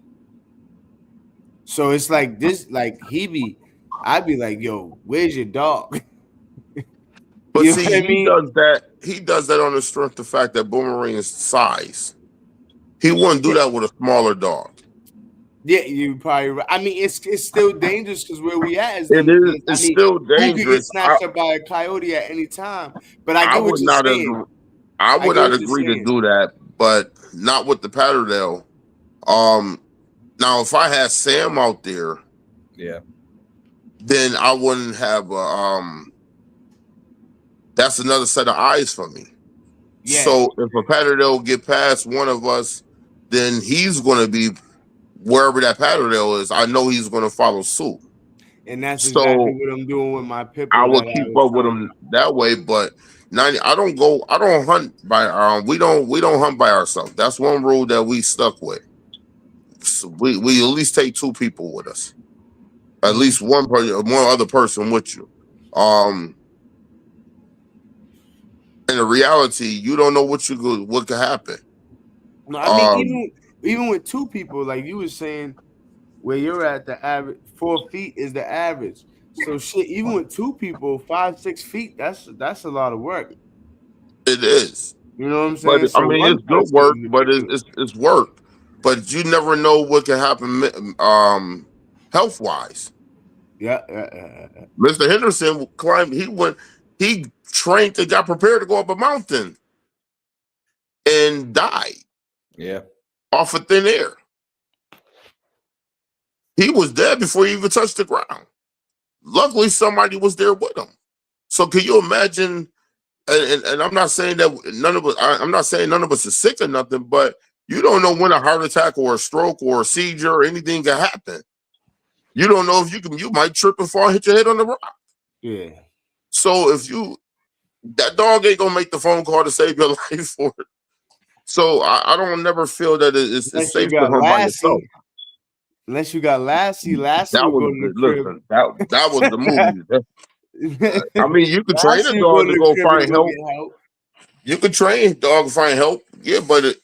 So it's like this, like I'd be like, yo, where's your dog? But see, he does that on the strength of the fact that Boomerang's size. He wouldn't do that with a smaller dog. Yeah, you probably right. I mean, it's still dangerous because where we at is it's still dangerous. Who could get snatched up by a coyote at any time? But I get what you're saying. I would not agree to do that, but not with the Patterdale. Now if I had Sam out there, then I wouldn't have that's another set of eyes for me. Yeah. So if a Patterdale get past one of us, then he's going to be wherever that Patterdale is. I know he's going to follow suit. And that's exactly what I'm doing with my pit bull. I will keep up with him that way, but I don't hunt by we don't hunt by ourselves. That's one rule that we stuck with. we at least take 2 people with us. At least one other person with you. In the reality, you don't know what could happen. No, I mean, even with 2 people, like you were saying, where you're at, the average 4 feet is the average. So shit, even with 2 people, 5, 6 feet, that's a lot of work. It is. You know what I'm But saying? I So mean, it's good work, but it's work. But you never know what can happen health wise. Yeah. Mr. Henderson climbed. He trained and got prepared to go up a mountain and died. Yeah. Off of thin air. He was dead before he even touched the ground. Luckily, somebody was there with him. So can you imagine? And I'm not saying that none of us. I'm not saying none of us is sick or nothing, but you don't know when a heart attack or a stroke or a seizure or anything can happen. You don't know if you might trip and fall, and hit your head on the rock. Yeah. So if that dog ain't gonna make the phone call to save your life for it. So I don't never feel that it's safe to hunt by yourself. Unless you got Lassie will go to the crib. Listen, that was the movie. I mean, you could train a Lassie dog to go find get help. help. You could train a dog to find help. Yeah, but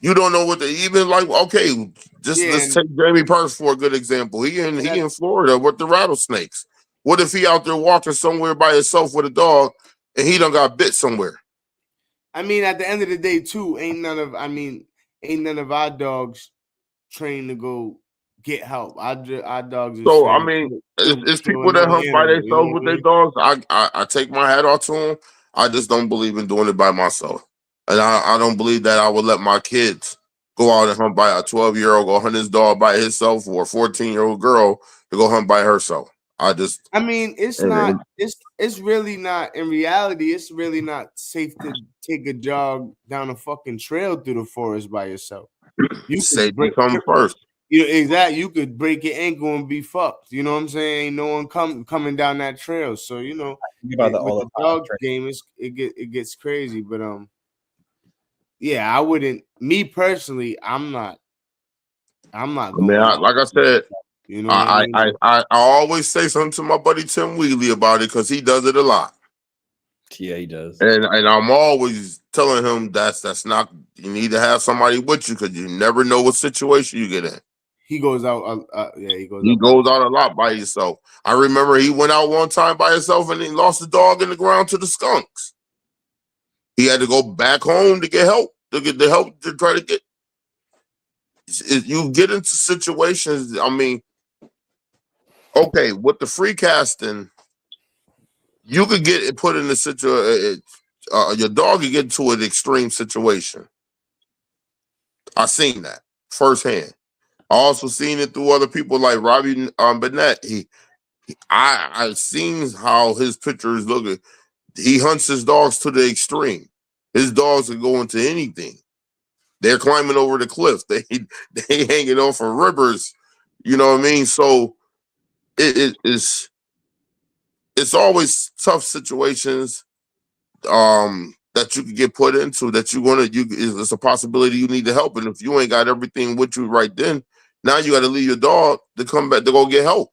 you don't know what even like. Okay, let's take Jamie Purse for a good example. He in Florida with the rattlesnakes. What if he out there walking somewhere by himself with a dog and he done got bit somewhere? I mean, at the end of the day, too, ain't none of our dogs trained to go get help. Our dogs. So I mean, it's people that hunt by themselves with their dogs. I take my hat off to them. I just don't believe in doing it by myself, and I don't believe that I would let my kids go out and hunt by a 12-year-old go hunt his dog by himself, or a 14-year-old girl to go hunt by herself. I mean, it's not. It's really not. In reality, it's really not safe to take a jog down a fucking trail through the forest by yourself. You safety come first. Exactly. You could break your ankle and be fucked. You know what I'm saying? Ain't no one coming down that trail. So with the dog game, it gets crazy. But yeah, I wouldn't. Me personally, I'm not. Going. Like I said, you know, I always say something to my buddy Tim Wheatley about it because he does it a lot. Yeah, he does. And I'm always telling him that's not. You need to have somebody with you because you never know what situation you get in. He goes out. He goes out a lot by himself. I remember he went out one time by himself and he lost the dog in the ground to the skunks. He had to go back home to get help. To get the help to try to get. You get into situations. I mean, okay, with the free casting, you could get put in a situation. Your dog could get into an extreme situation. I seen that firsthand. I also seen it through other people like Robbie Burnett. I seen how his pictures look. He hunts his dogs to the extreme. His dogs can go into anything. They're climbing over the cliff. They hanging off of rivers. You know what I mean? So it's always tough situations that you could get put into that it's a possibility you need to help. And if you ain't got everything with you right then, now you got to leave your dog to come back to go get help,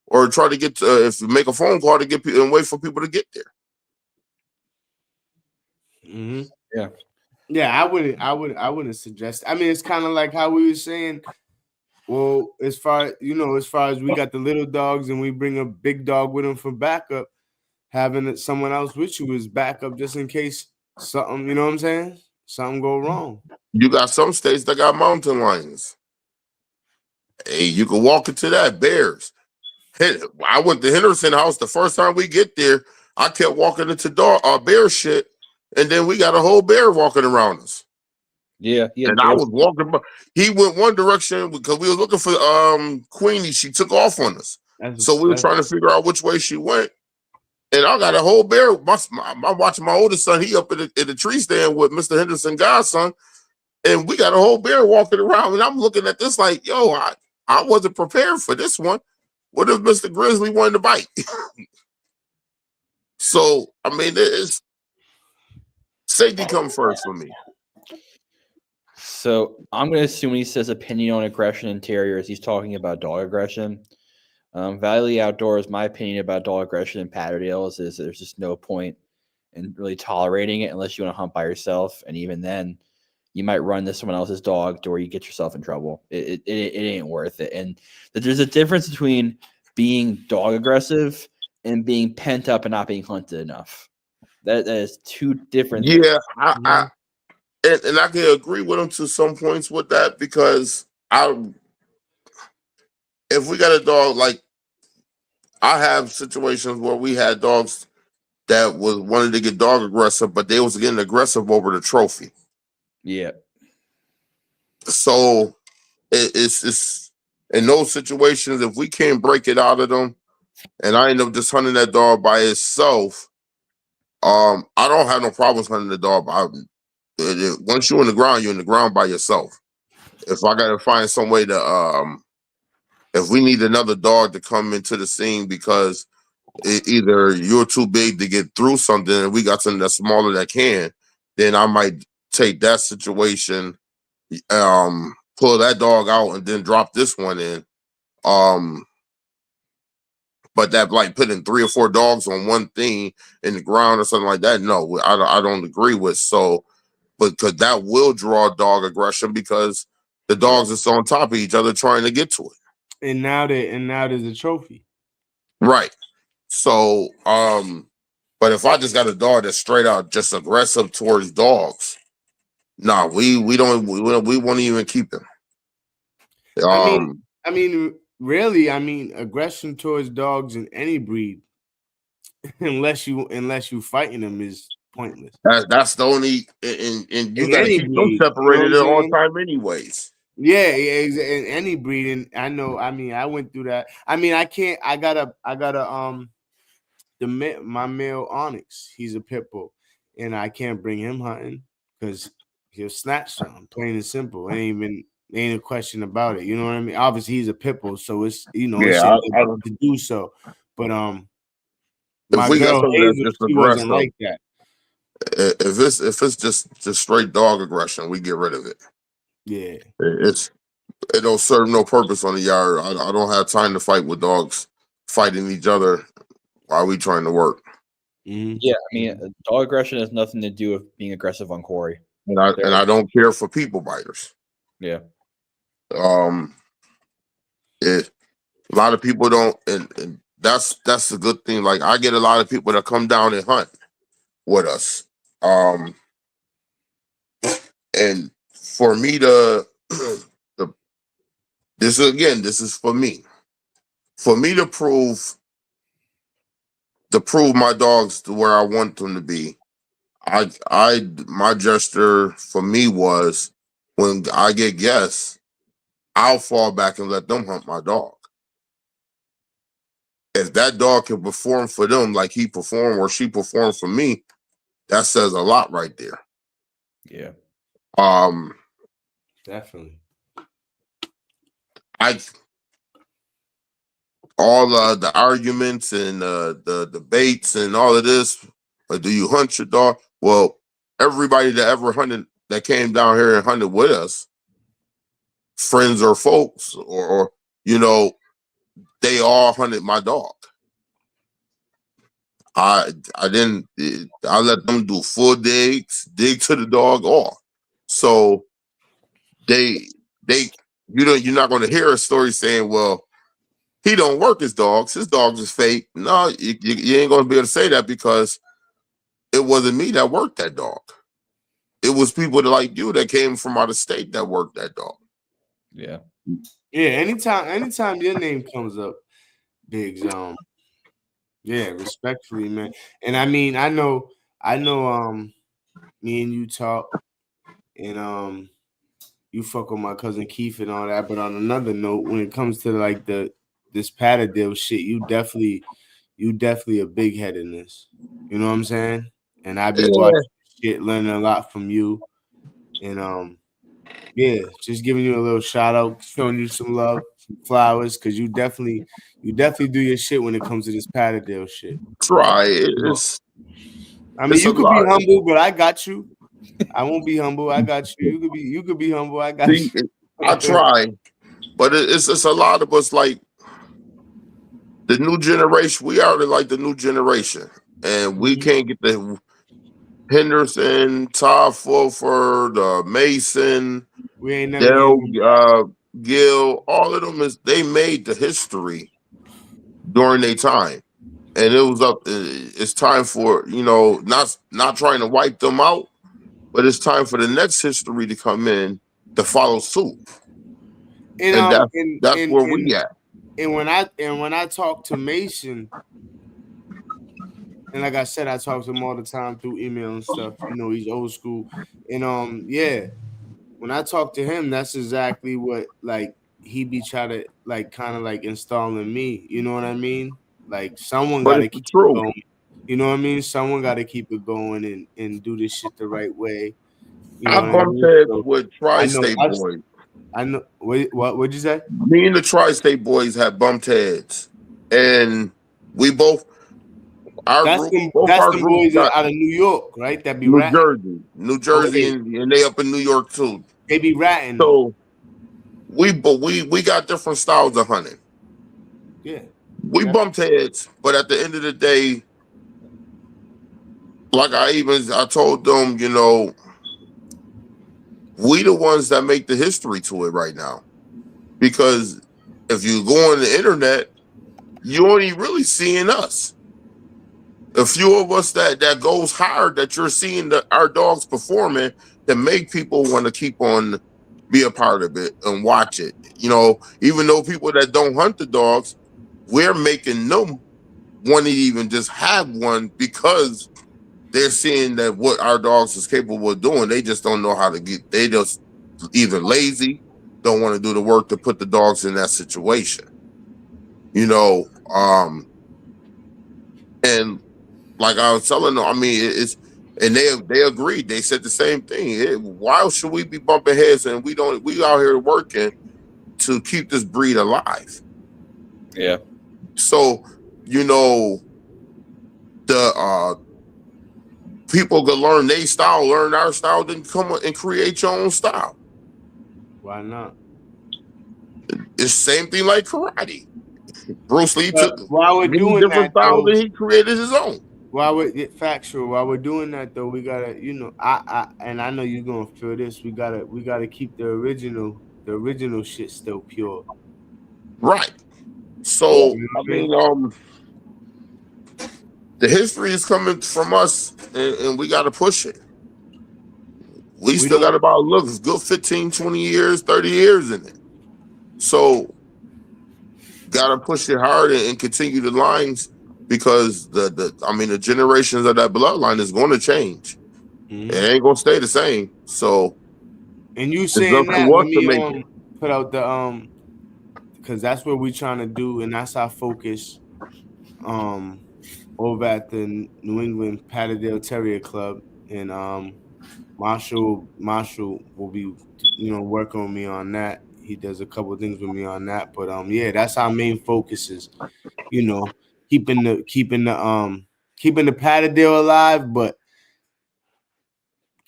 or try to get if you make a phone call to get people and wait for people to get there. Mm-hmm. Yeah. I wouldn't suggest. I mean, it's kind of like how we were saying. Well, as far as we got the little dogs and we bring a big dog with them for backup, having someone else with you is backup just in case something. You know what I'm saying? Something go wrong. You got some states that got mountain lions. Hey, you can walk into that. Bears. Hey, I went to Henderson House the first time we get there. I kept walking into bear shit, and then we got a whole bear walking around us. Yeah, and I was walking. He went one direction because we were looking for Queenie. She took off on us, so we were trying to figure out which way she went. And I got a whole bear. I'm watching my oldest son. He up in the tree stand with Mr. Henderson godson, and we got a whole bear walking around. And I'm looking at this like, yo, I wasn't prepared for this one. What if Mr. Grizzly wanted to bite? So, I mean, safety come first for me. So I'm going to assume when he says opinion on aggression in terriers, he's talking about dog aggression. Valley Outdoors, my opinion about dog aggression in Patterdales is there's just no point in really tolerating it unless you want to hunt by yourself. And even then, you might run into someone else's dog to where you get yourself in trouble. It ain't worth it. And there's a difference between being dog aggressive and being pent up and not being hunted enough. That is two different things. Yeah, and I can agree with him to some points with that, because if we got a dog, like I have situations where we had dogs that was wanted to get dog aggressive, but they was getting aggressive over the trophy. Yeah. So it's in those situations, if we can't break it out of them, and I end up just hunting that dog by itself, I don't have no problems hunting the dog. Once you're in the ground by yourself. If I gotta find some way to, if we need another dog to come into the scene because either you're too big to get through something and we got something that's smaller that can, then I might take that situation, pull that dog out and then drop this one in. But that, like putting 3 or 4 dogs on one thing in the ground or something like that, no, I don't agree with. So, because that will draw dog aggression because the dogs are still on top of each other trying to get to it. And now there's a trophy. Right. So, but if I just got a dog that's straight out just aggressive towards dogs, nah, we won't even keep him. I mean, really, aggression towards dogs in any breed, unless you fighting them, is pointless. That's the only, and you got to keep them separated at all time, anyways. Yeah, in any breed, and I know. I went through that. I can't. I gotta. My male Onyx, he's a pit bull, and I can't bring him hunting because he'll snatch something. Plain and simple. Ain't a question about it. You know what I mean? Obviously, he's a pit bull, so it's it's to do so. But if we got something that's just he wasn't like that. If it's just straight dog aggression, we get rid of it. Yeah, it don't serve no purpose on the yard. I don't have time to fight with dogs fighting each other while we trying to work. Mm-hmm. Yeah, dog aggression has nothing to do with being aggressive on quarry. And I don't care for people biters. Yeah. A lot of people don't, and that's a good thing. Like I get a lot of people that come down and hunt with us. And for me this is for me. For me to prove my dogs to where I want them to be, my gesture for me was when I get guests, I'll fall back and let them hunt my dog. If that dog can perform for them like he performed or she performed for me, that says a lot right there. Yeah. Definitely. All the arguments and the debates and all of this, do you hunt your dog? Well, everybody that ever hunted, that came down here and hunted with us, friends or folks, or they all hunted my dog. I let them do full digs, dig to the dog off. So you're not going to hear a story saying, well, he don't work his dogs is fake. No, you ain't going to be able to say that, because it wasn't me that worked that dog. It was people like you that came from out of state that worked that dog. Yeah. Yeah, anytime your name comes up, Biggs, yeah, respectfully, man. And I know me and you talk, and you fuck with my cousin Keith and all that. But on another note, when it comes to like this Patterdale shit, you definitely a big head in this. You know what I'm saying? And I be watching shit, learning a lot from you. And yeah, just giving you a little shout out, showing you some love, some flowers, because you definitely do your shit when it comes to this Patterdale shit. Try it. You could be humble, but I got you. I won't be humble. I got you. You could be humble. I got See, you. I try, but it's a lot of us like the new generation. We are like the new generation, and we can't get the Henderson, Todd Fulford, Mason, We ain't never Dale, getting Gill. All of them they made the history during their time, and it was up. It's time for not trying to wipe them out, but it's time for the next history to come in to follow suit, and that's where we at. And when I talk to Mason, and like I said, I talk to him all the time through email and stuff. You know, he's old school, and yeah. When I talk to him, that's exactly what like he be trying to like kind of like installing me. You know what I mean? Like someone But got to it's the keep it truth. going. You know what I mean? Someone got to keep it going and do this shit the right way. You know I what I bumped mean? heads So, with Tri-State boys. I know. What'd you say? Me and the Tri-State boys had bumped heads, and we both our That's group, them. both That's our them groups boys got out of New York, right? That be New ratting. Jersey, Okay. and they up in New York too. They be ratting. So we got different styles of hunting. Yeah. We bumped heads, but at the end of the day, like I told them, we the ones that make the history to it right now. Because if you go on the internet, you only really seeing us. A few of us that goes hard that you're seeing our dogs performing that make people want to keep on be a part of it and watch it. Even though people that don't hunt the dogs, we're making them want to even just have one because they're seeing that what our dogs is capable of doing. They just don't know how to get. They just either lazy, don't want to do the work to put the dogs in that situation. And like I was telling them, I mean, and they agreed. They said the same thing. Why should we be bumping heads and we out here working to keep this breed alive? Yeah. So, the people could learn their style, learn our style, then come and create your own style. Why not? It's the same thing like karate. Bruce Lee took while we're doing different that, styles though, and he created his own. While we're doing that though, we gotta, and I know you're gonna feel this. We gotta keep the original shit still pure. Right. So the history is coming from us, and we got to push it. We still got about a good 15, 20 years, 30 years in it. So got to push it hard and continue the lines because the generations of that bloodline is going to change. Mm-hmm. It ain't going to stay the same. So, and you saying that, let me put out the because that's what we're trying to do, and that's our focus. Over at the New England Patterdale Terrier Club, and Marshall will be working with me on that. He does a couple of things with me on that, but yeah, that's our main focus is keeping the Patterdale alive, but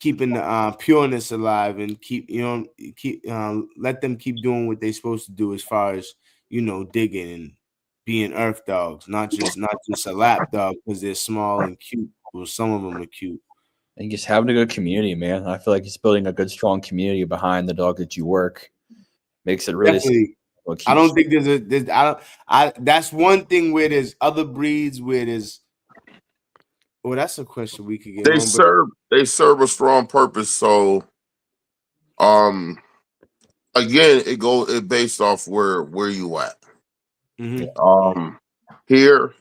keeping the pureness alive, and let them keep doing what they're supposed to do as far as digging and being earth dogs, not just a lap dog because they're small and cute. Well, some of them are cute. And just having a good community, man. I feel like it's building a good, strong community behind the dog that you work. Makes it really. Definitely. I don't think that's one thing where there's other breeds where there's. Well, that's a question we could get. They serve a strong purpose. So, again, it based off where you at. Mm-hmm. Here,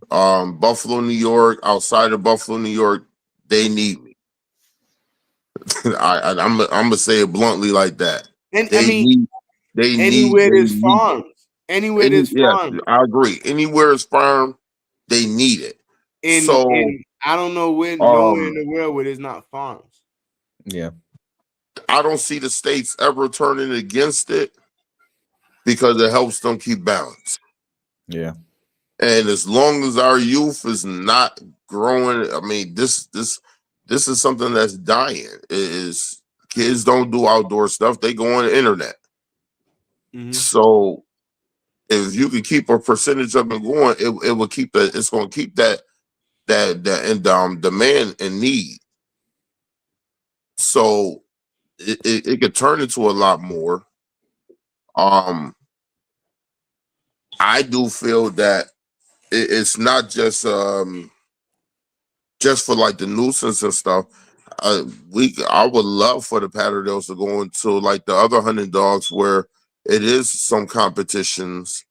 Buffalo, New York, outside of Buffalo, New York, they need me. I'm gonna say it bluntly like that. And there's farms. Anywhere there's farms. I agree. Anywhere is farm, they need it. And I don't know nowhere in the world where there's not farms. Yeah. I don't see the states ever turning against it because it helps them keep balance. Yeah. And as long as our youth is not growing, I mean, this this is something that's dying. Is kids don't do outdoor stuff; they go on the internet. So if you could keep a percentage of it going, it will keep that. It's going to keep that and demand and need. So it could turn into a lot more. I do feel that it's not just for like the nuisance and stuff. I would love for the Patterdales to go into like the other hunting dogs where it is some competitions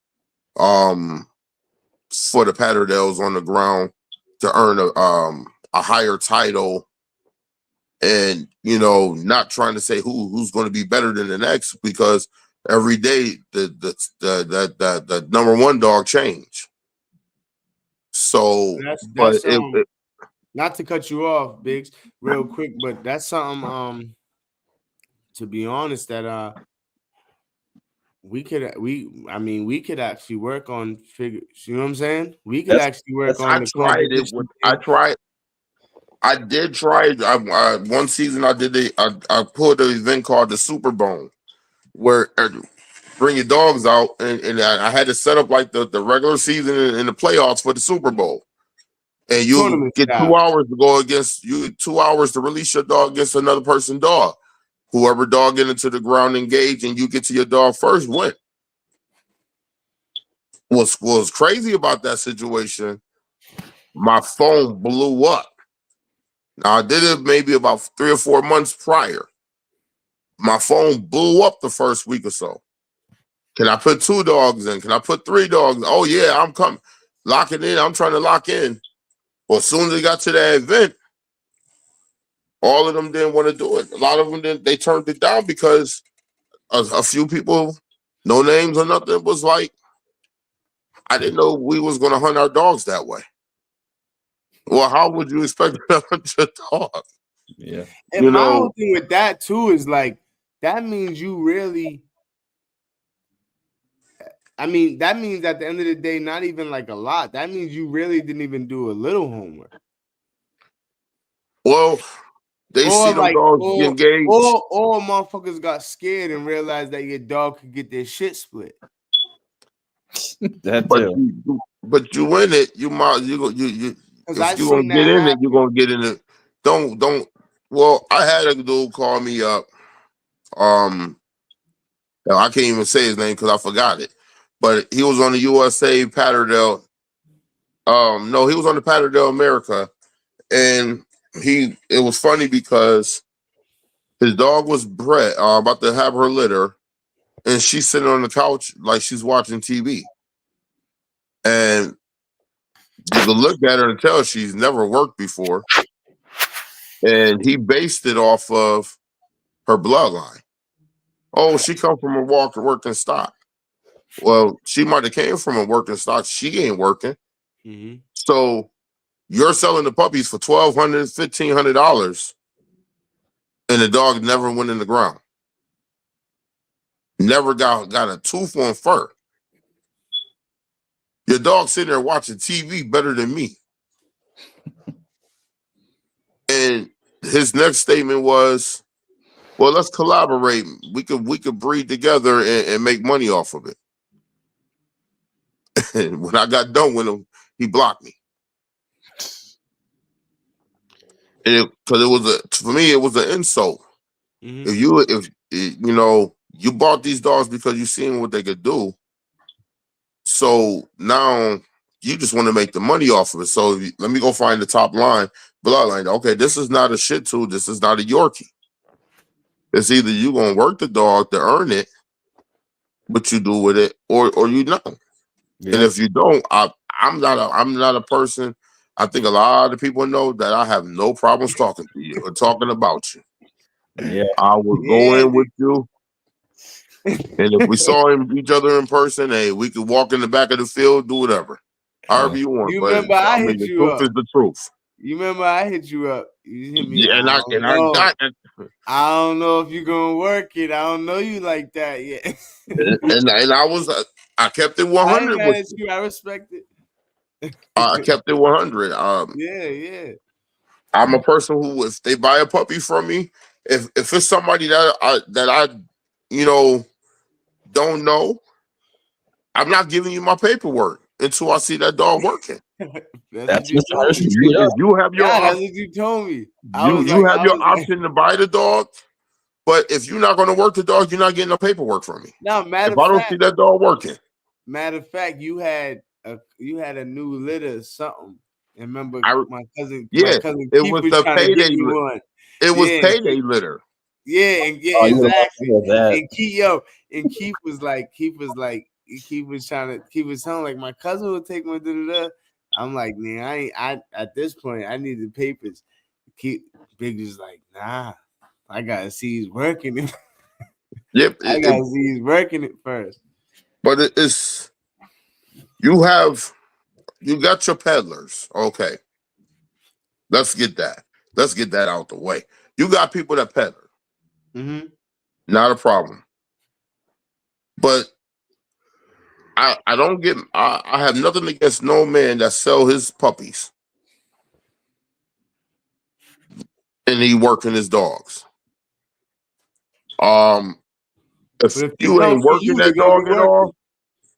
for the Patterdales on the ground to earn a higher title, and not trying to say who's going to be better than the next, because every day the number one dog change. So that's not to cut you off, Biggs, real quick, but that's something to be honest that we could actually work on figures. You know what I'm saying? We could actually work on the competition. I did try it. One season I pulled an event called the Super Bowl, where bring your dogs out, and I had to set up like the regular season and the playoffs for the Super Bowl. And you get 2 hours to go against 2 hours to release your dog against another person's dog. Whoever dog get into the ground engage and you get to your dog first win. What's crazy about that situation, my phone blew up. Now I did it maybe about 3 or 4 months prior. My phone blew up the first week or so. Can I put 2 dogs in? Can I put 3 dogs? Oh yeah, I'm coming. Locking in. I'm trying to lock in. Well, as soon as they got to that event, all of them didn't want to do it. A lot of them they turned it down because a few people, no names or nothing, was like, I didn't know we was going to hunt our dogs that way. Well, how would you expect to hunt your dog? Yeah. And my whole thing with that too is like, that means you really, that means at the end of the day, not even like a lot. That means you really didn't even do a little homework. Well, they see them dogs engaged. Or motherfuckers got scared and realized that your dog could get their shit split. That too. But you in it, you gonna get in it, you're gonna get in it. Don't. Well, I had a dude call me up. I can't even say his name because I forgot it. But he was on the USA Patterdale. No, he was on the Patterdale America, and it was funny because his dog was bred, about to have her litter, and she's sitting on the couch like she's watching TV. And you can look at her and tell she's never worked before. And he based it off of her bloodline. Oh, she come from a working stock. Well, she might have came from a working stock. She ain't working. Mm-hmm. So you're selling the puppies for $1,200, $1,500, and the dog never went in the ground. Never got a tooth on fur. Your dog sitting there watching TV better than me. And his next statement was, well, let's collaborate. We could breed together and make money off of it. And when I got done with him, he blocked me. And for me, it was an insult. Mm-hmm. If you bought these dogs because you seen what they could do, so now you just want to make the money off of it. So let me go find the top line bloodline. Okay, this is not a Shih Tzu. This is not a Yorkie. It's either you gonna work the dog to earn it, what you do with it, or you don't. Yeah. And if you don't, I'm not a person. I think a lot of people know that I have no problems talking to you or talking about you. Yeah, I would go in with you, and if we saw each other in person, hey, we could walk in the back of the field, do whatever, however you want. You remember I hit the you truth up. is the truth. You remember I hit you up. You hit me. Yeah, I don't know if you're gonna work it. I don't know you like that yet. and I kept it 100 with you. I respect it. I kept it 100. Yeah. I'm a person who, if they buy a puppy from me, if it's somebody that I don't know, I'm not giving you my paperwork until I see that dog working. That's what you Mr. told Henderson. me. If you have your Yeah, that's option, what you told me. you have your option to buy the dog, but if you're not going to work the dog, you're not getting no paperwork from me. No, If I don't see that dog working. matter of fact, you had a new litter or something. And remember, my cousin It Keith was was the trying to payday. give me one. It was Yeah, payday litter. Yeah, and Oh, exactly. that. And Keith was telling like my cousin would take my da-da-da. I'm like, man, I at this point I need the papers. Big is like, nah, I gotta see he's working it. Yep, I gotta see he's working it first. But it's you got your peddlers. Okay, let's get that out the way. You got people that peddler. Mm-hmm. Not a problem. But I don't get. I have nothing against no man that sell his puppies and he working his dogs. If you ain't working that dog at all,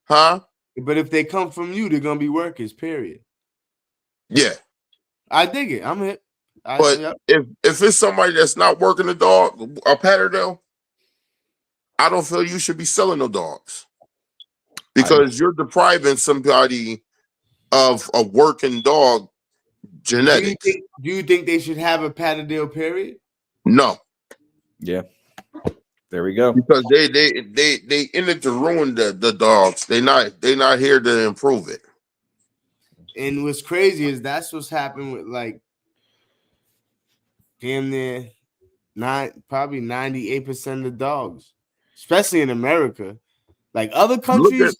huh? But if they come from you, they're gonna be workers. Period. Yeah, I dig it. I'm hit. But if it's somebody that's not working the dog, a Patterdale, I don't feel you should be selling no dogs because you're depriving somebody of a working dog genetics. Do you think they should have a Patterdale period? No. Yeah. There we go. Because they in it to ruin the dogs. They not here to improve it. And what's crazy is that's what's happened with like damn near probably 98% of the dogs, especially in America. Like other countries,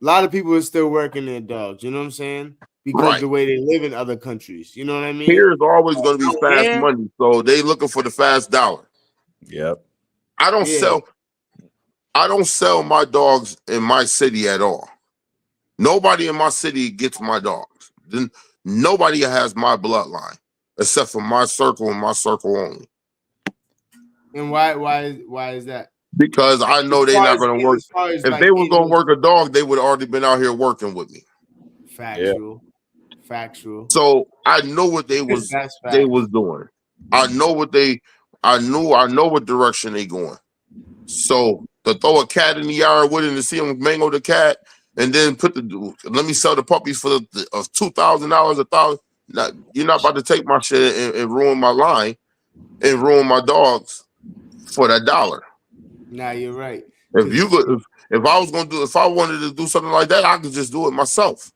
a lot of people are still working their dogs. You know what I'm saying? Because the way they live in other countries. You know what I mean? Here's always going to be fast money, so they looking for the fast dollar. Yep. I don't sell my dogs in my city at all. Nobody in my city gets my dogs. Then nobody has my bloodline except for my circle and my circle only. And why is that? Because I know they're not going to work. If they were going to work a dog, they would already been out here working with me. Factual. So I know what they was doing. I know what direction they going. So to throw a cat in the yard with him to see him mangle the cat and then let me sell the puppies for $2,000, $1,000. You're not about to take my shit and ruin my line and ruin my dogs for that dollar. Nah, you're right. If I wanted to do something like that, I could just do it myself.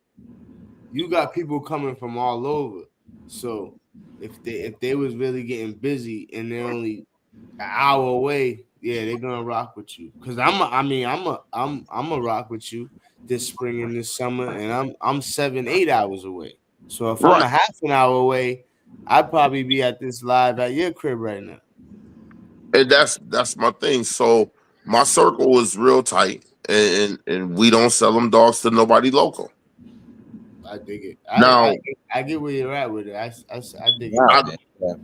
You got people coming from all over. So if they was really getting busy and they're only an hour away, yeah, they're gonna rock with you. Cause I'm a rock with you this spring and this summer, and I'm 7-8 hours away. So if I'm a half an hour away, I'd probably be at this live at your crib right now. And that's my thing. So my circle is real tight, and we don't sell them dogs to nobody local. I dig it. I get where you're at with it. I dig it.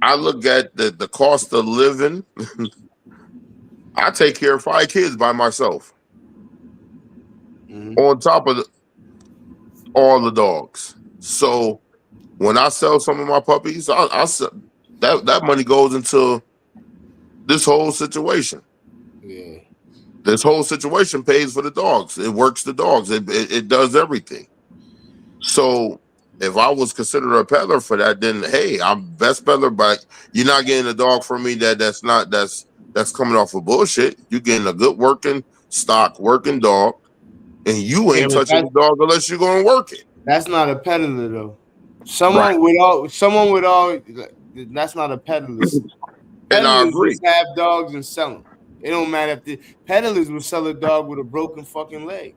I look at the cost of living. I take care of 5 kids by myself. Mm-hmm. On top of all the dogs. So when I sell some of my puppies, I that money goes into this whole situation. Yeah. This whole situation pays for the dogs. It works the dogs. It does everything. So if I was considered a peddler for that, then hey, I'm best peddler, but you're not getting a dog from me that's coming off of bullshit. You're getting a good working stock, working dog, and you ain't touching the dog unless you're gonna work it. That's not a peddler though. Someone with all that's not a peddler. And I agree. Just have dogs and sell them. It don't matter if the peddlers will sell a dog with a broken fucking leg.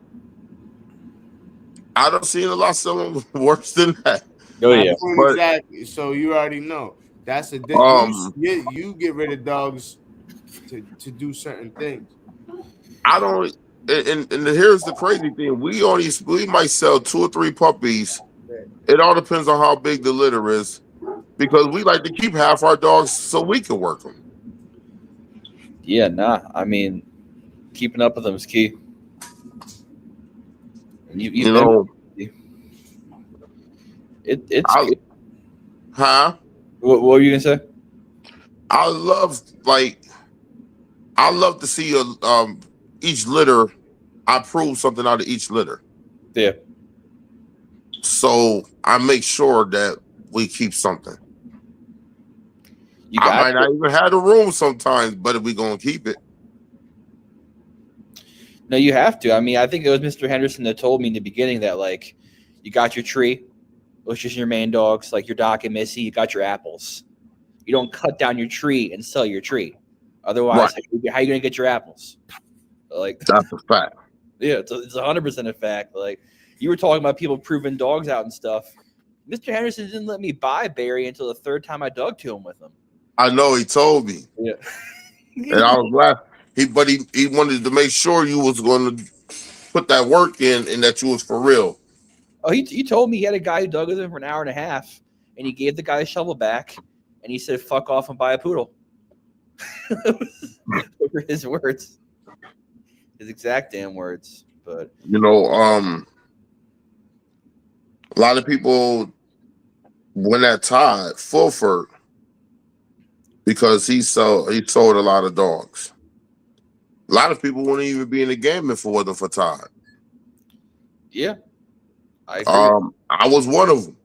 I don't see a lot selling worse than that. Oh yeah, exactly. So you already know that's a you get rid of dogs to do certain things. I don't. And here's the crazy thing: we might sell 2 or 3 puppies. It all depends on how big the litter is, because we like to keep half our dogs so we can work them. Yeah, nah. I mean, keeping up with them is key. And you've You been know, it's I, huh? what were you gonna say? I love to see each litter. I prove something out of each litter, Yeah, so I make sure that we keep something. you I got might not even have the room sometimes, but we gonna keep it. no. You have to. I mean, I think it was Mr. Henderson that told me in the beginning that like you got your tree, which is your main dogs, like your Doc and Missy. You got your apples. You don't cut down your tree and sell your tree. Otherwise, Right. how are you gonna get your apples? Like That's a fact. yeah, it's 100% a fact. Like you were talking about people proving dogs out and stuff. Mr. Henderson didn't let me buy Barry until the third time I dug to him with him. I know he told me, Yeah. and I was glad. He wanted to make sure you was going to put that work in and that you was for real. Oh, he told me he had a guy who dug with him for an hour and a half, and he gave the guy a shovel back, and he said, "Fuck off and buy a poodle." Those were his words, his exact damn words. But You know, a lot of people went at Todd Fulford because he sold a lot of dogs. A lot of people wouldn't even be in the game if it wasn't for Todd. yeah, I agree. I was one of them,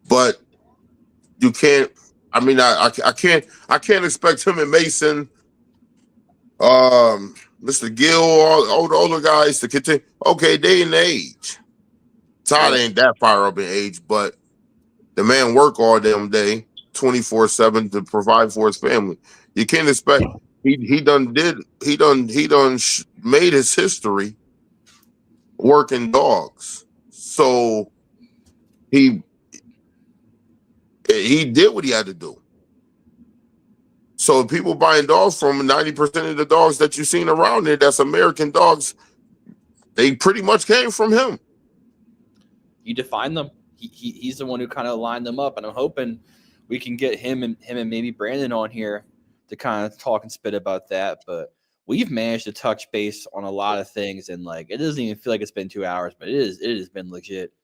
but you can't. I mean, I can't expect him and Mason, Mr. Gill, all the older guys to continue. Okay, they in age. Todd ain't that far up in age, but the man work all damn day, 24/7 to provide for his family. You can't expect he done made his history working dogs. So he did what he had to do. So people buying dogs from 90% of the dogs that you've seen around there, that's American dogs, they pretty much came from him. You define them. He's the one who kind of lined them up, and I'm hoping we can get him and maybe Brandon on here to kind of talk and spit about that. But we've managed to touch base on a lot of things, and like it doesn't even feel like it's been 2 hours, but it has been legit.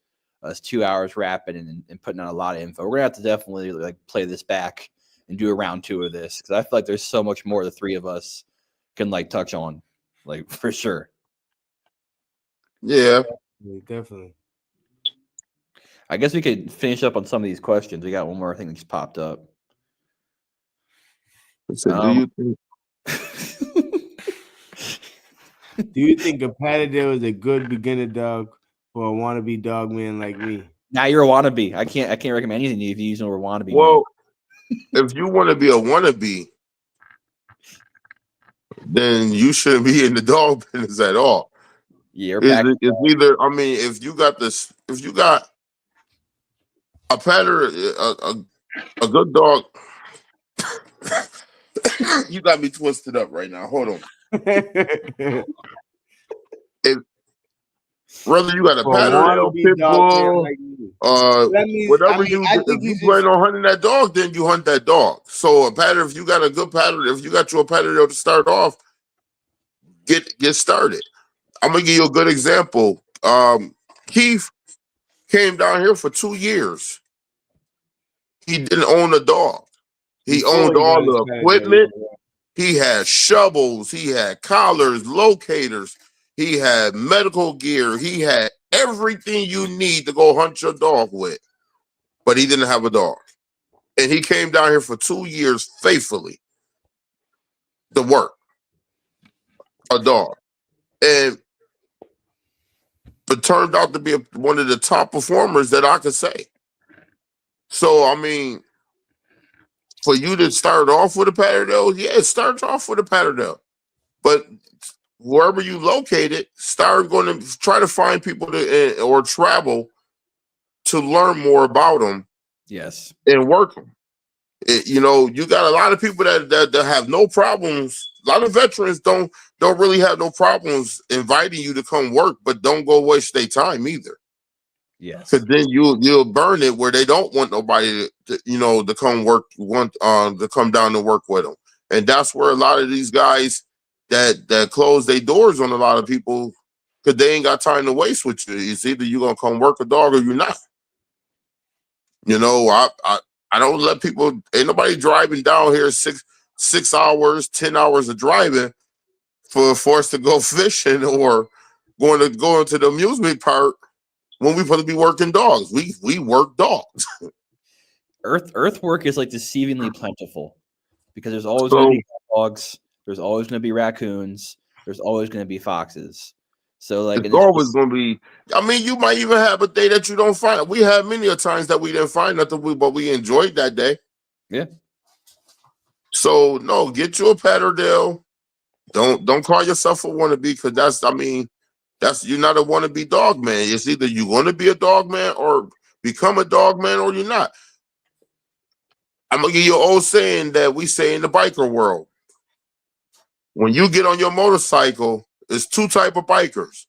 It's 2 hours rapping and putting out a lot of info. We're gonna have to definitely like play this back and do a round 2 of this because I feel like there's so much more the three of us can like touch on, like for sure. Yeah, definitely. I guess we could finish up on some of these questions. We got one more thing that just popped up. So do you think a Patterdale is a good beginner dog for a wannabe dog man like me? Now you're a wannabe. I can't recommend anything to you if you use the word wannabe. Well, if you want to be a wannabe, then you shouldn't be in the dog business at all. Yeah, it's either. I mean, if you got a patter, a good dog. You got me twisted up right now. Hold on. Whether you got a Patterdale, pit bull, whatever if you plan on hunting that dog, then you hunt that dog. So a pattern, if you got a good pattern, if you got your Patterdale to start off, get started. I'm gonna give you a good example. Keith came down here for 2 years. He didn't own a dog. He owned all the equipment. He had shovels. He had collars, locators. He had medical gear. He had everything you need to go hunt your dog with. But he didn't have a dog. And he came down here for 2 years faithfully to work a dog. And it turned out to be one of the top performers that I could say. So, I mean, for you to start off with a Patterdale, yeah, it starts off with a Patterdale. But wherever you locate it, start going to try to find people or travel to learn more about them. Yes. And work them. You got a lot of people that have no problems. A lot of veterans don't really have no problems inviting you to come work, but don't go waste their time either. Yes. Cause then you'll burn it where they don't want nobody to come work, to come down to work with them. And that's where a lot of these guys that close their doors on a lot of people, because they ain't got time to waste with you. It's either you're gonna come work a dog or you're not. I don't let people, ain't nobody driving down here 6 hours, 10 hours of driving for us to go fishing or go into the amusement park when we supposed to be working dogs. We work dogs. Earthwork is like deceivingly plentiful because there's always So- going to be dogs, there's always going to be raccoons, there's always going to be foxes. So like It's always going to be. I mean, you might even have a day that you don't find. We had many a times that we didn't find nothing, but we enjoyed that day. Yeah. So no, get you a Patterdale. Don't call yourself a wannabe, because that's you're not a wannabe dog man. It's either you're going to be a dog man or become a dog man, or you're not. I'm gonna give you an old saying that we say in the biker world. When you get on your motorcycle, there's two type of bikers.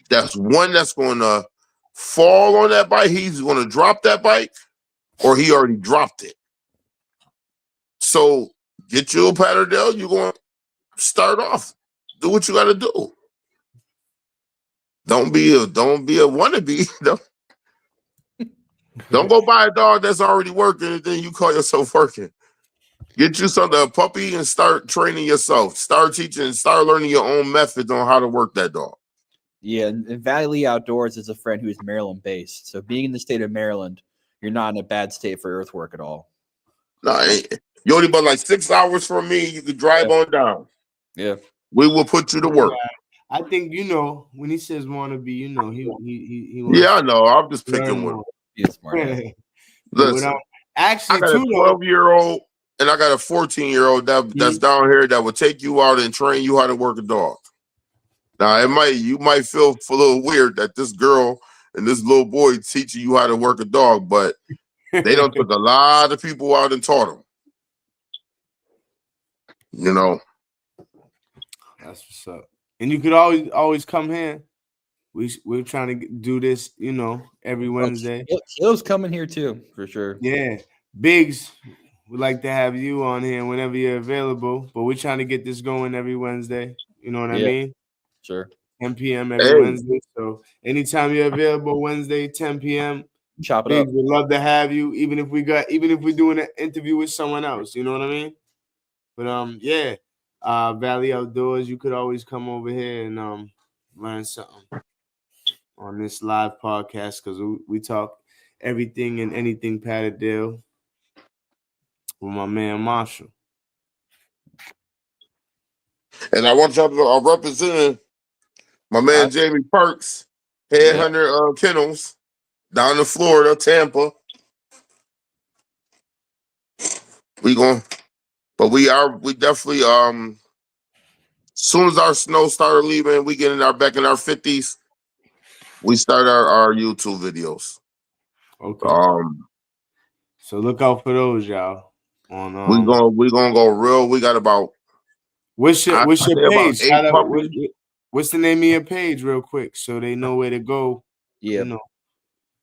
That's one that's going to fall on that bike. He's going to drop that bike, or he already dropped it. So get you a Patterdale. You're going to start off. Do what you got to do. Don't be a wannabe. Don't go buy a dog that's already working and then you call yourself working. Get you a puppy and start training yourself. Start teaching, start learning your own methods on how to work that dog. Yeah, and LYL Outdoors is a friend who is Maryland based. So being in the state of Maryland, you're not in a bad state for earthwork at all. No, you only but like 6 hours from me. You could drive on down. Yeah. We will put you to work. I think when he says wannabe, he Yeah, I know. I'm just picking with him. He is smart. Yeah. Listen, actually, I got a 12-year-old and I got a 14-year-old that's down here that will take you out and train you how to work a dog. Now, you might feel a little weird that this girl and this little boy teaching you how to work a dog, but they don't took a lot of people out and taught them. That's what's up. And you could always come here. We're trying to do this, every Wednesday. Kill's coming here too, for sure. Yeah, BIGS would like to have you on here whenever you're available, but we're trying to get this going every Wednesday. You know what I mean? Sure. 10 p.m. every Wednesday. So anytime you're available, Wednesday, 10 p.m. Chop it BIGS up. would love to have you, even if we're doing an interview with someone else. You know what I mean? But yeah. LYL Outdoors, you could always come over here and learn something on this live podcast, because we talk everything and anything Patterdale with my man Marshall. And I want y'all to represent my man Jamie Perks, Headhunter Kennels, down in Florida, Tampa. We definitely soon as our snow started leaving, we get back in our 50s. We start our YouTube videos. Okay. So look out for those, y'all. We gonna go real. We got about what's your page? Puppies. What's the name of your page, real quick, so they know where to go? Yeah.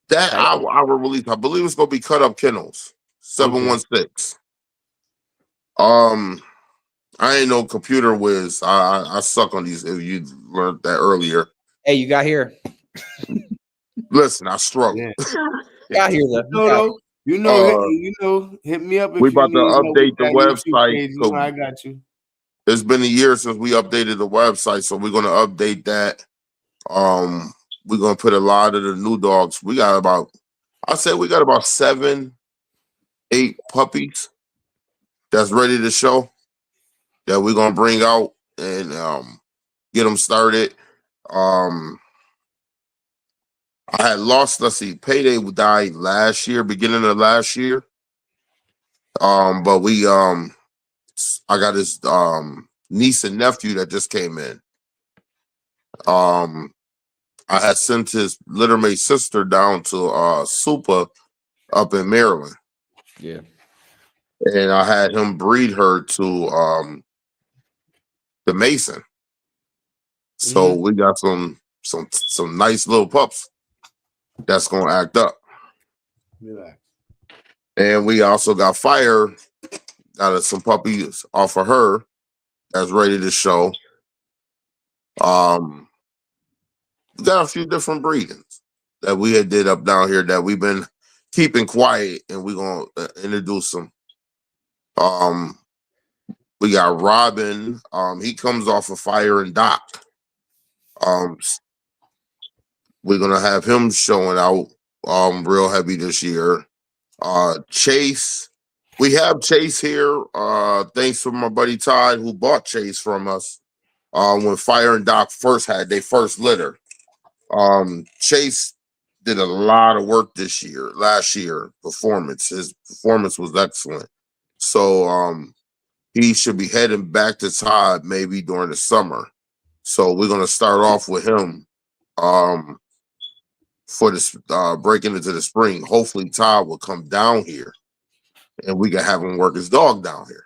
That our release. I believe it's gonna be Cut Up Kennels 716. I ain't no computer whiz. I suck on these. If you learned that earlier. Hey, you got here. Listen, I struggle. Yeah. Got here though. Hit me up if we you about to update the website. Page, I got you. It's been a year since we updated the website, so we're gonna update that. We're gonna put a lot of the new dogs. We got about 7, 8 puppies that's ready to show, that we're gonna bring out and get them started. I had lost, Payday died last year, beginning of last year. But I got his niece and nephew that just came in. I had sent his littermate sister down to Supa up in Maryland. Yeah. And I had him breed her to the Mason. So we got some nice little pups. that's gonna act up. Relax. And we also got Fire, got some puppies off of her that's ready to show. We got a few different breedings that we had did up down here that we've been keeping quiet, and we're gonna introduce them. We got Robin. He comes off of Fire and Doc. We're gonna have him showing out real heavy this year. Chase. We have Chase here. Thanks to my buddy Todd who bought Chase from us when Fire and Doc first had their first litter. Chase did a lot of work last year. His performance was excellent. So he should be heading back to Todd maybe during the summer. So we're gonna start off with him for this breaking into the spring. Hopefully Todd will come down here and we can have him work his dog down here.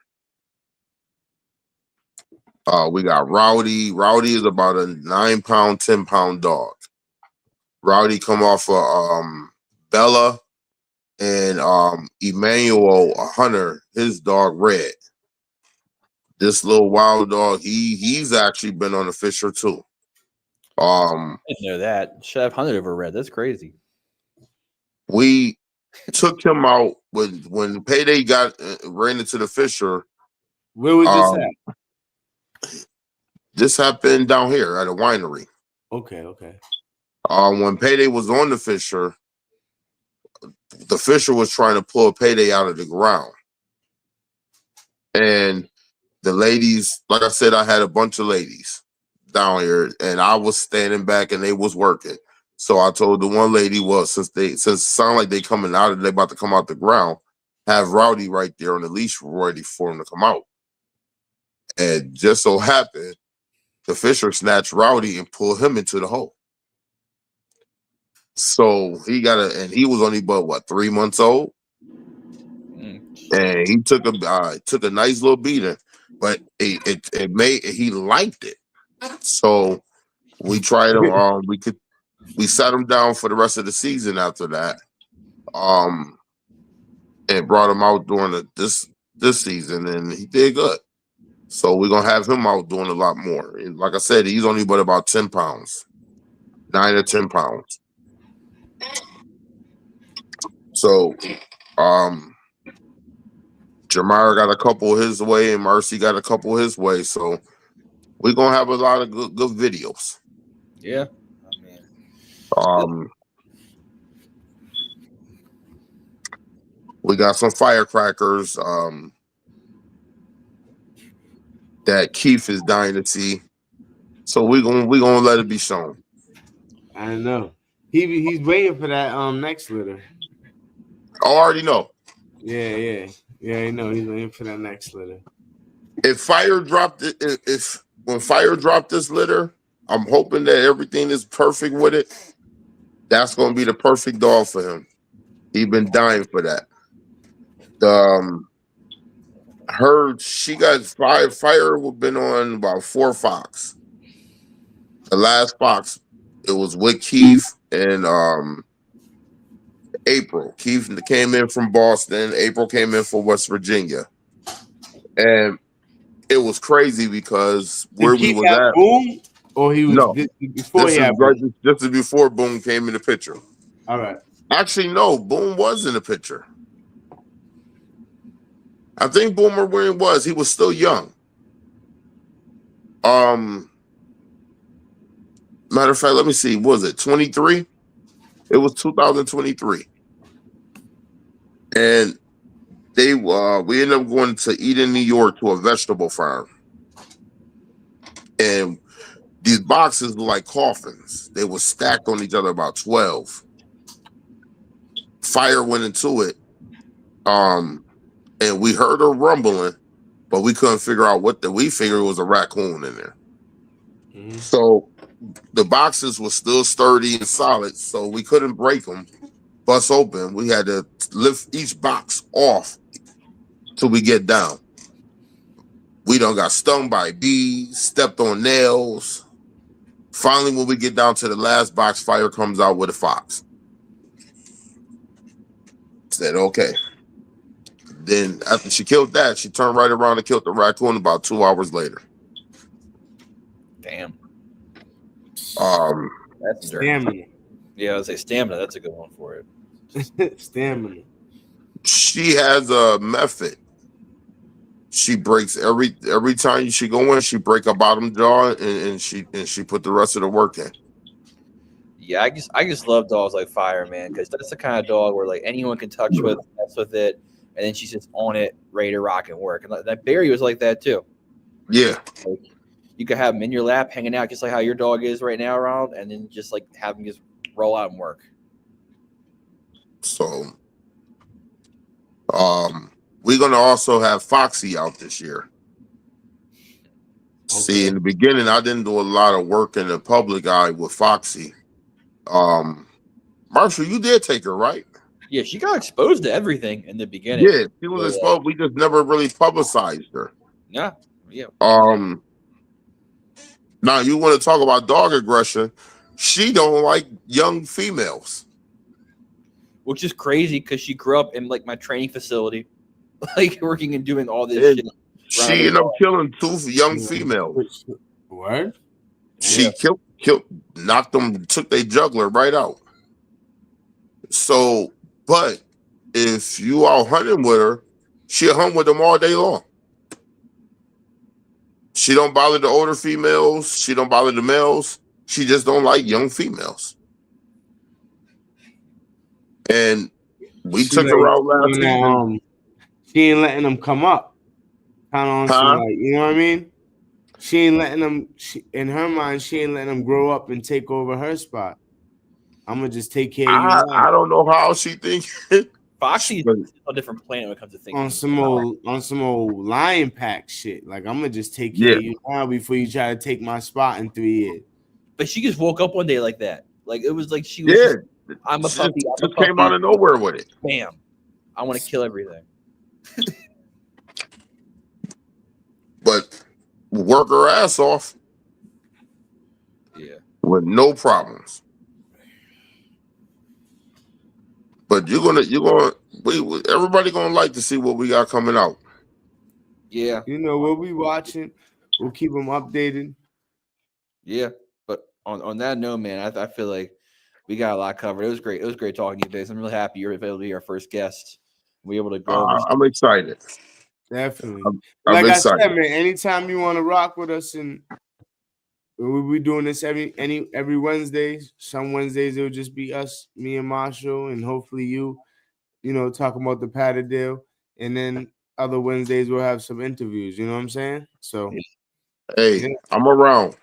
We got Rowdy. Rowdy is about a 9-pound, 10-pound dog. Rowdy come off of Bella and Emmanuel, a hunter, his dog Red. This little wild dog, he's actually been on the Fisher too. I didn't know that. Should have hunted over Red. That's crazy. We took him out when Payday ran into the Fisher. Where was this at? This happened down here at a winery. Okay. When Payday was on the Fisher was trying to pull Payday out of the ground. And the ladies, like I said, I had a bunch of ladies down here, and I was standing back and they was working. So I told the one lady, well, since it sound like they coming out, they about to come out the ground, have Rowdy right there on the leash ready for him to come out. And just so happened, the Fisher snatched Rowdy and pulled him into the hole. So he was only but 3 months old, and he took a nice little beating, but he liked it. So we tried him. We sat him down for the rest of the season after that, and brought him out during this season, and he did good. So we're gonna have him out doing a lot more. And like I said, he's only but about 10 pounds, 9 or 10 pounds. So, Jamar got a couple his way, and Mercy got a couple his way. So we're gonna have a lot of good videos. Yeah. We got some firecrackers that Keith is dying to see. So we're gonna let it be shown. I know. He's waiting for that next litter. I already know. Yeah, I know. He's waiting for that next litter. When Fire dropped this litter, I'm hoping that everything is perfect with it. That's gonna be the perfect dog for him. He's been dying for that. She got Fire been on about 4 fox. The last fox, it was with Keith and April. Keith came in from Boston. April came in from West Virginia, and it was crazy because where we was at. Boom, or he was before he had Boom. Just before Boom came in the picture. All right. Actually, no, Boom was in the picture. I think Boomer where he was still young. Matter of fact, let me see. What was it 23? It was 2023, and we ended up going to Eden, New York, to a vegetable farm, and these boxes were like coffins. They were stacked on each other, about 12. Fire went into it, and we heard her rumbling, but we couldn't figure out we figured it was a raccoon in there. Mm-hmm. So the boxes were still sturdy and solid, so we couldn't break them, bust open. We had to lift each box off till we get down. We done got stung by bees, stepped on nails. Finally, when we get down to the last box, Fire comes out with a fox. Said, okay. Then after she killed that, she turned right around and killed the raccoon about 2 hours later. Damn. That's stamina. Yeah, I would say stamina. That's a good one for it. Stamina. She has a method. She breaks every time she go in, she break her bottom jaw and she put the rest of the work in. Yeah, I just love dogs like fire, man, because that's the kind of dog where like anyone can touch with, mess with it, and then she's just on it, ready to rock and work. And that Barry was like that too. Yeah. Like, you could have him in your lap, hanging out, just like how your dog is right now, around, and then just like have him just roll out and work. So, we're gonna also have Foxy out this year. Okay. See, in the beginning, I didn't do a lot of work in the public eye with Foxy. Marshall, you did take her, right? Yeah, she got exposed to everything in the beginning. Yeah, she was exposed. We just never really publicized her. Yeah. Now you want to talk about dog aggression? She don't like young females, which is crazy because she grew up in like my training facility, like working and doing all this shit. She ended up killing 2 young females. What? She killed, knocked them, took their jugular right out. So, but if you out hunting with her, she'll hunt with them all day long. She don't bother the older females. She don't bother the males. She just don't like young females. And we took her out last season. She ain't letting them come up. Kind of on some, like, you know what I mean? She ain't letting them. In her mind, she ain't letting them grow up and take over her spot. I'm gonna just take care of you now. I don't know how she thinks. Foxy's a different planet when it comes to thinking. On some old lion pack shit. Like, I'm gonna just take care of you now before you try to take my spot in 3 years. But she just woke up one day like that. Like, it was like she was. Just, I'm a puppy. Just came out of nowhere with it. Bam! I want to kill everything. But work her ass off. Yeah. With no problems. But everybody gonna like to see what we got coming out. Yeah. You know, we'll be watching. We'll keep them updated. Yeah. But on that note, man, I feel like we got a lot covered. It was great. It was great talking to you today. I'm really happy you're able to be our first guest. We were able to go over. I'm excited. Definitely. I'm like excited. I said, man, anytime you want to rock with us, and we'll be doing this every Wednesday. Some Wednesdays it'll just be us, me and Marshall, and hopefully you know, talking about the Patterdale. And then other Wednesdays we'll have some interviews. You know what I'm saying? So, hey, I'm around.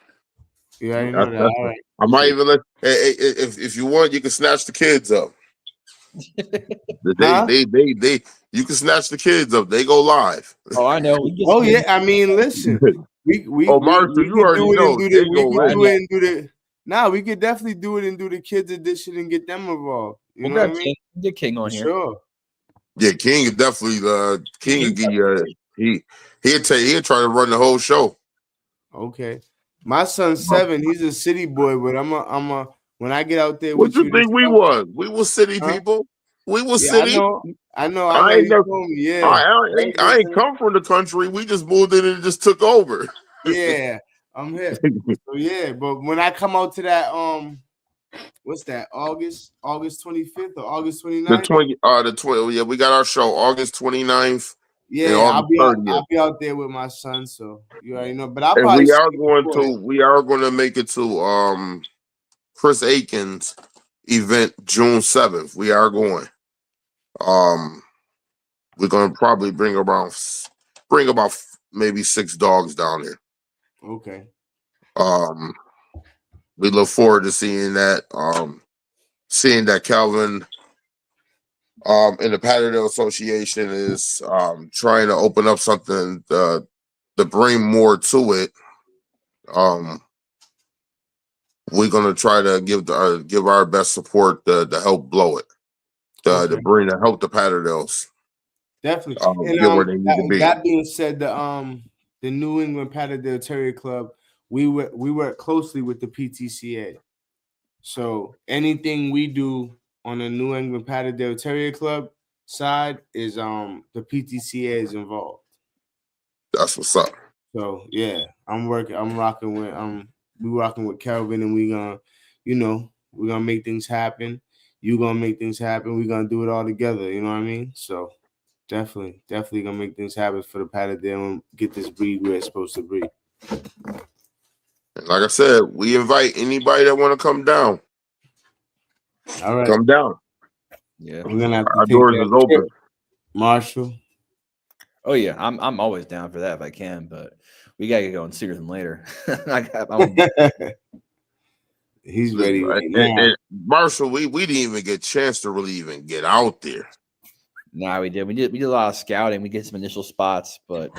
You already know that. All right. I might even let. Hey, if you want, you can snatch the kids up. They you can snatch the kids up. They go live. Oh, I know. Yeah. I mean, listen. Marshall, you already know. We could definitely do it and do the kids edition and get them involved. You know what I mean? Get King on here. Sure. Yeah, King is definitely King. He'll try to run the whole show. Okay. My son's 7. He's a city boy, but I'm a when I get out there. What you think we was? We was city people. We was city. I know. I ain't come from the country. We just moved in and just took over. Yeah, I'm here. So yeah, but when I come out to that, what's that? August 25th or August 29th? The 20. Yeah, we got our show August 29th. Yeah, I'll be out there with my son. So you already know. But we are going to make it to Chris Aiken's event June 7th. We are going. We're gonna probably bring about maybe 6 dogs down there. Okay. We look forward to seeing that. Seeing that Calvin in the Patterdale Association is trying to open up something to bring more to it. We're gonna try to give our best support to help blow it. To help the Patterdales. Definitely. Get where they need to be. That being said, the New England Patterdale Terrier Club, we work closely with the PTCA. So anything we do on the New England Patterdale Terrier Club side is the PTCA is involved. That's what's up. So yeah, I'm rocking with Kelvin, and we're gonna make things happen. You gonna make things happen. We're gonna do it all together. You know what I mean? So definitely gonna make things happen for the Patterdale and get this breed where it's supposed to be. And like I said, we invite anybody that want to come down. All right, come down. Yeah, we're gonna have to Our take doors that is open. trip. Marshall. Oh yeah, I'm always down for that if I can, but we gotta get going sooner than later. He's ready right now. And Marshall, we didn't even get a chance to really even get out there. Nah, we did. We did a lot of scouting. We get some initial spots, but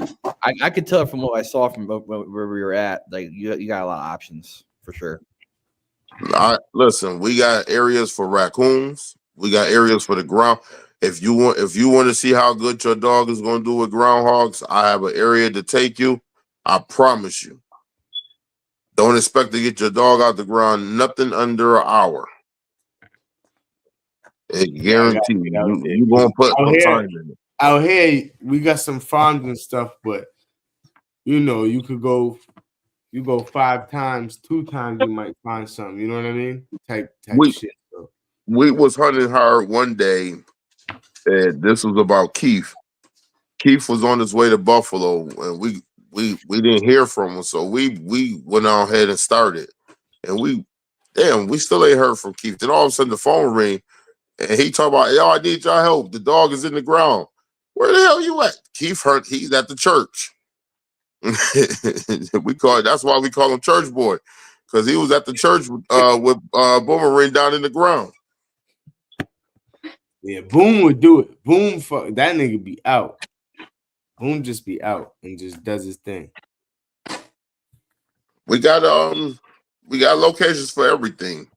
I could tell from what I saw from where we were at, like you got a lot of options for sure. Listen, we got areas for raccoons. We got areas for the ground. If you want to see how good your dog is going to do with groundhogs, I have an area to take you. I promise you. Don't expect to get your dog out the ground nothing under an hour. It guaranteed you gonna put some time in it. Out here, we got some farms and stuff, but you could go. You go 5 times, 2 times, you might find something. You know what I mean? Type shit. So. We was hunting hard one day, and this was about Keith. Keith was on his way to Buffalo, and we didn't hear from him, so we went on ahead and started, and we still ain't heard from Keith. Then all of a sudden the phone ring, and he talk about, yo, I need your help. The dog is in the ground. Where the hell you at? Keith hurt. He's at the church. That's why we call him Church Boy, because he was at the church with Boomerang down in the ground. Yeah, Boom would do it. Boom, fuck that nigga be out. Boom just be out and just does his thing. We got locations for everything.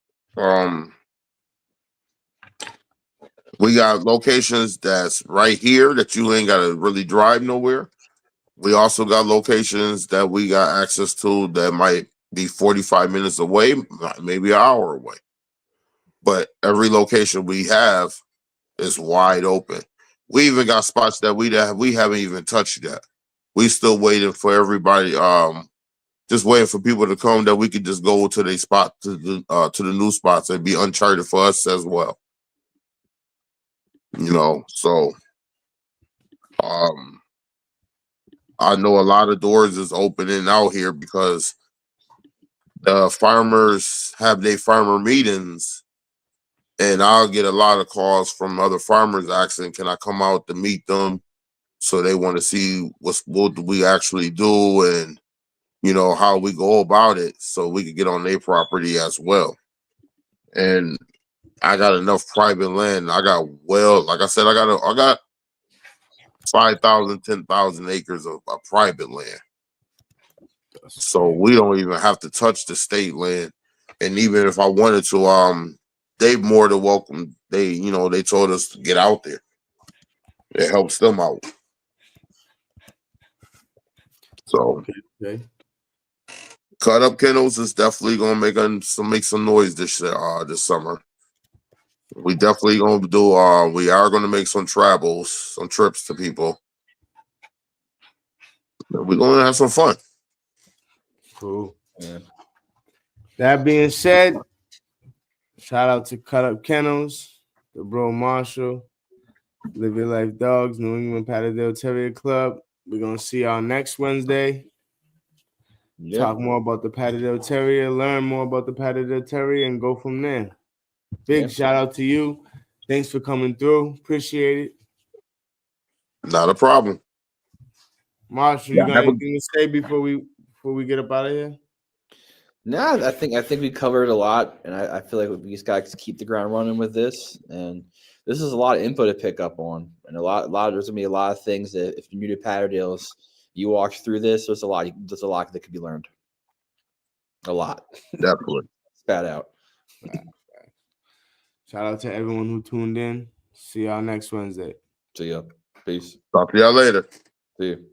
We got locations that's right here that you ain't gotta really drive nowhere. We also got locations that we got access to that might be 45 minutes away, maybe an hour away. But every location we have is wide open. We even got spots that we haven't even touched yet. We still waiting for everybody, just waiting for people to come that we could just go to the spot to the new spots and be uncharted for us as well. So I know a lot of doors is opening out here because the farmers have their farmer meetings, and I'll get a lot of calls from other farmers asking, can I come out to meet them? So they want to see what we actually do and, how we go about it so we can get on their property as well. And I got enough private land. Like I said, I got 5,000, 10,000 acres of private land. So we don't even have to touch the state land. And even if I wanted to, they more than welcome. They told us to get out there. It helps them out. So Cut Up Kennels is definitely gonna make some noise this summer. We definitely gonna do. We are gonna make some travels, some trips to people. We're gonna have some fun. Cool. Yeah. That being said, shout out to Cut Up Kennels, the bro Marshall, Live Your Life Dogs, New England Patterdale Terrier Club. We're gonna see y'all next Wednesday. Yep. Talk more about the Patterdale Terrier, learn more about the Patterdale Terrier, and go from there. Big shout out to you. Thanks for coming through. Appreciate it. Not a problem. Marshall, you got anything to say before we get up out of here? No, I think we covered a lot, and I feel like we just got to keep the ground running with this. And this is a lot of info to pick up on, and there's gonna be a lot of things that if you're new to Patterdales, you walk through this. There's a lot that could be learned. A lot. Definitely. Spat out. Shout out to everyone who tuned in. See y'all next Wednesday. See ya. Peace. Talk to y'all later. See you.